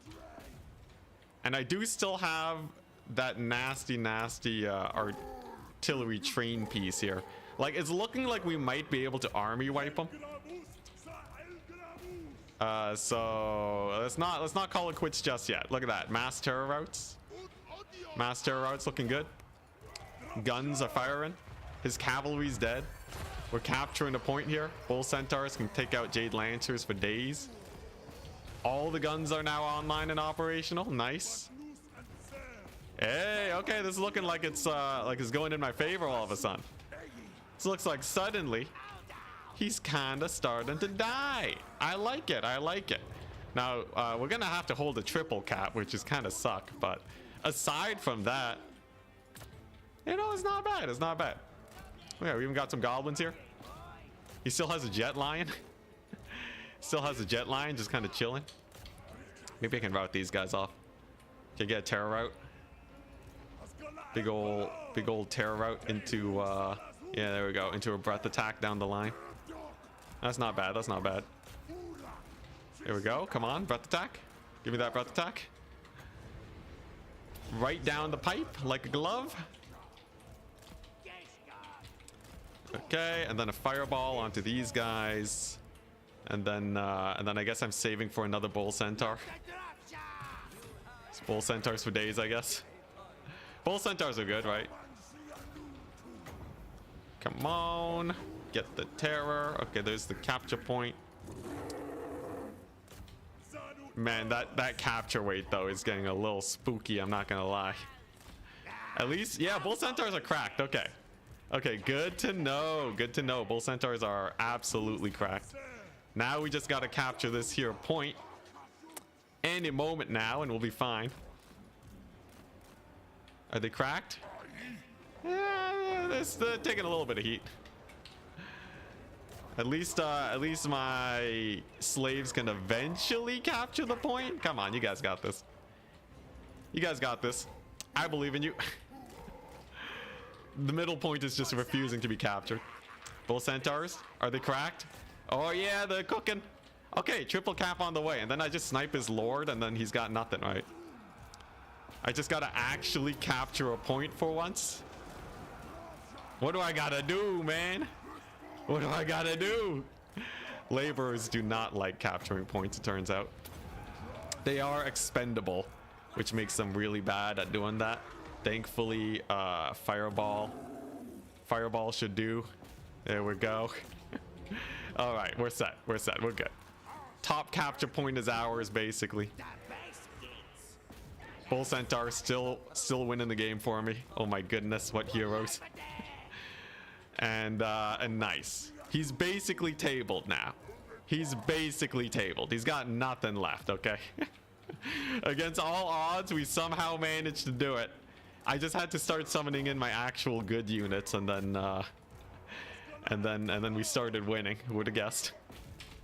And I do still have that nasty artillery train piece here. Like, it's looking like we might be able to army wipe them. So let's not call it quits just yet. Look at that. Mass terror routes. Mass terror routes looking good. Guns are firing. His cavalry's dead. We're capturing a point here. Bull centaurs can take out Jade Lancers for days. All the guns are now online and operational. Nice. Hey, okay, this is looking like it's going in my favor all of a sudden. This looks like suddenly he's kind of starting to die. I like it. I like it. Now, we're going to have to hold a triple cap, which is kind of suck. But aside from that, you know, it's not bad. It's not bad. Yeah, we even got some goblins here. He still has a jet lion. Still has a jet lion, just kind of chilling. Maybe I can route these guys off. Can I get a terror route? Big old terror route into, yeah, there we go. Into a breath attack down the line. That's not bad. That's not bad. There we go. Come on, breath attack. Give me that breath attack. Right down the pipe like a glove. Okay, and then a fireball onto these guys. And then I guess I'm saving for another bull centaur. It's bull centaurs for days, I guess. Bull centaurs are good, right? Come on. Get the terror. Okay, there's the capture point. Man, that capture weight, though, is getting a little spooky. I'm not going to lie. At least, yeah, bull centaurs are cracked. Okay. Okay, good to know. Good to know. Bull centaurs are absolutely cracked. Now we just got to capture this here point any moment now, and we'll be fine. Are they cracked? Yeah, they're taking a little bit of heat. At least my slaves can eventually capture the point. Come on, you guys got this. You guys got this. I believe in you. The middle point is just refusing to be captured. Bull centaurs, are they cracked? Oh yeah, they're cooking. Okay, triple cap on the way, and then I just snipe his lord, and then he's got nothing, right? I just gotta actually capture a point for once. What do I gotta do, man? What do I gotta do? Laborers do not like capturing points, it turns out. They are expendable, which makes them really bad at doing that. Thankfully, fireball should do. There we go. All right, we're set. We're set. We're good. Top capture point is ours, basically. Bull Centaur still winning the game for me. Oh my goodness, what heroes! And nice. He's basically tabled now. He's basically tabled. He's got nothing left. Okay. Against all odds, we somehow managed to do it. I just had to start summoning in my actual good units, and then we started winning. Who would have guessed?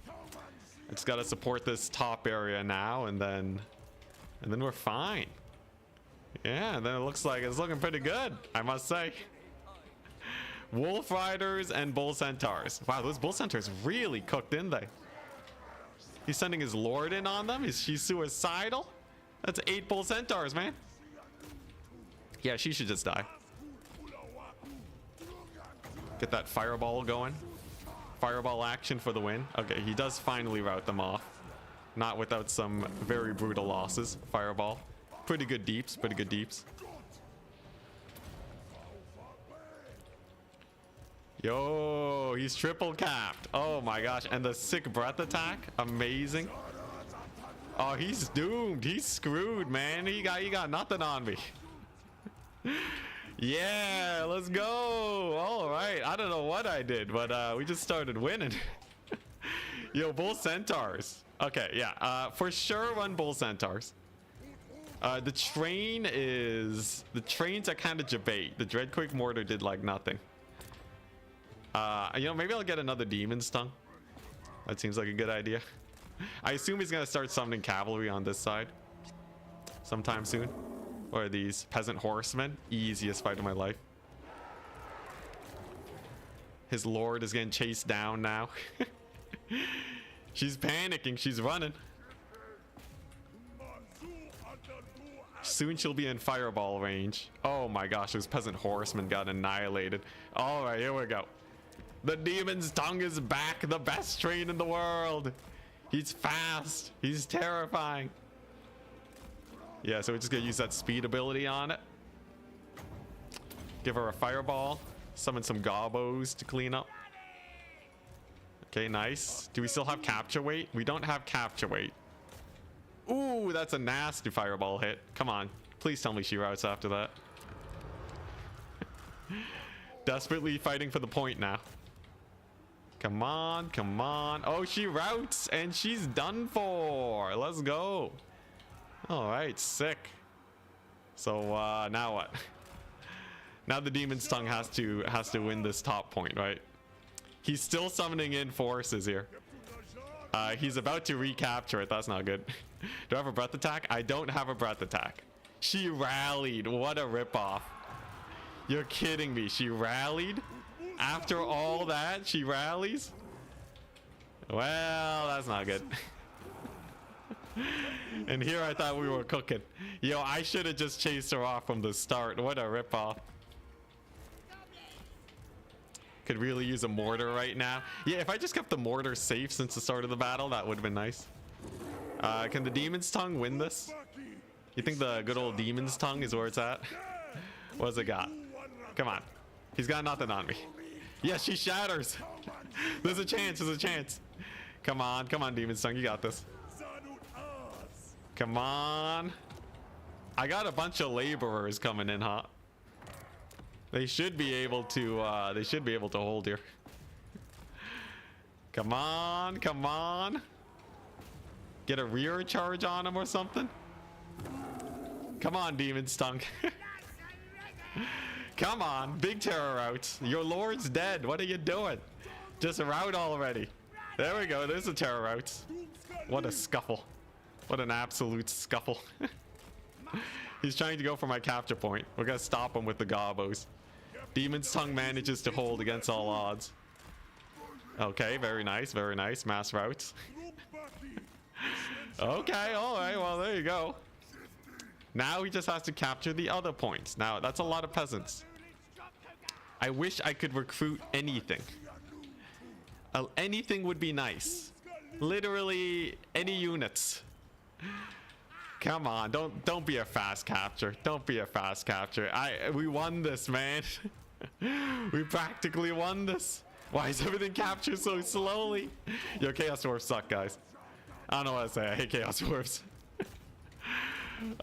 I just gotta support this top area now, and then we're fine. Yeah, and then it looks like it's looking pretty good, I must say. Wolf Riders and Bull Centaurs. Wow, those Bull Centaurs really cooked, didn't they? He's sending his lord in on them. Is she suicidal? That's 8 Bull Centaurs, man. Yeah, she should just die. Get that fireball going. Fireball action for the win. Okay, he does finally rout them off. Not without some very brutal losses. Fireball. Pretty good deeps, pretty good deeps. Yo, he's triple capped. Oh my gosh. And the sick breath attack. Amazing. Oh, he's doomed. He's screwed, man. He got nothing on me. Yeah, let's go. All right. I don't know what I did, but we just started winning. Yo, bull centaurs. Okay, yeah. For sure run bull centaurs. The trains are kind of debate. The Dreadquake mortar did like nothing. You know, maybe I'll get another demon's tongue. That seems like a good idea. I assume he's gonna start summoning cavalry on this side sometime soon. Or are these peasant horsemen? Easiest fight of my life. His lord is getting chased down now. She's panicking. She's running. Soon she'll be in fireball range. Oh my gosh, those peasant horsemen got annihilated. All right, here we go. The demon's tongue is back. The best train in the world. He's fast. He's terrifying. Yeah, so we're just gonna use that speed ability on it. Give her a fireball. Summon some gobos to clean up. Okay, nice. Do we still have capture weight? We don't have capture weight. Ooh, that's a nasty fireball hit. Come on. Please tell me she routes after that. Desperately fighting for the point now. Come on, come on. Oh, she routes and she's done for. Let's go. All right, sick. So now what? Now the demon's tongue has to win this top point, right? He's still summoning in forces here. He's about to recapture it. That's not good. Do I have a breath attack? I don't have a breath attack. She rallied. What a ripoff. You're kidding me. She rallied? After all that, she rallies? Well, that's not good. And here I thought we were cooking. Yo, I should have just chased her off from the start. What a ripoff. Could really use a mortar right now. Yeah, if I just kept the mortar safe since the start of the battle, that would have been nice. Can the demon's tongue win this? You think the good old demon's tongue is where it's at? What does it got? Come on. He's got nothing on me. Yes, she shatters. There's a chance. There's a chance. Come on. Come on, demon's tongue. You got this. Come on. I got a bunch of laborers coming in, huh? They should be able to hold here. Come on, come on. Get a rear charge on him or something. Come on, demon's tongue. Come on, big terror route. Your lord's dead. What are you doing? Just route already. There we go. There's a terror route. What a scuffle. What an absolute scuffle. He's trying to go for my capture point. We're gonna stop him with the gobos. Demon's tongue manages to hold against all odds. Okay, very nice, very nice. Mass routes. Okay, all right, well, there you go. Now he just has to capture the other points. Now, that's a lot of peasants. I wish I could recruit anything. Anything would be nice. Literally any units. Come on, don't be a fast capture. Don't be a fast capture. We won this, man. We practically won this. Why is everything captured so slowly? Yo, Chaos Dwarfs suck, guys. I don't know what to say. I hate Chaos Dwarfs.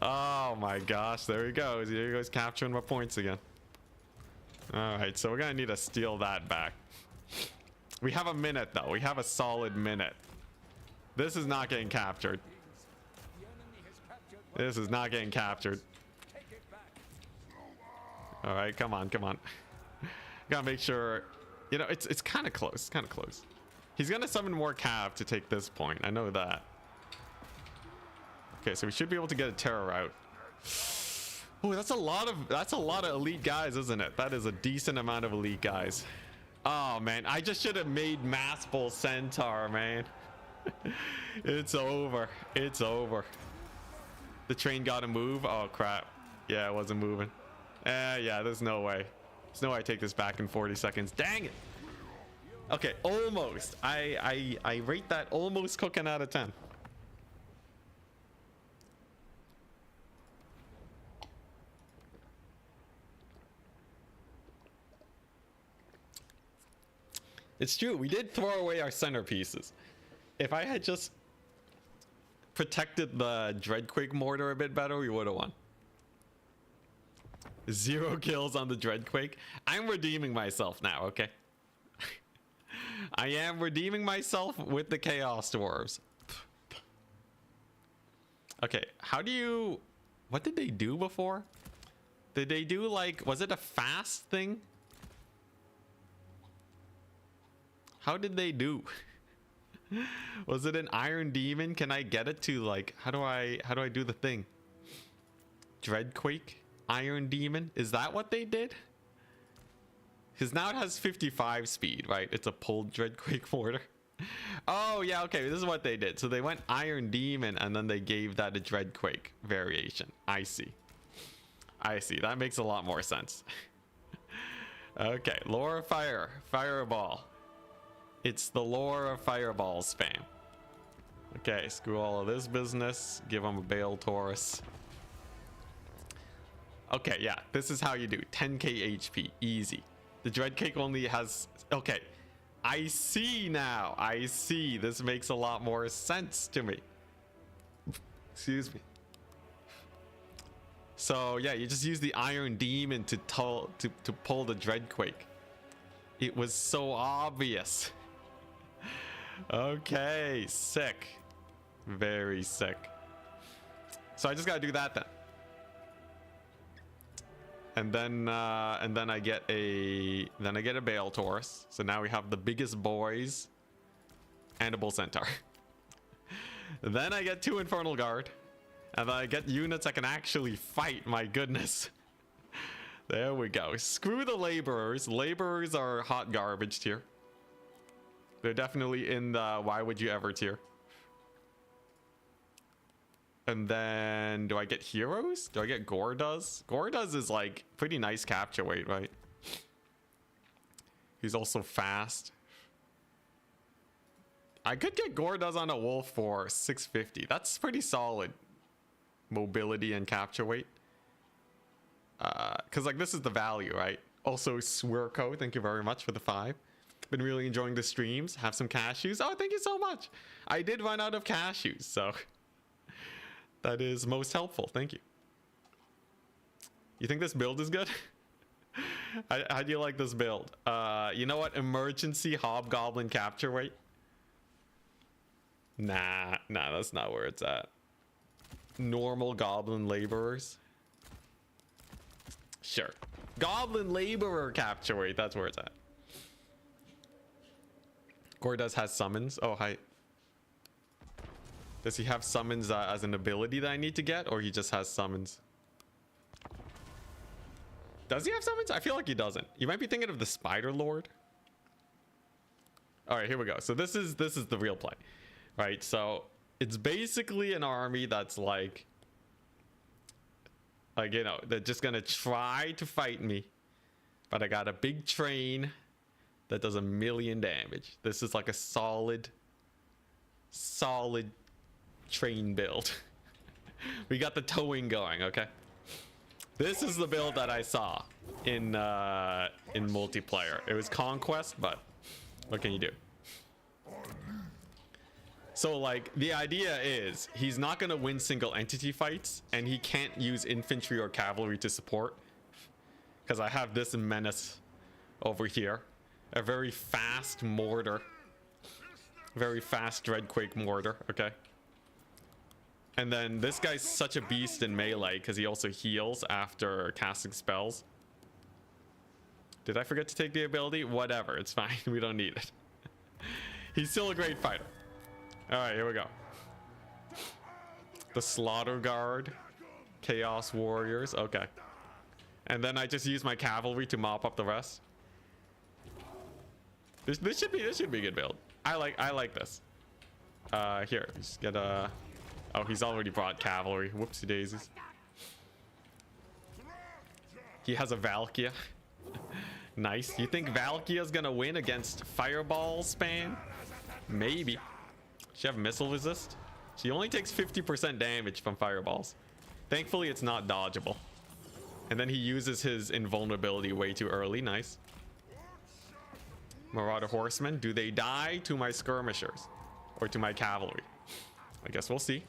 Oh my gosh, there he goes. Here he goes capturing my points again. Alright, so we're gonna need to steal that back. We have a minute though. We have a solid minute. This is not getting captured. This is not getting captured. Alright, come on, come on. Gotta make sure. You know, it's kind of close. It's kind of close. He's gonna summon more cav to take this point. I know that. Okay, so we should be able to get a terror out. Oh, that's a lot of elite guys, isn't it? That is a decent amount of elite guys. Oh man, I just should have made mass bull centaur, man. It's over. It's over. The train got to move. Oh crap. Yeah, it wasn't moving. Yeah, there's no way. There's no way I take this back in 40 seconds. Dang it. Okay, almost. I rate that almost cooking out of 10. It's true, we did throw away our centerpieces. If I had just protected the Dreadquake mortar a bit better, we would have won. 0 kills on the Dreadquake. I'm redeeming myself now, okay? I am redeeming myself with the Chaos Dwarves. Okay, how do you... What did they do before? Did they do like... Was it a fast thing? How did they do? Was it an Iron Demon? Can I get it to like... How do I do the thing? Dreadquake? Iron Demon? Is that what they did? Because now it has 55 speed, right? It's a pulled Dreadquake mortar. Oh, yeah, okay. This is what they did. So they went Iron Demon and then they gave that a Dreadquake variation. I see. I see. That makes a lot more sense. Okay, lore of fire. Fireball. It's the lore of fireball spam. Okay, screw all of this business. Give him a Bale Taurus. Okay, yeah, this is how you do 10k HP, easy. The Dreadquake only has... Okay, I see now. I see. This makes a lot more sense to me. Excuse me. So, yeah, you just use the Iron Demon to pull the Dreadquake. It was so obvious. Okay, sick. Very sick. So I just gotta do that then. And then I get a Bale Taurus. So now we have the biggest boys and a Bull Centaur. Then I get 2 Infernal Guard. And then I get units that can actually fight. My goodness. There we go. Screw the laborers. Laborers are hot garbage tier. They're definitely in the why would you ever tier. And then, do I get heroes? Do I get Gordoz? Gordoz is like pretty nice capture weight, right? He's also fast. I could get Gordoz on a wolf for 650. That's pretty solid mobility and capture weight. Because like this is the value, right? Also, Swirko, thank you very much for the 5. Been really enjoying the streams. Have some cashews. Oh, thank you so much. I did run out of cashews, so... That is most helpful. Thank you. You think this build is good? How do you like this build? You know what? Emergency Hobgoblin capture weight? Nah, that's not where it's at. Normal Goblin Laborers? Sure. Goblin Laborer capture weight. That's where it's at. Gordoz has summons. Oh, hi. Does he have summons as an ability that I need to get, or he just has summons? Does he have summons? I feel like he doesn't. You might be thinking of the Spider Lord. All right, here we go. So this is the real play, right? So it's basically an army that's like you know, they're just gonna try to fight me, but I got a big train that does 1,000,000 damage. This is like a solid train build. We got the towing going. Okay, this is the build that I saw in multiplayer. It was Conquest, but what can you do? So like the idea is he's not going to win single entity fights, and he can't use infantry or cavalry to support, because I have this menace over here, a very fast mortar, very fast Dreadquake mortar. Okay, and then this guy's such a beast in melee because he also heals after casting spells. Did I forget to take the ability? Whatever, it's fine. We don't need it. He's still a great fighter. All right, here we go. The Slaughter Guard, Chaos Warriors. Okay, and then I just use my cavalry to mop up the rest. This should be a good build. I like this. Here, just get a... Oh, he's already brought cavalry. Whoopsie daisies. He has a Valkia. Nice. You think Valkia's gonna win against Fireball spam? Maybe. She have missile resist? She only takes 50% damage from fireballs. Thankfully, it's not dodgeable. And then he uses his invulnerability way too early. Nice. Marauder horsemen. Do they die to my skirmishers or to my cavalry? I guess we'll see.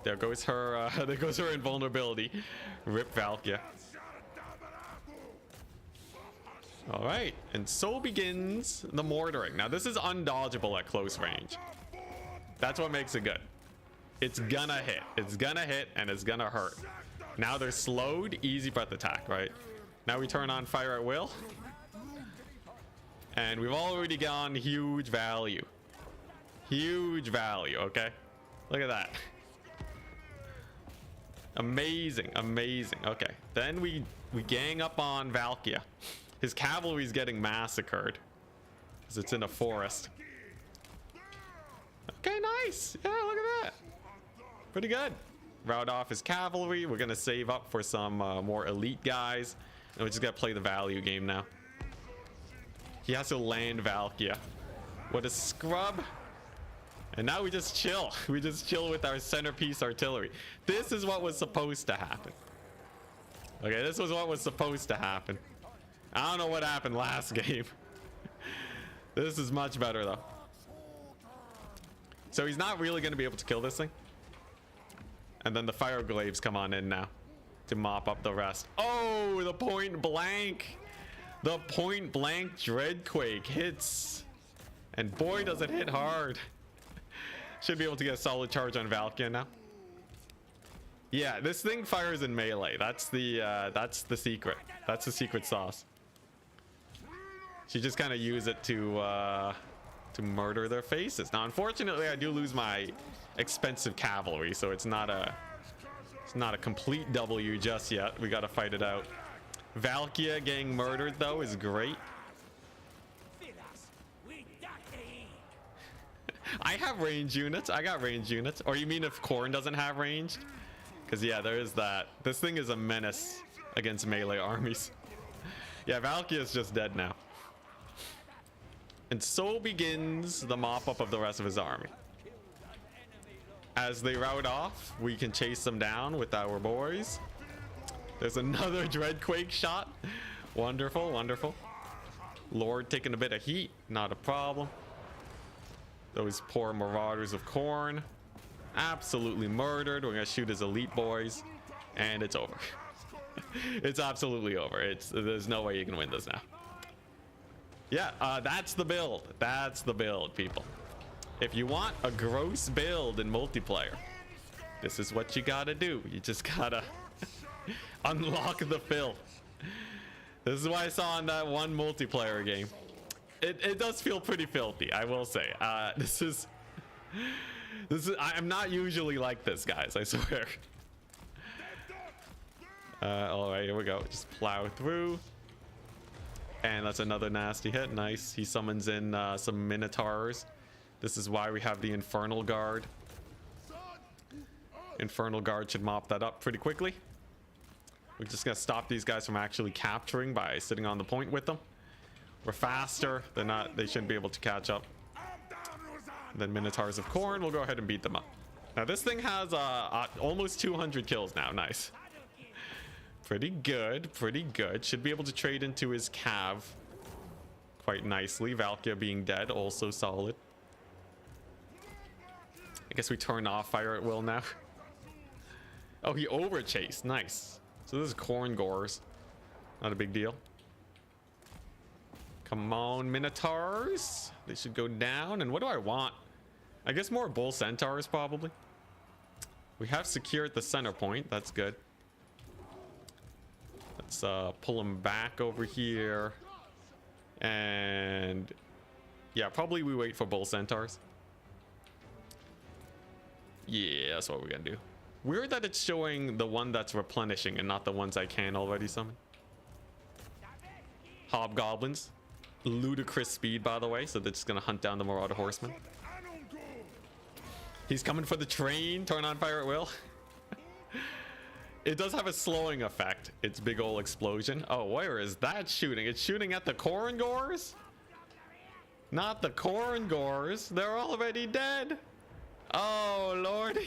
There goes her there goes her invulnerability. Rip Valkia. All right, and so begins the mortaring. Now this is undodgeable at close range. That's what makes it good. It's gonna hit. It's gonna hit and it's gonna hurt. Now they're slowed. Easy breath attack, right? Now we turn on fire at will. And we've already gone huge value. Huge value, okay? Look at that. Amazing, amazing. Okay, then we gang up on Valkia. His cavalry's getting massacred because it's in a forest. Okay, nice. Yeah, look at that. Pretty good. Route off his cavalry. We're gonna save up for some more elite guys, and we're just gonna play the value game now. He has to land Valkia. What a scrub. And now we just chill. We just chill with our centerpiece artillery. This is what was supposed to happen. Okay, this was what was supposed to happen. I don't know what happened last game. This is much better though. So he's not really going to be able to kill this thing. And then the fire glaives come on in now to mop up the rest. Oh, the point blank. The point blank Dreadquake hits. And boy, does it hit hard. Should be able to get a solid charge on Valkia now. Yeah, this thing fires in melee. That's the secret. That's the secret sauce. She just kind of use it to murder their faces. Now, unfortunately, I do lose my expensive cavalry, so it's not a complete W just yet. We got to fight it out. Valkia getting murdered though is great. I have range units. I got range units. Or you mean if Khorne doesn't have ranged? Because yeah, there is that. This thing is a menace against melee armies. Yeah, Valkia is just dead now. And so begins the mop-up of the rest of his army. As they rout off, we can chase them down with our boys. There's another Dreadquake shot. Wonderful, wonderful. Lord taking a bit of heat. Not a problem. Those poor Marauders of Khorne. Absolutely murdered. We're going to shoot his elite boys. And it's over. It's absolutely over. There's no way you can win this now. Yeah, that's the build. That's the build, people. If you want a gross build in multiplayer, this is what you gotta do. You just gotta unlock the filth. This is what I saw in that one multiplayer game. It does feel pretty filthy, I will say. This is I'm not usually like this, guys, I swear. All right, here we go. Just plow through. And that's another nasty hit. Nice. He summons in some Minotaurs. This is why we have the Infernal Guard. Infernal Guard should mop that up pretty quickly. We're just gonna stop these guys from actually capturing by sitting on the point with them. We're faster. They shouldn't be able to catch up. And then Minotaurs of Khorne, we'll go ahead and beat them up. Now this thing has almost 200 kills now. Nice. Pretty good, pretty good. Should be able to trade into his cav quite nicely. Valkia being dead, also solid. I guess we turn off fire at will now. Oh, he overchased. Nice. So this is Khorne Gores. Not a big deal. Come on, Minotaurs. They should go down. And what do I want? I guess more Bull Centaurs, probably. We have secured the center point. That's good. Let's pull him back over here. And yeah, probably we wait for Bull Centaurs. Yeah, that's what we're gonna do. Weird that it's showing the one that's replenishing and not the ones I can already summon. Hobgoblins. Ludicrous speed, by the way, so they're just gonna hunt down the Marauder Horsemen. He's coming for the train. Turn on fire at will. It does have a slowing effect. It's big ol' explosion. Oh, where is that shooting? It's shooting at the Khorne Gores? Not the Khorne Gores. They're already dead. Oh, Lord.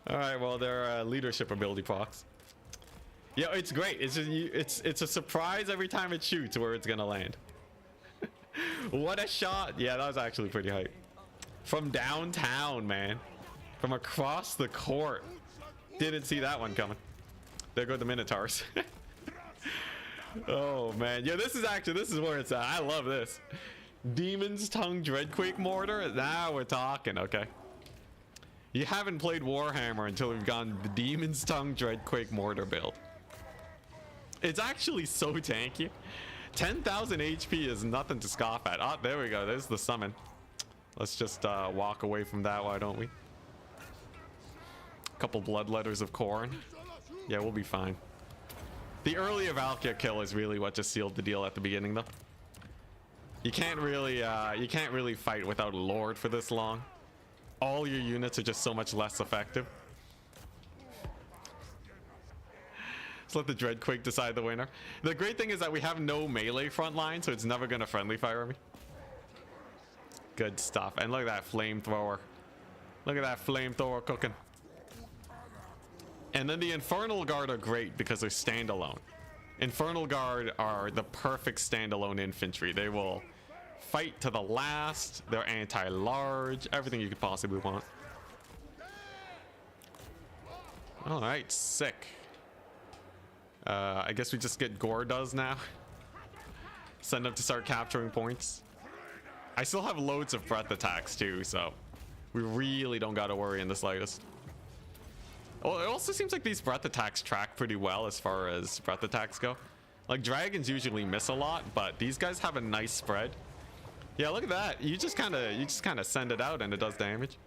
All right, well, they're leadership ability procs. Yeah, it's great. It's just it's a surprise every time it shoots where it's gonna land. What a shot. Yeah, that was actually pretty hype. From downtown, man. From across the court. Didn't see that one coming. There go the Minotaurs. Oh, man. Yeah, this is where it's at. I love this. Demon's Tongue Dreadquake Mortar. Now we're talking, okay. You haven't played Warhammer until we've gone the Demon's Tongue Dreadquake Mortar build. It's actually so tanky. 10,000 HP is nothing to scoff at. Oh, there we go. There's the summon. Let's just walk away from that, why don't we? Couple bloodletters of corn. Yeah, we'll be fine. The earlier Valkyr kill is really what just sealed the deal at the beginning, though. You can't really fight without a Lord for this long. All your units are just so much less effective. Let's let the Dreadquake decide the winner. The great thing is that we have no melee front line, so it's never gonna friendly fire me. Good stuff. And look at that flamethrower. Look at that flamethrower cooking. And then the Infernal Guard are great because they're standalone. Infernal Guard are the perfect standalone infantry. They will fight to the last. They're anti-large. Everything you could possibly want. All right, sick. I guess we just get Gore does now. Send them to start capturing points. I still have loads of breath attacks too, so we really don't got to worry in the slightest. Well, it also seems like these breath attacks track pretty well as far as breath attacks go. Like dragons usually miss a lot, but these guys have a nice spread. Yeah, look at that. You just kind of send it out and it does damage.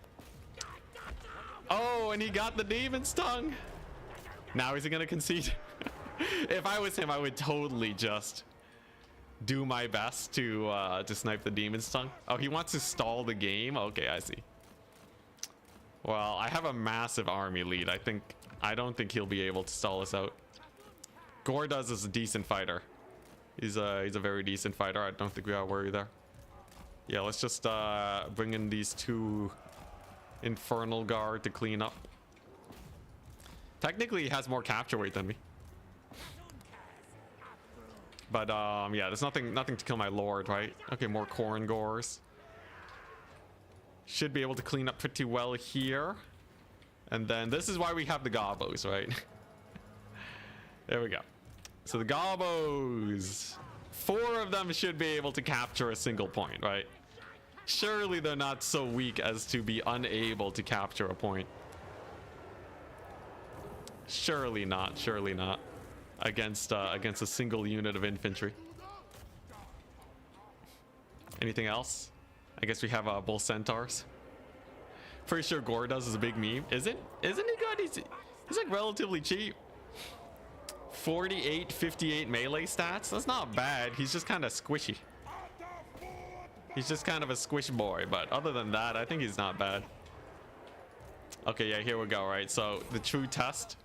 Oh, and he got the Demon's Tongue. Now is he gonna concede? If I was him, I would totally just do my best to snipe the Demon's Tongue. Oh, he wants to stall the game. Okay, I see. Well, I have a massive army lead. I don't think he'll be able to stall us out. Gore does is a decent fighter. He's a very decent fighter. I don't think we gotta worry there. Yeah, let's just bring in these two Infernal Guard to clean up. Technically, he has more capture weight than me. But yeah, there's nothing to kill my Lord, right? Okay, more Corn Gores. Should be able to clean up pretty well here. And then this is why we have the Gobos, right? There we go. So the Gobos, 4 of them should be able to capture a single point, right? Surely they're not so weak as to be unable to capture a point. Surely not, surely not. Against a single unit of infantry. Anything else? I guess we have bull centaurs. Pretty sure Gore does is a big meme. Isn't he good? He's like relatively cheap. 48, 58 melee stats. That's not bad. He's just kind of squishy. He's just kind of a squish boy. But other than that, I think he's not bad. Okay, yeah, here we go. Right. So the true test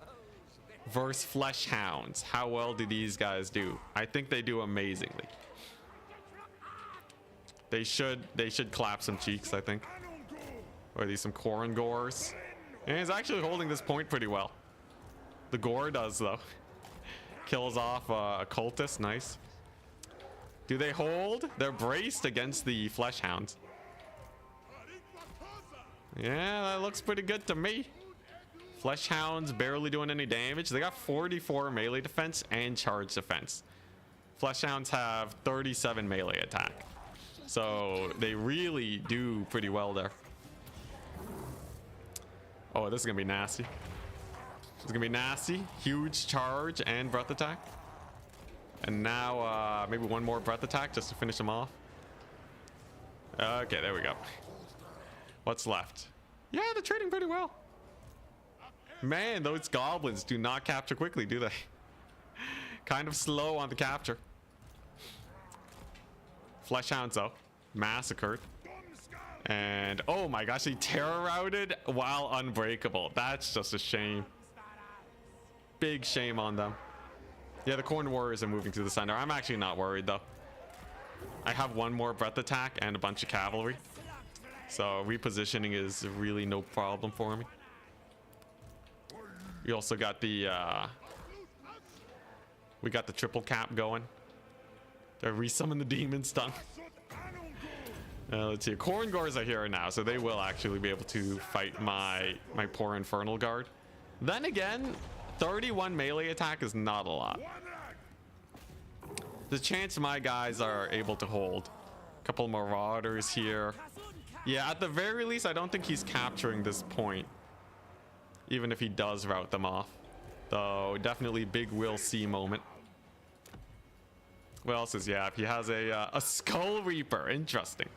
versus Flesh Hounds. How well do these guys do? I think they do amazingly. They should clap some cheeks, I think. Or these some Corn Gores. And he's actually holding this point pretty well. The Gore does, though. Kills off a cultist. Nice. Do they hold? They're braced against the Flesh Hounds. Yeah, that looks pretty good to me. Flesh Hounds barely doing any damage. They got 44 melee defense and charge defense. Flesh Hounds have 37 melee attack. So they really do pretty well there. Oh, this is gonna be nasty. This is gonna be nasty. Huge charge and breath attack. And now maybe one more breath attack just to finish them off. Okay, there we go. What's left? Yeah, they're trading pretty well. Man, those goblins do not capture quickly, do they? Kind of slow on the capture. Flesh Hounds, though, massacred. And oh my gosh, he terror routed while unbreakable. That's just a shame. Big shame on them. Yeah, the Corn Warriors are moving to the center. I'm actually not worried, though. I have one more breath attack and a bunch of cavalry. So repositioning is really no problem for me. We also got the we got the triple cap going. They resummon the Demon's Tongue. Let's see. Corngors are here now, so they will actually be able to fight my poor Infernal Guard. Then again, 31 melee attack is not a lot. The chance my guys are able to hold. A couple Marauders here. Yeah, at the very least, I don't think he's capturing this point. Even if he does route them off. Though, definitely big Will See moment. What else is, yeah, he has a Skull Reaper. Interesting.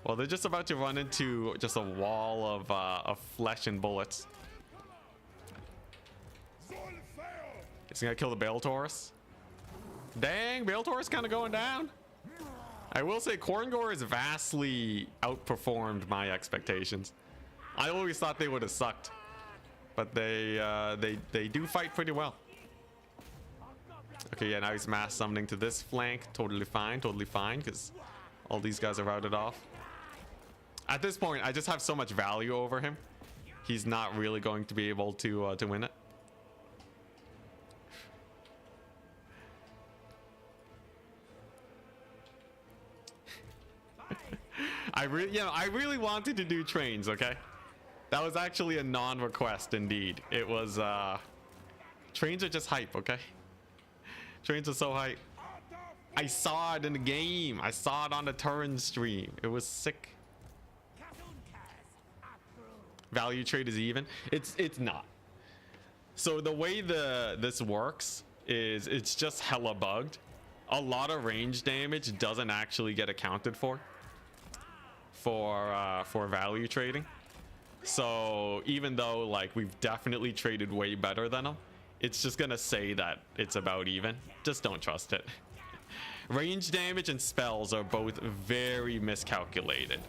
Well, they're just about to run into just a wall of flesh and bullets. Is he gonna kill the Bale Taurus? Dang, Bale Taurus kind of going down. I will say Korngor has vastly outperformed my expectations. I always thought they would have sucked, but they do fight pretty well. Okay, yeah, now he's mass summoning to this flank. Totally fine, because all these guys are routed off. At this point, I just have so much value over him. He's not really going to be able to win it. I really wanted to do trains, okay? That was actually a non-request indeed. It was trains are just hype, okay? Trains are so hype. I saw it in the game. I saw it on the turn stream. It was sick. Value trade is even. It's not. So the way this works is it's just hella bugged. A lot of range damage doesn't actually get accounted for value trading. So even though like we've definitely traded way better than them, it's just gonna say that it's about even. Just don't trust it. Range damage and spells are both very miscalculated.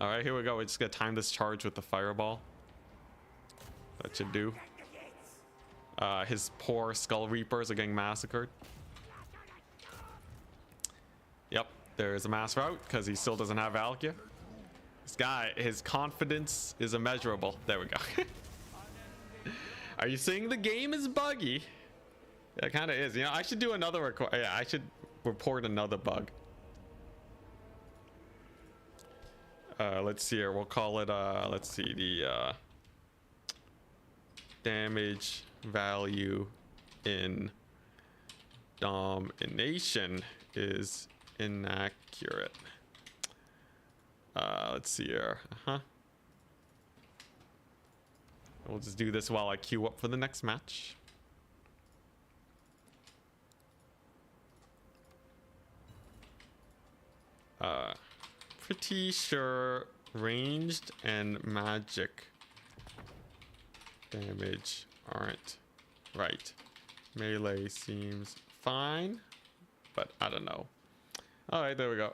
All right, here we go. We're just gonna time this charge with the fireball. That should do. His poor Skull Reapers are getting massacred. Yep, there's a mass route because he still doesn't have Valkia. This guy, his confidence is immeasurable. There we go. Are you saying the game is buggy? Yeah, it kind of is. You know, I should do another yeah, I should report another bug. Let's see here. We'll call it, let's see, the damage value in domination is inaccurate. Let's see here. We'll just do this while I queue up for the next match. Pretty sure ranged and magic damage aren't right. Melee seems fine, but I don't know. All right, there we go.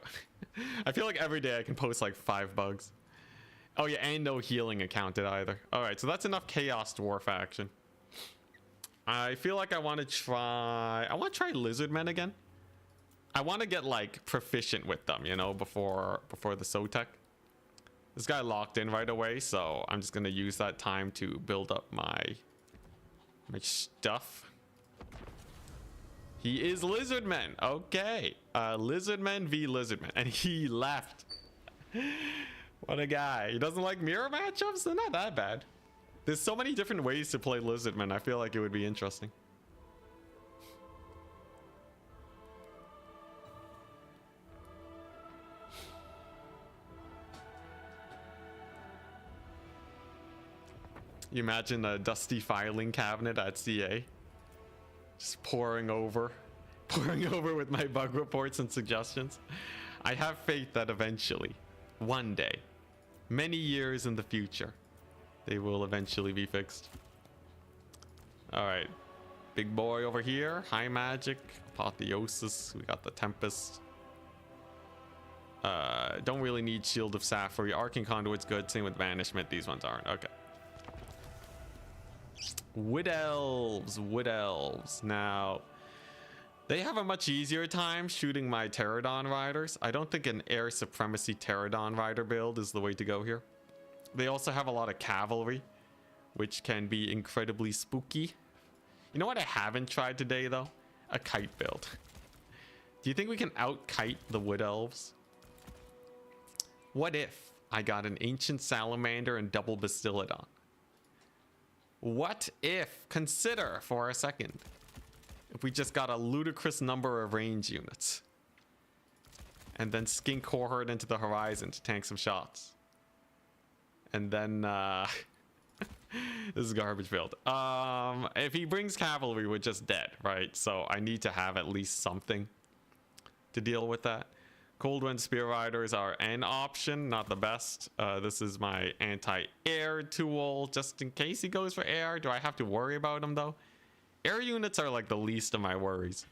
I feel like every day I can post like 5 bugs. Oh yeah, and no healing accounted either. All right, so that's enough Chaos Dwarf action. I feel like I want to try Lizardmen again. I want to get like proficient with them, you know, before the Sotek. This guy locked in right away, so I'm just gonna use that time to build up my stuff. He is Lizardmen. Okay, Lizardmen v Lizardmen, and he left. What a guy. He doesn't like mirror matchups? They're not that bad. There's so many different ways to play Lizardmen. I feel like it would be interesting. You imagine a dusty filing cabinet at CA. Just pouring over with my bug reports and suggestions. I have faith that eventually, one day, many years in the future, they will eventually be fixed. All right, big boy over here. High magic, apotheosis. We got the tempest. Don't really need shield of sapphire. Arcane conduit's good. Same with banishment. These ones aren't. Okay. Wood elves. Now, they have a much easier time shooting my Pterodon riders. I don't think an air supremacy Pterodon rider build is the way to go here. They also have a lot of cavalry, which can be incredibly spooky. You know what I haven't tried today though? A kite build. Do you think we can out-kite the Wood Elves? What if I got an Ancient Salamander and double Bastillodon? What if, consider for a second, if we just got a ludicrous number of range units and then skink Cohort into the horizon to tank some shots? And then, this is garbage build. If he brings cavalry, we're just dead, right? So I need to have at least something to deal with that. Cold Wind Spear Riders are an option, not the best. This is my anti-air tool, just in case he goes for air. Do I have to worry about him though? Air units are like the least of my worries.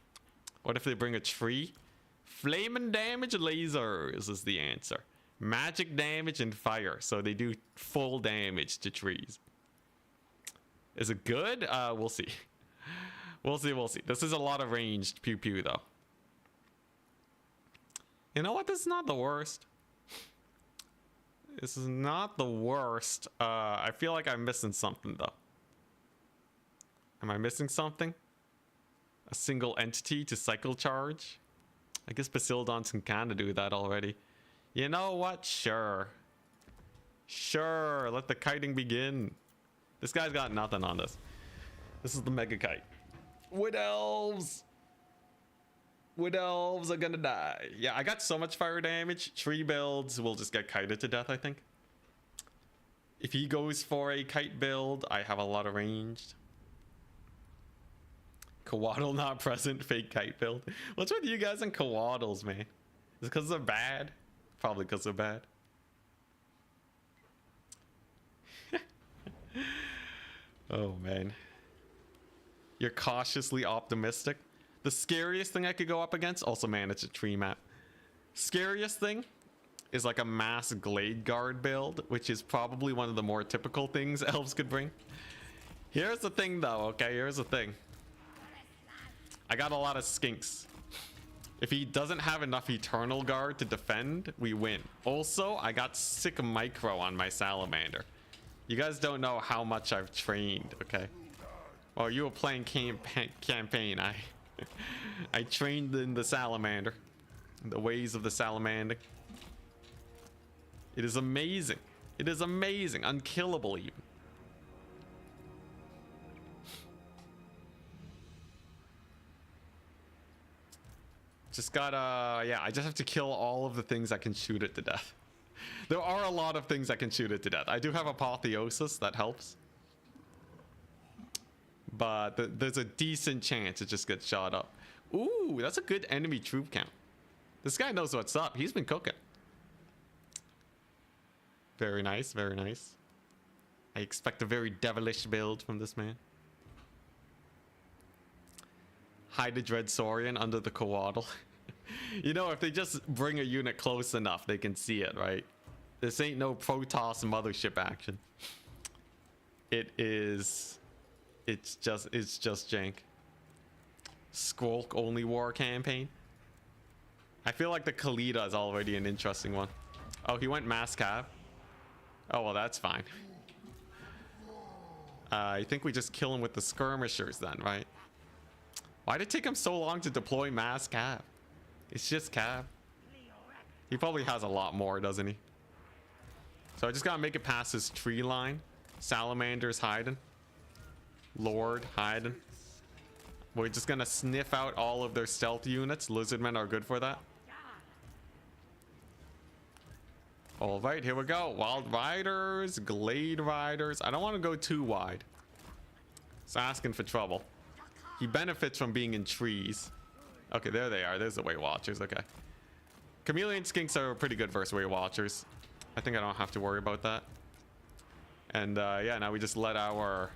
What if they bring a tree? Flaming damage lasers is the answer. Magic damage and fire, so they do full damage to trees. Is it good? We'll see. We'll see. This is a lot of ranged pew pew though. You know what? This is not the worst. This is not the worst. I feel like I'm missing something though. Am I missing something? A single entity to cycle charge? I guess Basildons can kind of do that already. You know what? Sure. Sure. Let the kiting begin. This guy's got nothing on this. This is the mega kite. Wood Elves. Wood Elves are gonna die. Yeah, I got so much fire damage. Tree builds will just get kited to death, I think. If he goes for a kite build, I have a lot of ranged. Coatl not present, fake kite build. What's with you guys and Coatls, man? Is it because they're bad? Probably because they're bad. Oh, man. You're cautiously optimistic. The scariest thing I could go up against, also man, it's a tree map. Scariest thing is like a mass Glade Guard build, which is probably one of the more typical things elves could bring. Here's the thing though, okay, here's the thing. I got a lot of skinks. If he doesn't have enough Eternal Guard to defend, we win. Also, I got sick micro on my Salamander. You guys don't know how much I've trained, okay? While you were playing campaign, I trained in the Salamander, the ways of the Salamander. It is amazing. It is amazing. Unkillable even. Just gotta, yeah, I just have to kill all of the things that can shoot it to death. There are a lot of things that can shoot it to death. I do have Apotheosis, that helps. But there's a decent chance it just gets shot up. Ooh, that's a good enemy troop count. This guy knows what's up. He's been cooking. Very nice, very nice. I expect a very devilish build from this man. Hide a Dread Saurian under the Coatl. You know, if they just bring a unit close enough, they can see it, right? This ain't no Protoss mothership action. It's just jank. Squulk only war campaign. I feel like the Khalida is already an interesting one. Oh, he went mass cav. Oh, well, that's fine. I think we just kill him with the skirmishers then, right? Why did it take him so long to deploy mass cav? It's just cav. He probably has a lot more, doesn't he? So I just gotta make it past his tree line. Salamander's hiding. Lord hiding. We're just gonna sniff out all of their stealth units. Lizardmen are good for that. All right, here we go. Wild Riders, Glade Riders. I don't want to go too wide. It's asking for trouble. He benefits from being in trees. Okay, there they are. There's the Weight Watchers. Okay. Chameleon Skinks are pretty good versus Weight Watchers. I think I don't have to worry about that. And yeah, now we just let our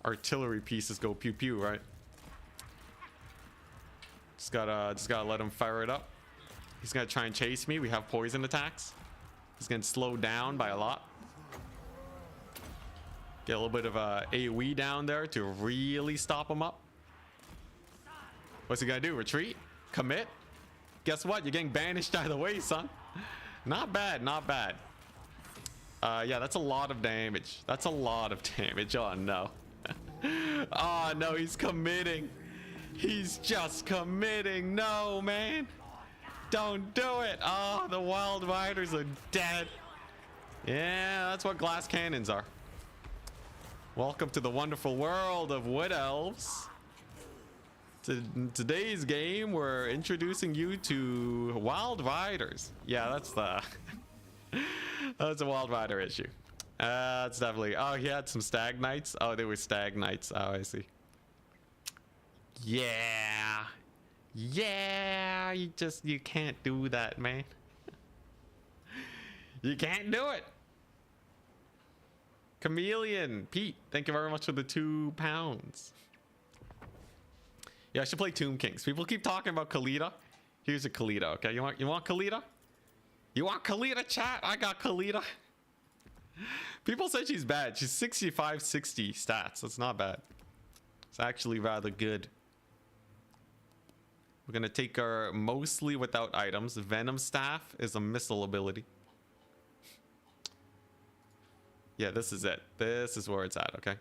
artillery pieces go pew pew, right? Just gotta let him fire it up. He's gonna try and chase me. We have poison attacks. He's gonna slow down by a lot. Get a little bit of a AoE down there to really stop him up. What's he gonna do? Retreat? Commit? Guess what? You're getting banished out of the way, son. Not bad, not bad. Yeah, that's a lot of damage. That's a lot of damage. Oh no. Oh no, he's committing. He's just committing. No, man. Don't do it. Oh, the wild riders are dead. Yeah, that's what glass cannons are. Welcome to the wonderful world of wood elves. Today's game, we're introducing you to wild riders. Yeah, that's the that's a wild rider issue. That's definitely. Oh, he had some stag knights. Oh, they were stag knights. Oh, I see. Yeah, yeah. You can't do that, man. You can't do it. Chameleon Pete, thank you very much for the £2. Yeah, I should play Tomb Kings. People keep talking about Khalida. Here's a Khalida, okay? You want Khalida? You want Khalida, chat? I got Khalida. People say she's bad. She's 65, 60 stats. That's not bad. It's actually rather good. We're gonna take her mostly without items. Venom Staff is a missile ability. Yeah, this is it. This is where it's at, okay?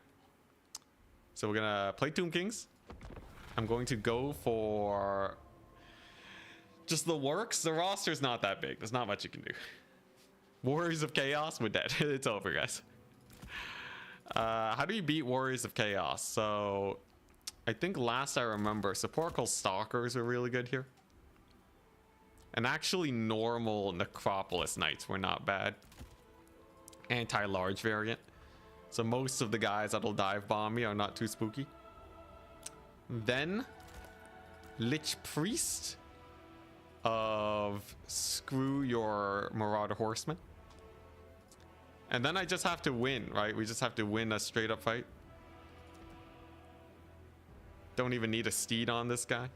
So we're gonna play Tomb Kings. I'm going to go for just the works. The roster's not that big. There's not much you can do. Warriors of Chaos, we're dead. It's over, guys. How do you beat Warriors of Chaos? So I think last I remember, Sepulchral Stalkers are really good here. And actually normal Necropolis Knights were not bad. Anti-large variant. So most of the guys that'll dive bomb me are not too spooky. Then Lich Priest of screw your Marauder Horseman. And then I just have to win, right? We just have to win a straight up fight. Don't even need a steed on this guy.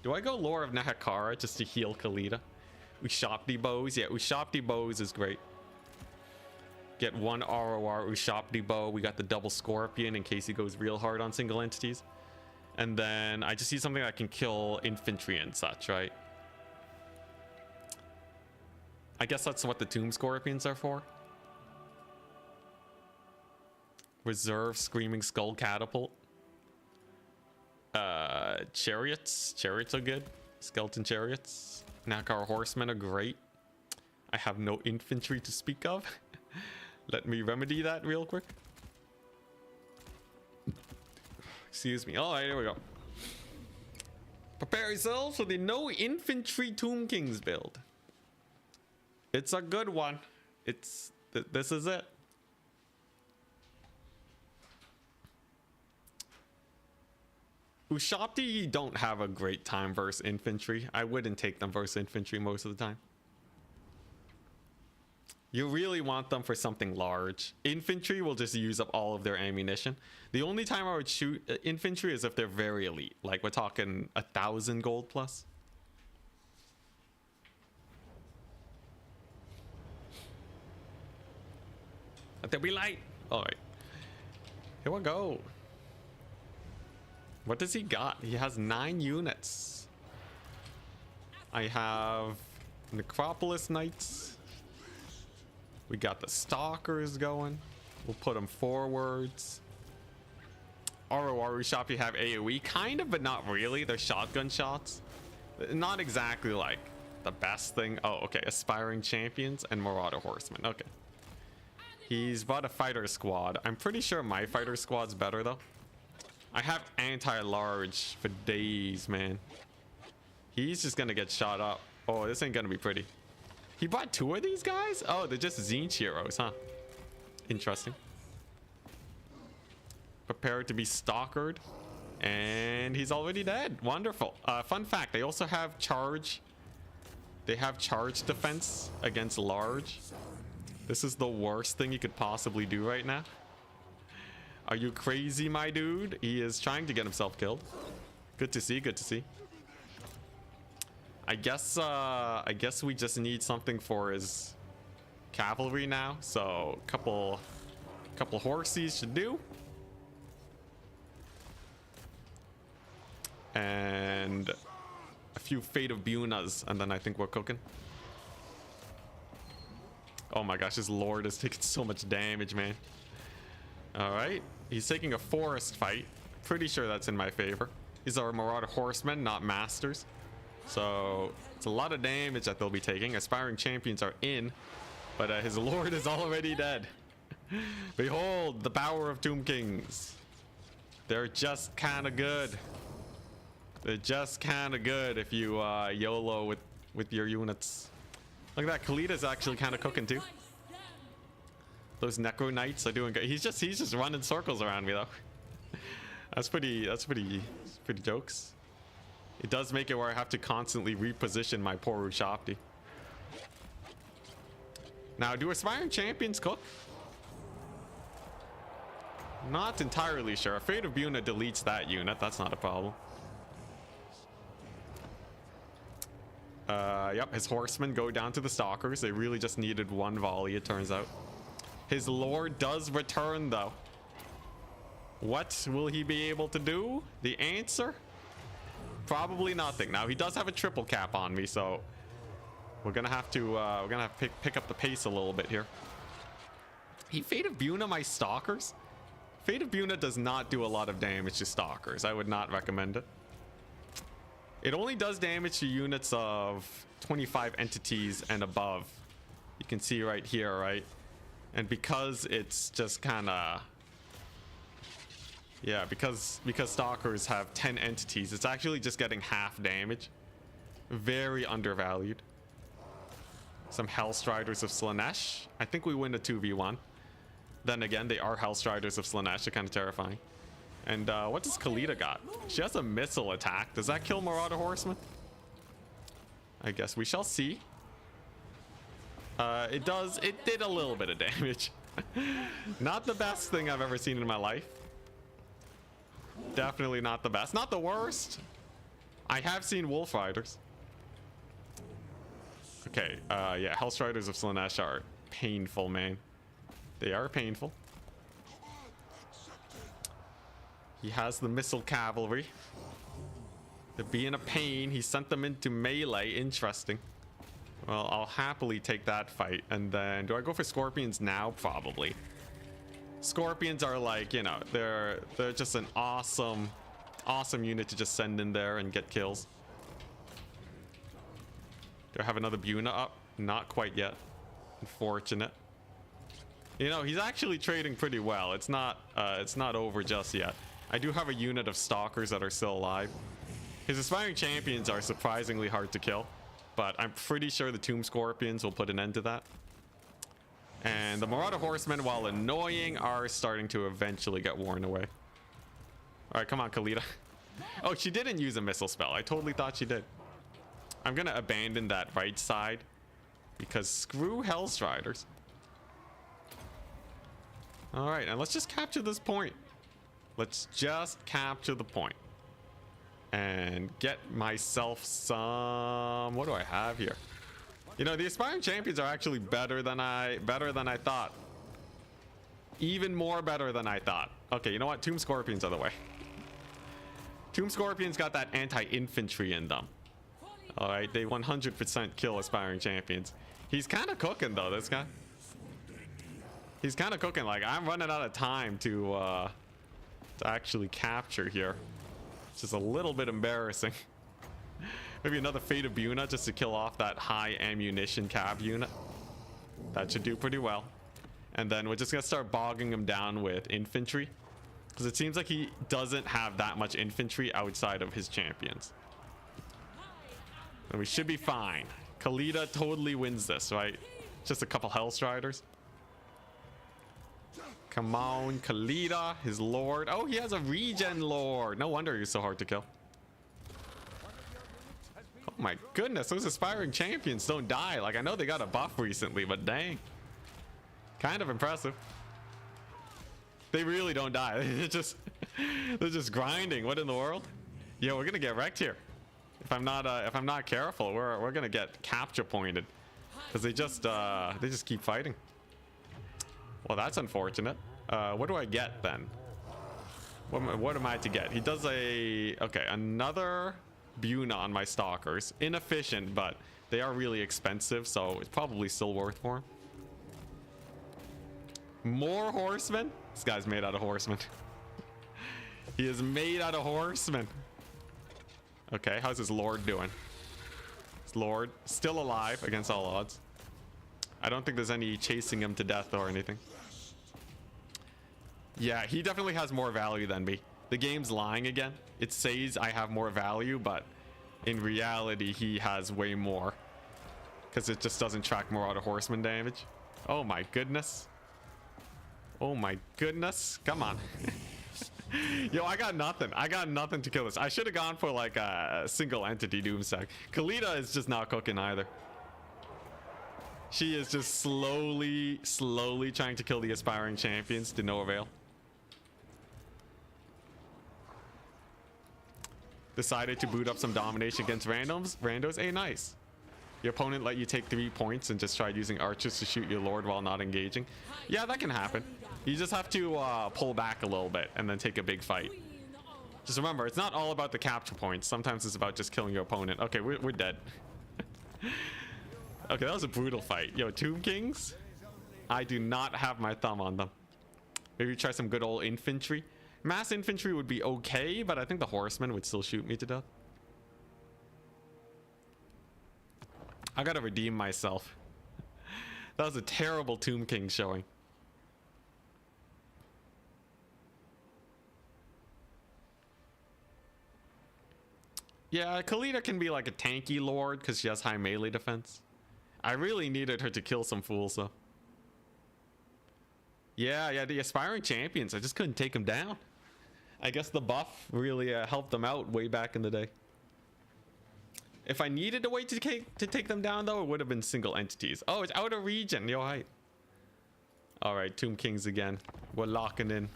Do I go Lore of Nehekara just to heal Khalida? Ushapti bows. Yeah, Ushapti bows is great. Get one ROR Ushapti bow. We got the double Scorpion in case he goes real hard on single entities. And then I just need something that can kill infantry and such, right? I guess that's what the Tomb Scorpions are for. Reserve Screaming Skull Catapult. Chariots. Chariots are good. Skeleton Chariots. Nakar Horsemen are great. I have no infantry to speak of. Let me remedy that real quick. Excuse me. All right, here we go. Prepare yourselves for the no infantry Tomb Kings build. It's a good one. It's this is it. Ushapti don't have a great time versus infantry. I wouldn't take them versus infantry most of the time. You really want them for something large. Infantry will just use up all of their ammunition. The only time I would shoot infantry is if they're very elite. Like we're talking 1,000 gold plus. Let there be light. All right. Here we go. What does he got? He has 9 units. I have Necropolis Knights. We got the Stalkers going. We'll put them forwards. ROR shop, you have AoE, kind of, but not really. They're shotgun shots. Not exactly like the best thing. Oh, okay. Aspiring Champions and Marauder Horsemen. Okay. He's bought a fighter squad. I'm pretty sure my fighter squad's better, though. I have anti-large for days, man. He's just gonna get shot up. Oh, this ain't gonna be pretty. He bought 2 of these guys? Oh, they're just Tzeentch heroes, huh? Interesting. Prepared to be stalkered. And he's already dead. Wonderful. Fun fact, they also have charge. They have charge defense against large. This is the worst thing you could possibly do right now. Are you crazy, my dude? He is trying to get himself killed. Good to see, good to see. I guess we just need something for his cavalry now. So couple horsies should do. And a few Fate of Bunas, and then I think we're cooking. Oh my gosh, his lord is taking so much damage, man. All right, he's taking a forest fight. Pretty sure that's in my favor. These are Marauder Horsemen, not Masters. So it's a lot of damage that they'll be taking. Aspiring champions are in, but his lord is already dead. Behold the power of Tomb Kings. They're just kind of good. They're just kind of good if you YOLO with your units. Look at that. Khalid's actually kind of cooking too. Those Necro Knights are doing good. He's just running circles around me though. That's pretty jokes. It does make it where I have to constantly reposition my poor Ushapti. Now, do aspiring champions cook? Not entirely sure. Fate of Buna deletes that unit. That's not a problem. Yep, his horsemen go down to the stalkers. They really just needed one volley, it turns out. His lord does return, though. What will he be able to do? The answer? Probably nothing. Now, he does have a triple cap on me, so we're gonna have to pick up the pace a little bit here. He Fate of Buna my stalkers? Fate of Buna does not do a lot of damage to stalkers. I would not recommend it. It only does damage to units of 25 entities and above. You can see right here, right? And because it's just kind of... Yeah, because stalkers have 10 entities, it's actually just getting half damage. Very undervalued. Some Hellstriders of Slaanesh. I think we win a 2v1. Then again, they are Hellstriders of Slaanesh. They're kind of terrifying. And what does Khalida got? She has a missile attack. Does that kill Marauder Horseman? I guess we shall see. It does. It did a little bit of damage. Not the best thing I've ever seen in my life. Definitely not the best. Not the worst. I have seen Wolf Riders. Okay, yeah, Hellstriders of Slaanesh are painful, man. They are painful. He has the missile cavalry. They're being a pain. He sent them into melee. Interesting. Well, I'll happily take that fight. And then, do I go for Scorpions now? Probably. Scorpions are like, you know, they're just an awesome unit to just send in there and get kills. Do I have another Buna up? Not quite yet. Unfortunate. You know, he's actually trading pretty well. It's not over just yet. I do have a unit of stalkers that are still alive. His aspiring champions are surprisingly hard to kill, but I'm pretty sure the Tomb Scorpions will put an end to that. And the Marauder Horsemen, while annoying, are starting to eventually get worn away. All right, come on, Khalida. Oh, she didn't use a missile spell. I totally thought she did. I'm gonna abandon that right side because screw Hellstriders. All right, and let's just capture this point. Let's just capture the point and get myself some... What do I have here? You know, the aspiring champions are actually better than I thought. Even more better than I thought. Okay, you know what? Tomb Scorpions are the way. Tomb Scorpions got that anti-infantry in them. All right, they 100% kill aspiring champions. He's kind of cooking though, this guy. He's kind of cooking. Like, I'm running out of time to actually capture here. It's just a little bit embarrassing. Maybe another Fate of Buna just to kill off that high ammunition cab unit. That should do pretty well. And then we're just gonna start bogging him down with infantry, because it seems like he doesn't have that much infantry outside of his champions. And we should be fine. Khalida totally wins this, right? Just a couple Hellstriders. Come on, Khalida, his lord. Oh, he has a regen lord. No wonder he's so hard to kill. Oh my goodness, those aspiring champions don't die. Like, I know they got a buff recently, but dang. Kind of impressive. They really don't die. They're just grinding. What in the world? Yeah, we're gonna get wrecked here. If I'm not careful, we're gonna get capture pointed, because they just keep fighting. Well, that's unfortunate. What do I get then? What am I to get? He does another Buna on my stalkers. Inefficient, but they are really expensive, so it's probably still worth for him. More horsemen? This guy's made out of horsemen. He is made out of horsemen. Okay, how's his lord doing? Chaos Lord. Still alive against all odds. I don't think there's any chasing him to death or anything. Yeah, he definitely has more value than me. The game's lying again. It says I have more value, but in reality, he has way more. Because it just doesn't track more out of horseman damage. Oh my goodness. Oh my goodness. Come on. Yo, I got nothing. I got nothing to kill this. I should have gone for like a single entity doomstack. Khalida is just not cooking either. She is just slowly trying to kill the aspiring champions to no avail. Decided to boot up some domination against randos. Hey, nice. Your opponent let you take 3 points and just tried using archers to shoot your lord while not engaging. Yeah, that can happen. You just have to pull back a little bit and then take a big fight. Just remember, it's not all about the capture points. Sometimes it's about just killing your opponent. Okay, we're dead. Okay, that was a brutal fight. Yo, Tomb Kings? I do not have my thumb on them. Maybe try some good old infantry. Mass infantry would be okay, but I think the horsemen would still shoot me to death. I gotta redeem myself. That was a terrible Tomb King showing. Yeah, Khalida can be like a tanky lord because she has high melee defense. I really needed her to kill some fools though. Yeah, the aspiring champions. I just couldn't take them down. I guess the buff really helped them out way back in the day. If I needed a way to take them down though, it would have been single entities. Oh, it's out of region. Yo, hi. All right, Tomb Kings again. We're locking in.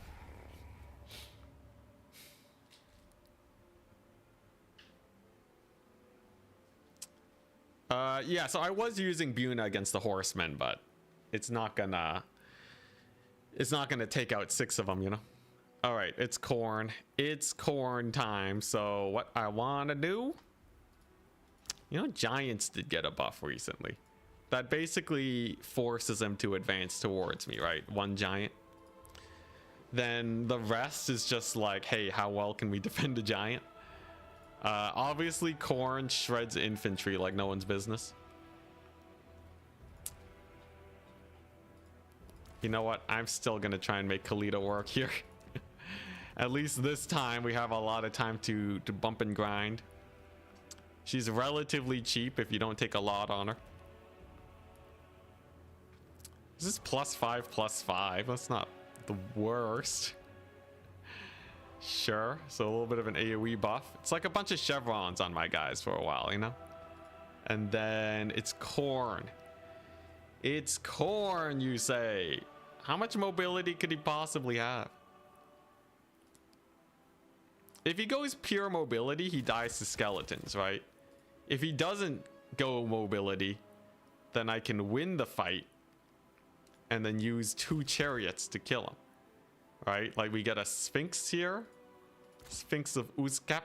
Yeah, so I was using Buna against the horsemen, but it's not gonna take out 6 of them, you know. All right, it's corn. It's corn time. So what I want to do, you know, giants did get a buff recently. That basically forces them to advance towards me, right? 1 giant. Then the rest is just like, hey, how well can we defend a giant? Obviously, corn shreds infantry like no one's business. You know what? I'm still gonna try and make Khalida work here. At least this time we have a lot of time to bump and grind. She's relatively cheap if you don't take a lot on her. This is +5/+5. That's not the worst. Sure, so a little bit of an AoE buff. It's like a bunch of chevrons on my guys for a while, you know? And then it's corn. It's corn, you say. How much mobility could he possibly have? If he goes pure mobility, he dies to skeletons, right? If he doesn't go mobility, then I can win the fight and then use 2 chariots to kill him. Right, like we get a Sphinx here. Sphinx of Uzkap.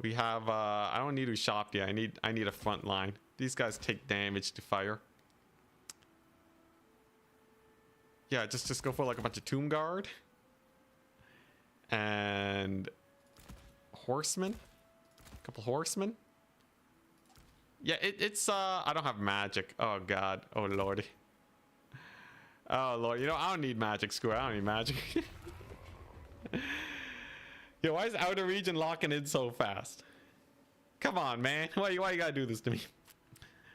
We have I don't need Ushapti. I need a front line. These guys take damage to fire. Yeah, just go for like a bunch of Tomb Guard. And horsemen. A couple horsemen. Yeah, it's I don't have magic. Oh god. Oh lordy. Oh lord, you know, I don't need magic, Square. I don't need magic. Yo, why is outer region locking in so fast? Come on, man. Why you gotta do this to me?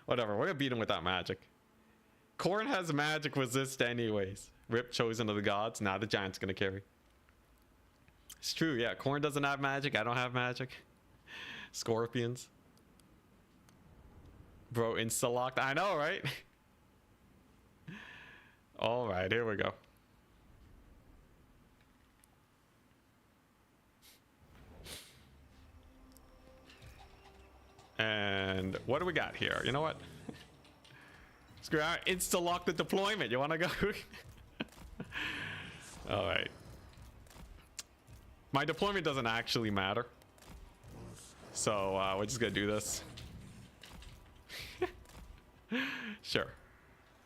Whatever, we're gonna beat him without magic. Corn has magic resist anyways. Rip, chosen of the gods. Now the giant's gonna carry. It's true, yeah. Corn doesn't have magic. I don't have magic. Scorpions. Bro, insta-locked. I know, right? All right, here we go. And what do we got here? You know what? Screw out. Insta-lock the deployment. You want to go? All right. My deployment doesn't actually matter. So we're just going to do this. Sure.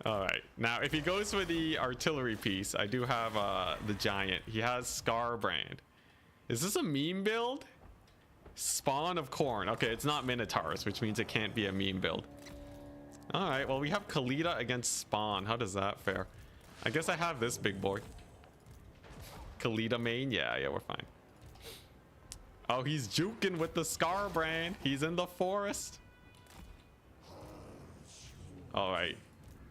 All right. Now, if he goes for the artillery piece, I do have the giant. He has Scarbrand. Is this a meme build? Spawn of corn. Okay, it's not Minotaurs, which means it can't be a meme build. All right, well, we have Khalida against Spawn. How does that fare? I guess I have this big boy. Khalida main? Yeah, we're fine. Oh, he's juking with the Scarbrand. He's in the forest. All right.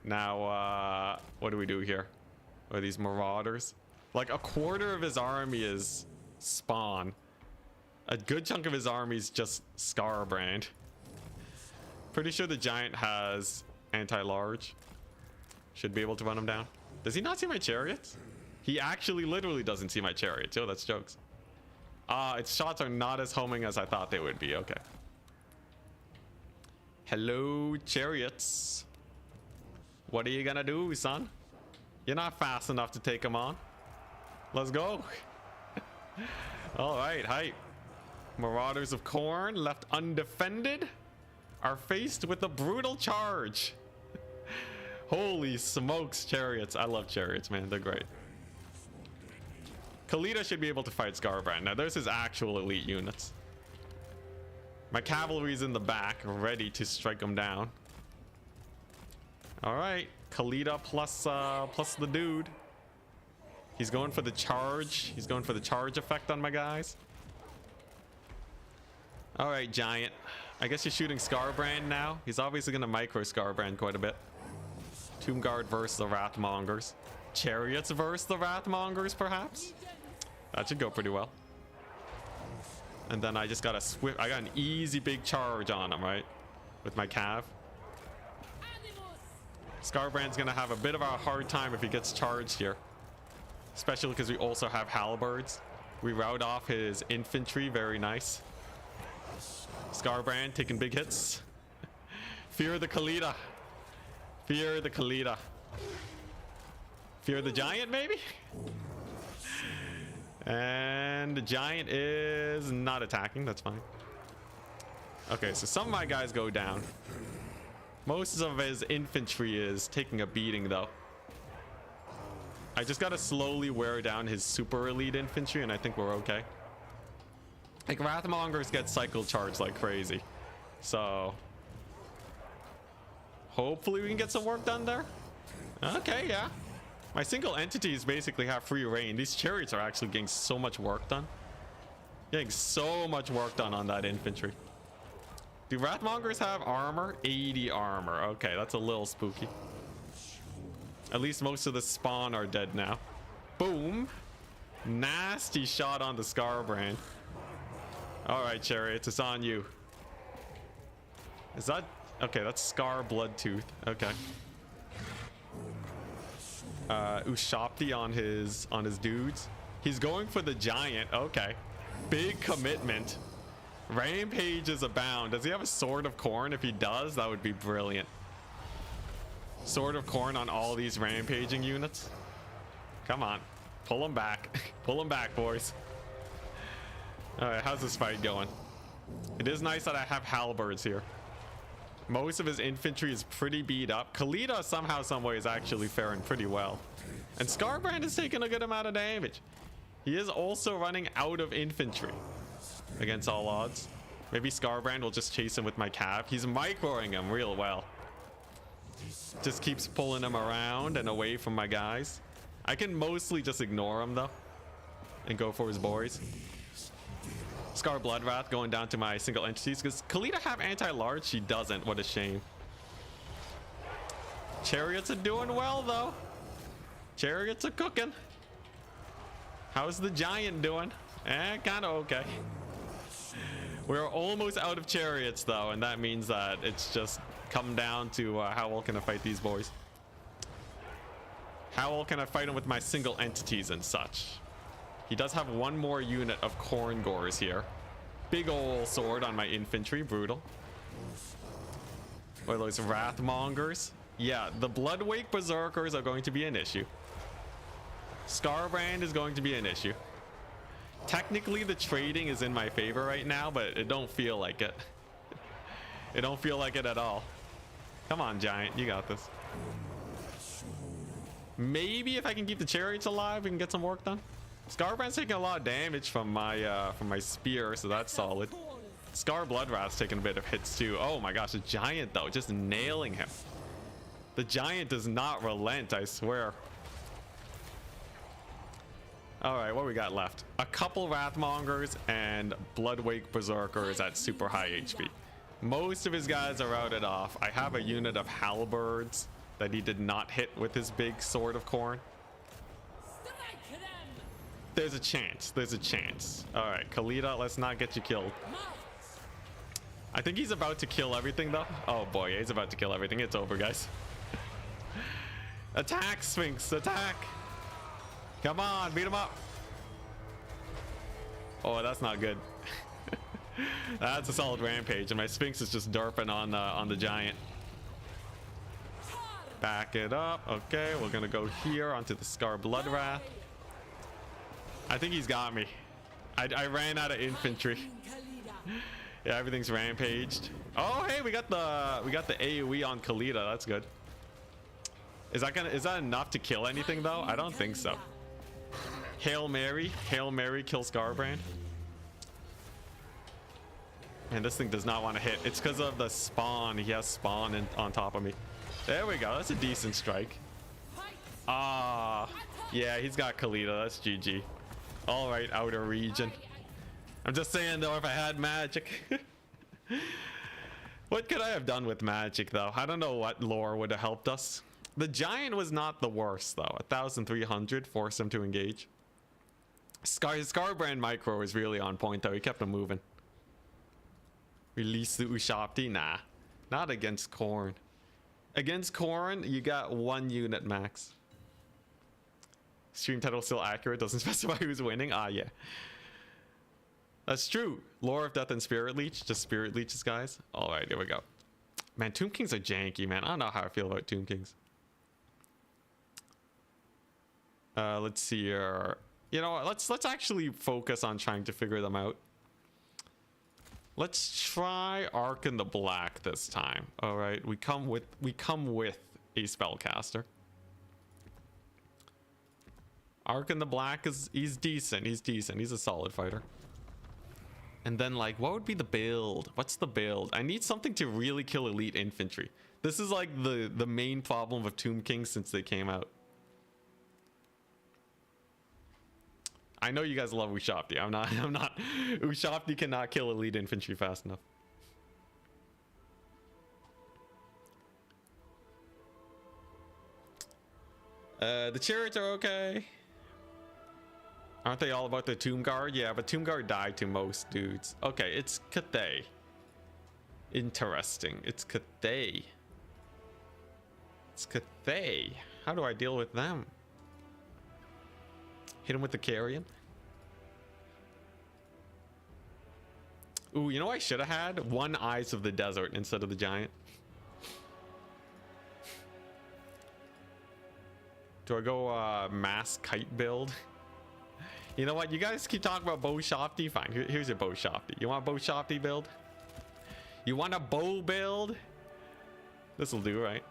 Now, what do we do here? Are these Marauders? Like, a quarter of his army is Spawn. A good chunk of his army is just Scarbrand. Pretty sure the Giant has anti-large. Should be able to run him down. Does he not see my chariots? He actually literally doesn't see my chariots. Yo, that's jokes. Its shots are not as homing as I thought they would be. Okay. Hello, chariots. What are you gonna do, son? You're not fast enough to take him on. Let's go. All right, hype. Marauders of Corn, left undefended, are faced with a brutal charge. Holy smokes, chariots. I love chariots, man. They're great. Khalida should be able to fight Scarbrand. Now, there's his actual elite units. My cavalry's in the back, ready to strike him down. All right, Khalida plus the dude. He's going for the charge. He's going for the charge effect on my guys. All right, Giant. I guess he's shooting Scarbrand now. He's obviously going to micro Scarbrand quite a bit. Tomb Guard versus the Wrathmongers. Chariots versus the Wrathmongers, perhaps? That should go pretty well. And then I just got a swift... I got an easy big charge on him, right? With my cav. Scarbrand's going to have a bit of a hard time if he gets charged here. Especially because we also have halberds. We rout off his infantry. Very nice. Scarbrand taking big hits. Fear the Khalida. Fear the Khalida. Fear the Giant, maybe? And the Giant is not attacking. That's fine. Okay, so some of my guys go down. Most of his infantry is taking a beating, though. I just gotta slowly wear down his super elite infantry, and I think we're okay. Like, Wrathmongers get cycle charged like crazy. So... hopefully we can get some work done there. Okay, yeah. My single entities basically have free reign. These chariots are actually getting so much work done. Getting so much work done on that infantry. Do Wrathmongers have armor? 80 armor. Okay, that's a little spooky. At least most of the spawn are dead now. Boom. Nasty shot on the Scarbrand. All right, chariots, it's on you. Is that... okay, that's Scar Bloodtooth. Okay. Ushapti on his dudes. He's going for the Giant. Okay. Big commitment. Rampages abound. Does he have a Sword of Corn? If he does, that would be brilliant. Sword of Corn on all these rampaging units. Come on. Pull them back. Pull them back, boys. All right, how's this fight going? It is nice that I have halberds here. Most of his infantry is pretty beat up. Khalida somehow, some way is actually faring pretty well. And Scarbrand is taking a good amount of damage. He is also running out of infantry against all odds. Maybe Scarbrand will just chase him with my cav. He's microing him real well. Just keeps pulling him around and away from my guys. I can mostly just ignore him though and go for his boys. Scar Bloodwrath going down to my single entities. Does Khalida have anti-large? She doesn't. What a shame. Chariots are doing well though. Chariots are cooking. How's the Giant doing? Kind of okay. We're almost out of chariots though, and that means that it's just come down to how well can I fight these boys. How well can I fight them with my single entities and such. He does have one more unit of corn gores here. Big ol' sword on my infantry. Brutal. What are those Wrathmongers? Yeah, the Bloodwake Berserkers are going to be an issue. Scarbrand is going to be an issue. Technically, the trading is in my favor right now, but it don't feel like it. It don't feel like it at all. Come on, Giant. You got this. Maybe if I can keep the chariots alive, we can get some work done. Scarbrand's taking a lot of damage from my spear, so that's solid. Scar Bloodwrath's taking a bit of hits too. Oh my gosh, the giant though, just nailing him. The giant does not relent, I swear. All right, what we got left? A couple Wrathmongers and Bloodwake Berserkers at super high HP. Most of his guys are routed off. I have a unit of Halberds that he did not hit with his big Sword of Khorne. There's a chance. There's a chance. All right, Khalida, let's not get you killed. I think he's about to kill everything, though. Oh, boy, he's about to kill everything. It's over, guys. Attack, Sphinx. Attack. Come on, beat him up. Oh, that's not good. That's a solid rampage, and my Sphinx is just derping on the giant. Back it up. Okay, we're gonna go here onto the Scar Bloodwrath. I think he's got me. I ran out of infantry. Yeah, everything's rampaged. Oh, hey, we got the AoE on Khalida. That's good. Is that enough to kill anything though? I don't think so. Hail Mary kill Scarbrand. And this thing does not want to hit. It's because of the spawn. He has spawn on top of me. There we go. That's a decent strike. Ah, yeah, he's got Khalida. That's GG. All right, outer region. I'm just saying though, if I had magic. What could I have done with magic though? I don't know what lore would have helped us. The giant was not the worst though. 1,300 forced him to engage. Scarbrand micro is really on point though. He kept him moving. Release the Ushapti? Nah, not against Khorne. Against Khorne, you got 1 unit max. Stream title still accurate, doesn't specify who's winning. Ah, yeah. That's true. Lore of Death and Spirit Leech, just Spirit Leeches, guys. All right, here we go. Man, Tomb Kings are janky, man. I don't know how I feel about Tomb Kings. Let's see here. You know what? Let's actually focus on trying to figure them out. Let's try Arc in the Black this time. All right, we come with a spellcaster. Arc in the Black he's decent. He's decent. He's a solid fighter. And then like, what would be the build? What's the build? I need something to really kill elite infantry. This is like the main problem of Tomb Kings since they came out. I know you guys love Ushapti. I'm not. Ushapti cannot kill elite infantry fast enough. The chariots are okay. Aren't they all about the Tomb Guard? Yeah, but Tomb Guard died to most dudes. Okay, it's Cathay. Interesting. It's Cathay. It's Cathay. How do I deal with them? Hit him with the carrion. Ooh, you know what I should have had? 1 Eyes of the Desert instead of the giant. Do I go mass kite build? You know what? You guys keep talking about bow shafty. Fine. Here's your bow shafty. You want a bow shafty build? You want a bow build? This will do, right?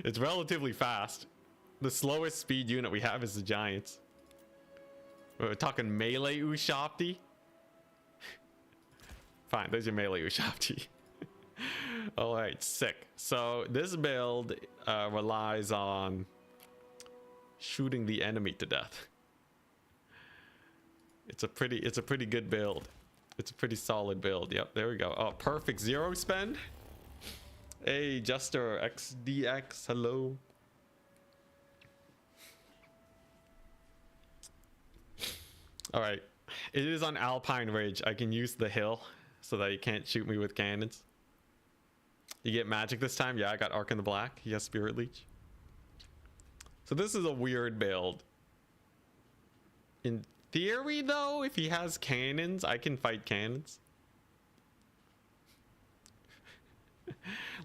It's relatively fast. The slowest speed unit we have is the giants. We're talking melee Ushapti. Fine, there's your melee Ushapti. All right, sick. So this build relies on shooting the enemy to death. It's a pretty good build. It's a pretty solid build. Yep, there we go. Oh, perfect 0 spend. Hey, Jester XDX, hello. All right, it is on Alpine Ridge. I can use the hill so that he can't shoot me with cannons. You get magic this time? Yeah, I got Arc in the Black. He has Spirit Leech. So this is a weird build. In theory, though, if he has cannons, I can fight cannons.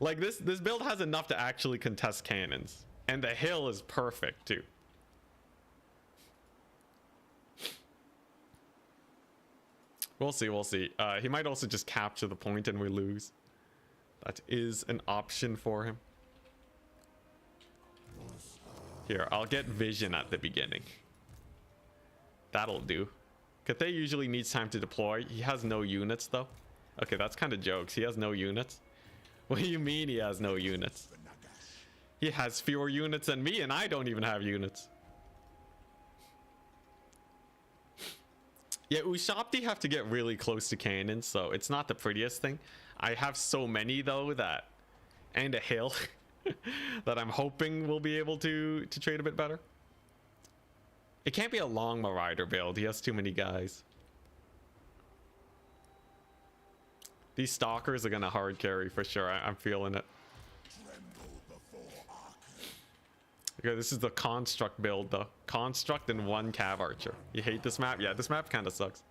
Like this build has enough to actually contest cannons, and the hill is perfect too. We'll see. He might also just capture the point and we lose. That is an option for him. Here, I'll get vision at the beginning. That'll do. Kate usually needs time to deploy. He has no units though. Okay, that's kind of jokes. He has no units. What do you mean he has no units? He has fewer units than me, and I don't even have units. Yeah, Ushabti have to get really close to cannons, so it's not the prettiest thing. I have so many though that, and a hill that I'm hoping we'll be able to trade a bit better. It can't be a long Marauder build. He has too many guys. These stalkers are gonna hard carry for sure. I'm feeling it. Okay, this is the construct build though. Construct and 1 cav archer. You hate this map? Yeah, this map kind of sucks.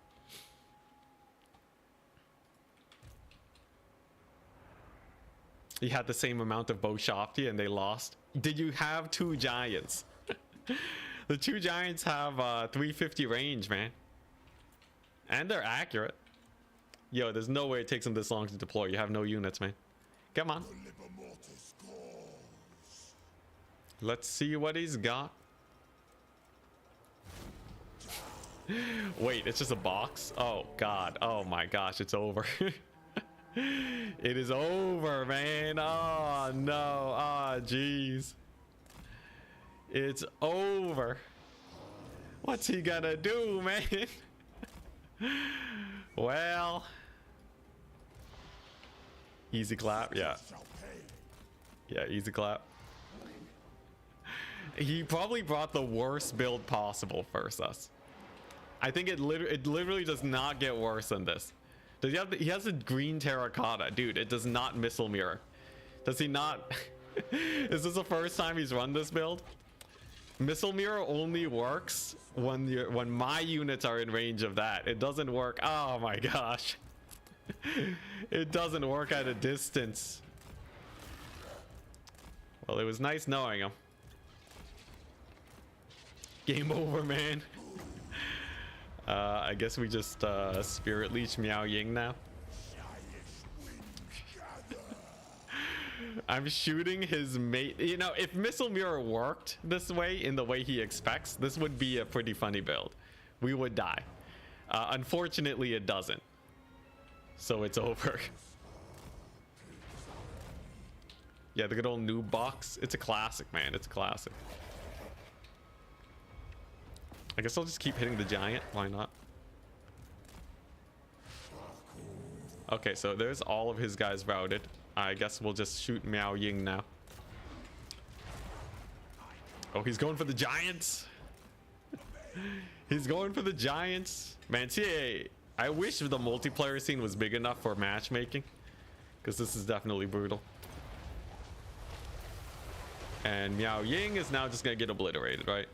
You had the same amount of Boshafti and they lost. Did you have 2 giants? The 2 giants have 350 range, man. And they're accurate. Yo, there's no way it takes them this long to deploy. You have no units, man. Come on. Let's see what he's got. Wait, it's just a box? Oh, God. Oh, my gosh. It's over. It is over, man. Oh, no. Oh, jeez. It's over. What's he gonna do, man? Well. Easy clap. Yeah. Yeah, easy clap. He probably brought the worst build possible versus us. I think it literally does not get worse than this. Does he have he has a green terracotta, dude. It does not missile mirror. Does he not? Is this the first time he's run this build? Missile mirror only works when my units are in range of that. It doesn't work. Oh my gosh. It doesn't work at a distance. Well, it was nice knowing him. Game over, man. I guess we just Spirit Leech Miao Ying now. I'm shooting his mate. You know, if Missile Mirror worked this way, in the way he expects, this would be a pretty funny build. We would die. Unfortunately, it doesn't. So it's over. Yeah, the good old noob box. It's a classic, man. It's a classic. I guess I'll just keep hitting the giant. Why not? Okay, so there's all of his guys routed. I guess we'll just shoot Miao Ying now. Oh, he's going for the giants. He's going for the giants. Man, CAA, I wish the multiplayer scene was big enough for matchmaking, because this is definitely brutal. And Miao Ying is now just gonna get obliterated, right?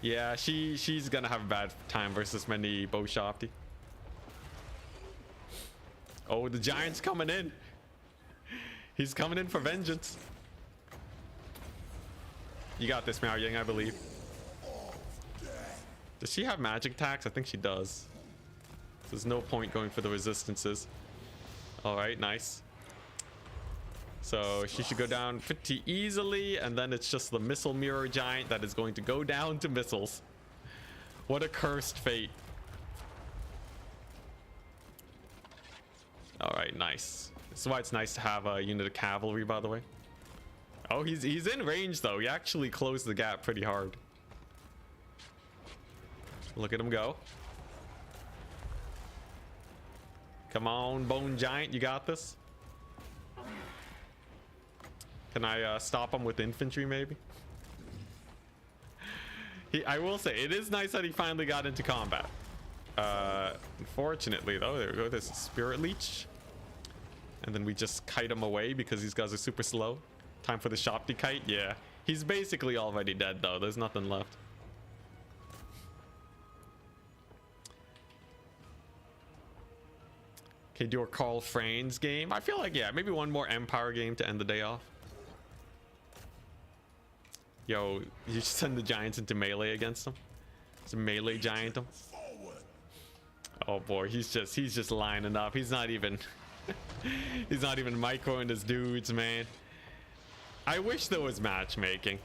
Yeah, she's gonna have a bad time versus many Boshafti. Oh, the giant's coming in. He's coming in for vengeance. You got this, Miao Ying, I believe. Does she have magic attacks? I think she does. There's no point going for the resistances. All right, nice. So she should go down pretty easily, and then it's just the missile mirror giant that is going to go down to missiles. What a cursed fate. All right, nice. This is why it's nice to have a unit of cavalry, by the way. Oh, he's in range though. He actually closed the gap pretty hard. Look at him go. Come on, Bone Giant, you got this. Can I stop him with infantry, maybe? I will say, it is nice that he finally got into combat. Unfortunately, though, there we go. There's a Spirit Leech. And then we just kite him away because these guys are super slow. Time for the Shopti kite. Yeah. He's basically already dead, though. There's nothing left. Okay, do a Carl Frane's game. I feel like, yeah, maybe one more Empire game to end the day off. Yo, you should send the giants into melee against them. It's a melee giant him. Oh boy, he's just lining up. He's not even he's not even microing his dudes, man. I wish there was matchmaking.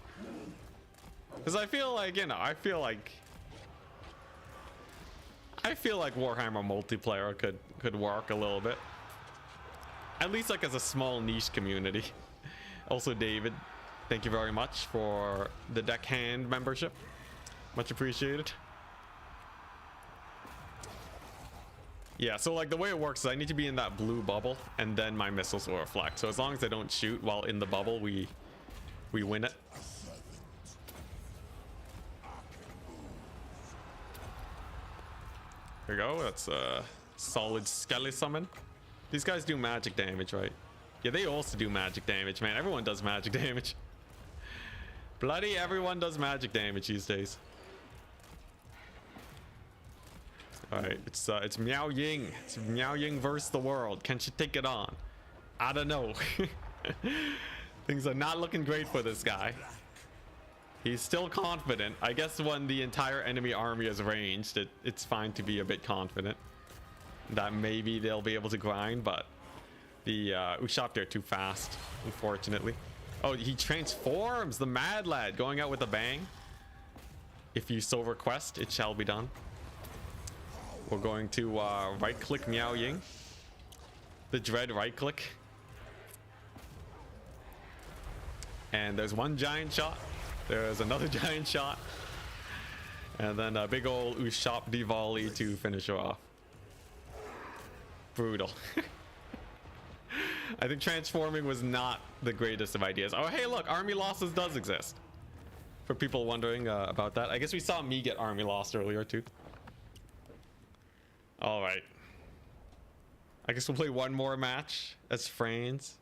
Because I feel like, you know, I feel like Warhammer multiplayer could work a little bit. At least like as a small niche community. Also, David, thank you very much for the Deckhand membership. Much appreciated. Yeah, so like the way it works is I need to be in that blue bubble and then my missiles will reflect. So as long as I don't shoot while in the bubble, we win it. There we go. That's a solid skelly summon. These guys do magic damage, right? Yeah, they also do magic damage, man. Everyone does magic damage. Bloody everyone does magic damage these days. All right, it's Miao Ying. It's Miao Ying versus the world. Can she take it on? I don't know. Things are not looking great for this guy. He's still confident. I guess when the entire enemy army is ranged, it's fine to be a bit confident that maybe they'll be able to grind, but the Usopp there too fast, unfortunately. Oh, he transforms, the mad lad, going out with a bang. If you so request, it shall be done. We're going to right click Miao Ying. The dread right click. And there's one giant shot. There's another giant shot. And then a big old Usopp Diwali to finish her off. Brutal. I think transforming was not the greatest of ideas. Oh, hey, look, army losses does exist. For people wondering about that. I guess we saw me get army lost earlier too. All right. I guess we'll play one more match as friends.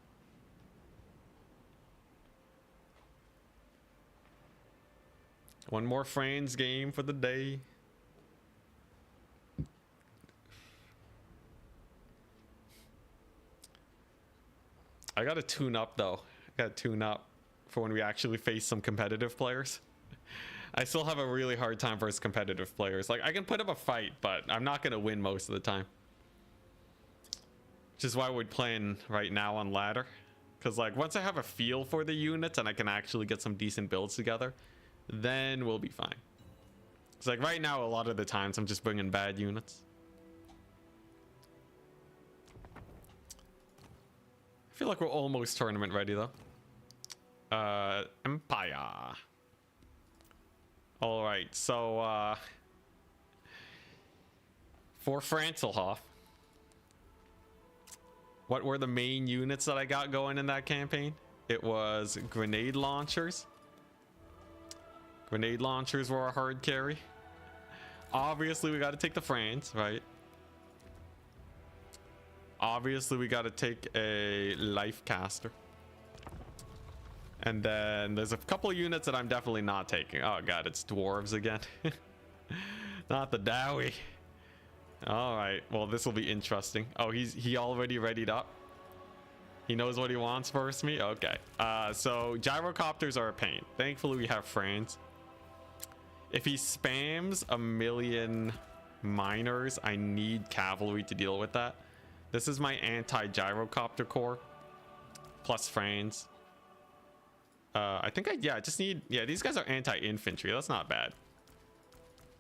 One more friends game for the day. I gotta tune up though. I gotta tune up for when we actually face some competitive players. I still have a really hard time versus competitive players. Like, I can put up a fight, but I'm not gonna win most of the time. Which is why we're playing right now on ladder. Because like, once I have a feel for the units and I can actually get some decent builds together, then we'll be fine. It's like right now, a lot of the times I'm just bringing bad units. I feel like we're almost tournament ready though. Empire. All right, so for Franzelhoff, what were the main units that I got going in that campaign? It was grenade launchers. Grenade launchers were a hard carry. Obviously, we got to take the Franz, right? Obviously, we got to take a life caster. And then there's a couple units that I'm definitely not taking. Oh god, it's dwarves again. Not the Dowie. All right, well, this will be interesting. Oh, he already readied up. He knows what he wants versus me. Okay. So gyrocopters are a pain. Thankfully, we have Franz. If he spams a million miners, I need cavalry to deal with that. This is my anti-gyrocopter core plus Franz. I think I just need, these guys are anti-infantry. That's not bad.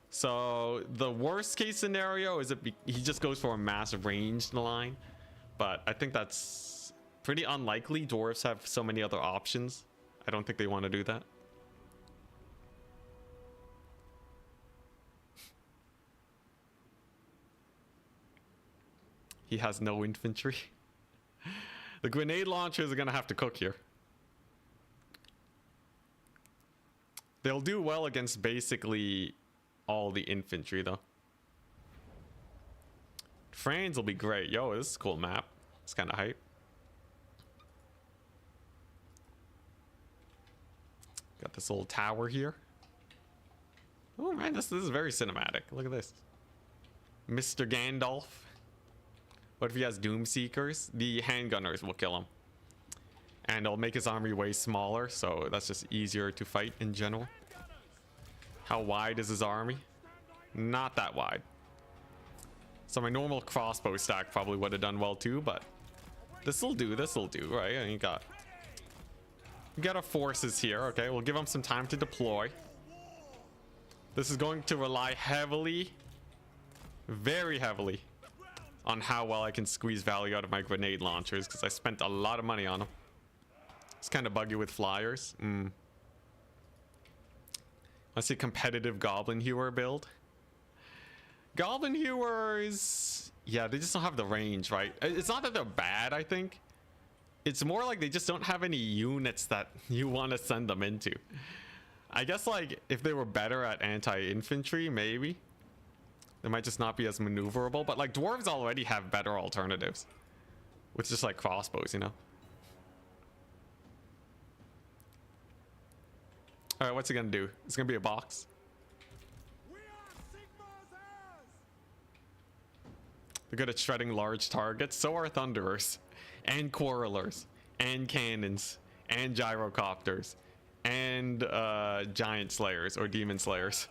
So the worst case scenario is he just goes for a massive ranged line, but I think that's pretty unlikely. Dwarves have so many other options. I don't think they want to do that. He has no infantry. The grenade launchers are gonna have to cook here. They'll do well against basically all the infantry though. Franz will be great. Yo, this is a cool map. It's kind of hype. Got this little tower here. Oh man, this is very cinematic. Look at this. Mr. Gandalf. What if he has Doom Seekers? The handgunners will kill him. And it'll make his army way smaller, so that's just easier to fight in general. How wide is his army? Not that wide. So my normal crossbow stack probably would have done well too, but this'll do, right? And you got our forces here. Okay, we'll give them some time to deploy. This is going to rely heavily very heavily on how well I can squeeze value out of my grenade launchers, because I spent a lot of money on them. It's kind of buggy with flyers. Let's see, competitive Goblin Hewer build. Goblin Hewers, yeah, they just don't have the range, right? It's not that they're bad, I think. It's more like they just don't have any units that you want to send them into. I guess, like, if they were better at anti-infantry, maybe. They might just not be as maneuverable. But, like, Dwarves already have better alternatives. With just, like, crossbows, you know? Alright, what's he gonna do? It's gonna be a box. They're good at shredding large targets. So are Thunderers. And Quarrelers. And Cannons. And Gyrocopters. And Giant Slayers. Or Demon Slayers.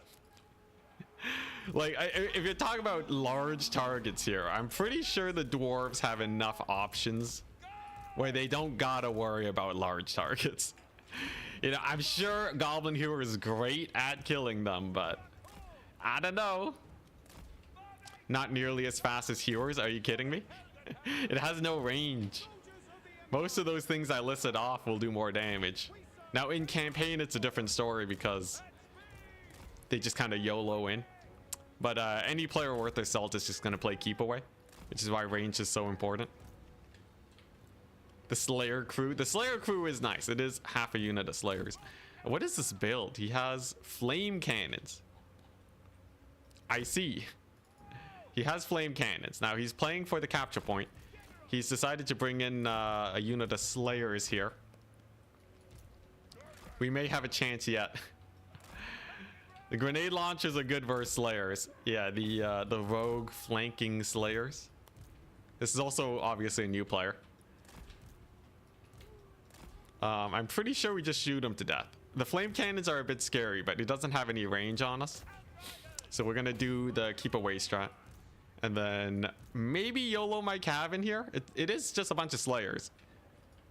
Like, if you're talking about large targets here, I'm pretty sure the Dwarves have enough options where they don't gotta worry about large targets. You know, I'm sure Goblin Hewer is great at killing them, but I don't know. Not nearly as fast as Hewers. Are you kidding me? It has no range. Most of those things I listed off will do more damage. Now, in campaign, it's a different story because they just kind of YOLO in. But any player worth their salt is just going to play keep away, which is why range is so important. The Slayer crew. The Slayer crew is nice. It is half a unit of Slayers. What is this build? He has flame cannons. I see. He has flame cannons. Now, he's playing for the capture point. He's decided to bring in a unit of Slayers here. We may have a chance yet. The grenade launchers are good versus Slayers. Yeah, the rogue flanking Slayers. This is also obviously a new player. I'm pretty sure we just shoot him to death. The flame cannons are a bit scary, but he doesn't have any range on us. So we're gonna do the keep away strat. And then maybe YOLO my cav in here. It is just a bunch of Slayers.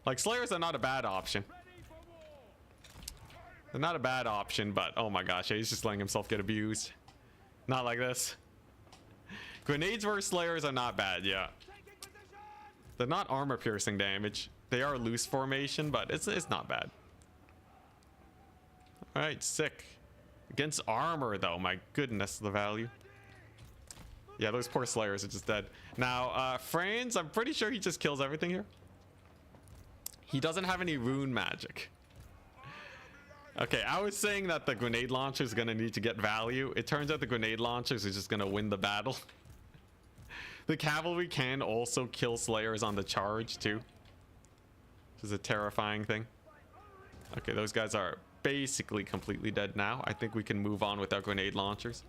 Like, Slayers are not a bad option. They're not a bad option, but oh my gosh, he's just letting himself get abused. Not like this. Grenades versus Slayers are not bad, yeah. They're not armor piercing damage. They are loose formation, but it's not bad. All right, sick. Against armor, though, my goodness, the value. Yeah, those poor Slayers are just dead. Now, Franz, I'm pretty sure he just kills everything here. He doesn't have any rune magic. Okay, I was saying that the grenade launcher is going to need to get value. It turns out the grenade launchers are just going to win the battle. The cavalry can also kill Slayers on the charge, too. Which is a terrifying thing. Okay, those guys are basically completely dead now. I think we can move on with our grenade launchers.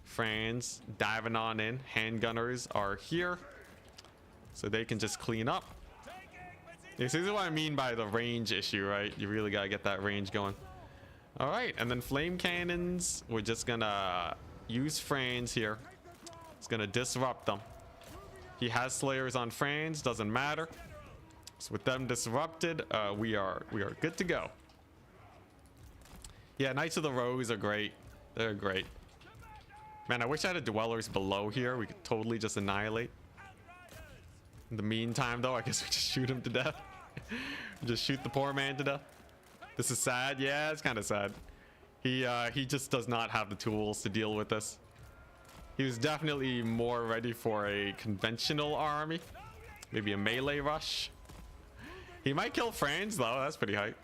Franz diving on in. Handgunners are here. So they can just clean up. This is what I mean by the range issue, right? You really gotta get that range going. All right, and then flame cannons. We're just gonna use Franz here. It's gonna disrupt them. He has Slayers on Franz, doesn't matter. So with them disrupted, we are good to go. Yeah, Knights of the Rose are great. They're great. Man, I wish I had a Dwellers below here. We could totally just annihilate. In the meantime, though, I guess we just shoot him to death. Just shoot the poor man to death. This is sad. Yeah, it's kind of sad. He just does not have the tools to deal with this. He was definitely more ready for a conventional army. Maybe a melee rush. He might kill Franz, though. That's pretty hype.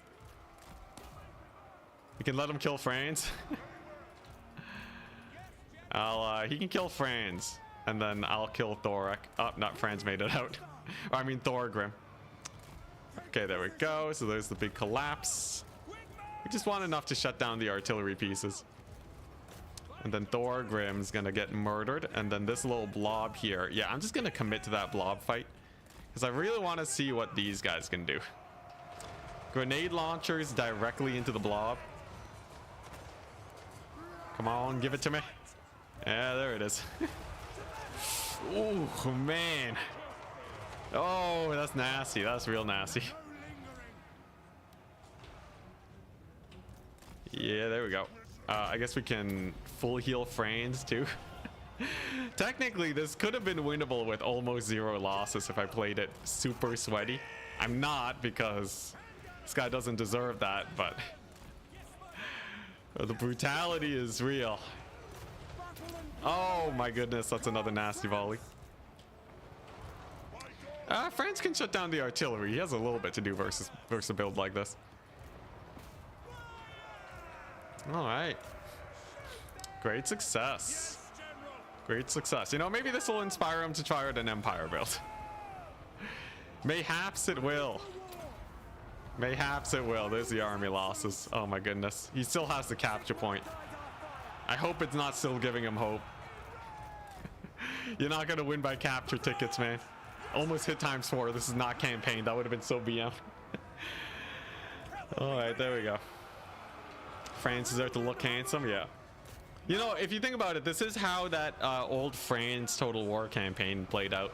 We can let him kill Franz. He can kill Franz. And then I'll kill Thorek. Oh, not Franz made it out. Or I mean Thorgrim. Okay, there we go. So there's the big collapse. We just want enough to shut down the artillery pieces. And then Thorgrim's gonna get murdered. And then this little blob here. Yeah, I'm just gonna commit to that blob fight. Because I really want to see what these guys can do. Grenade launchers directly into the blob. Come on, give it to me. Yeah, there it is. Oh, man. Oh, that's nasty. That's real nasty. Yeah, there we go. I guess we can full heal Franz, too. Technically, this could have been winnable with almost 0 losses if I played it super sweaty. I'm not, because this guy doesn't deserve that, but the brutality is real. Oh my goodness, that's another nasty volley. France can shut down the artillery. He has a little bit to do versus a build like this. All right. Great success. Great success. You know, maybe this will inspire him to try out an Empire build. Mayhaps it will. Mayhaps it will. There's the army losses. Oh my goodness. He still has the capture point. I hope it's not still giving him hope. You're not going to win by capture tickets, man. Almost hit ×4. This is not campaign. That would have been so BM. All right, there we go. France is there to look handsome. Yeah. You know, if you think about it, this is how that old France Total War campaign played out.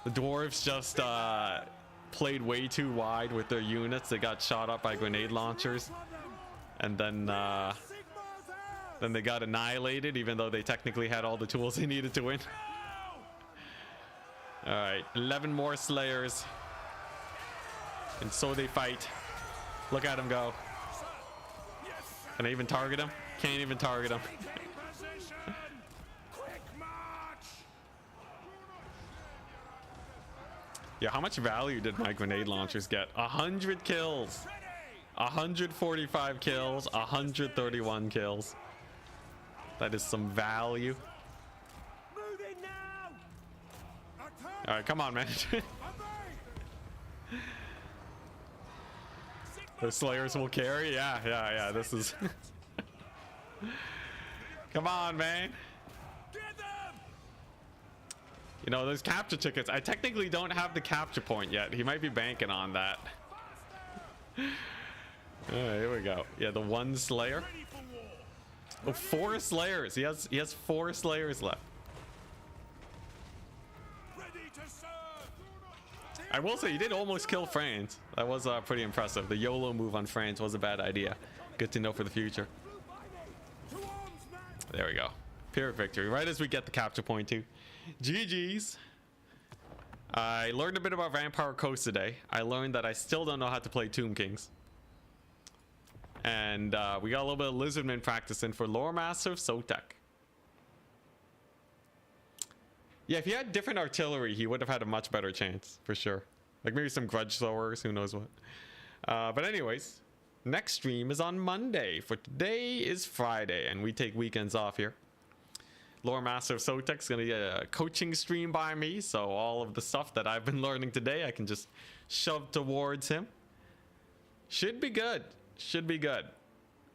The Dwarves just played way too wide with their units. They got shot up by grenade launchers. And then they got annihilated, even though they technically had all the tools they needed to win. All right, 11 more Slayers. And so they fight. Look at him go. Can I even target him? Can't even target him. Yeah, how much value did my grenade launchers get? 100 kills. 145 kills. 131 kills. That is some value. All right, come on, man. The Slayers will carry. Yeah. This is. Come on, man. You know, those capture tickets. I technically don't have the capture point yet. He might be banking on that. All right, here we go. Yeah, the 1 Slayer. Oh, 4 Slayers. He has 4 Slayers left. I will say, he did almost kill France. That was pretty impressive. The YOLO move on France was a bad idea. Good to know for the future. There we go. Pyrrhic victory. Right as we get the capture point too. GG's. I learned a bit about Vampire Coast today. I learned that I still don't know how to play Tomb Kings. And we got a little bit of Lizardmen practice in for Lore Master of Sotek. Yeah, if he had different artillery, he would have had a much better chance, for sure. Like maybe some grudge throwers, who knows what. But anyways, next stream is on Monday. For today is Friday, and we take weekends off here. Lore Master of Sotek's going to get a coaching stream by me, so all of the stuff that I've been learning today, I can just shove towards him. Should be good. Should be good.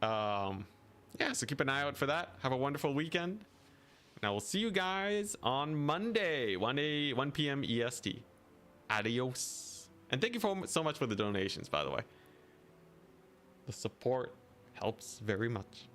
Yeah, so keep an eye out for that. Have a wonderful weekend. And I will see you guys on Monday, 1 p.m. EST. Adios. And thank you so much for the donations, by the way. The support helps very much.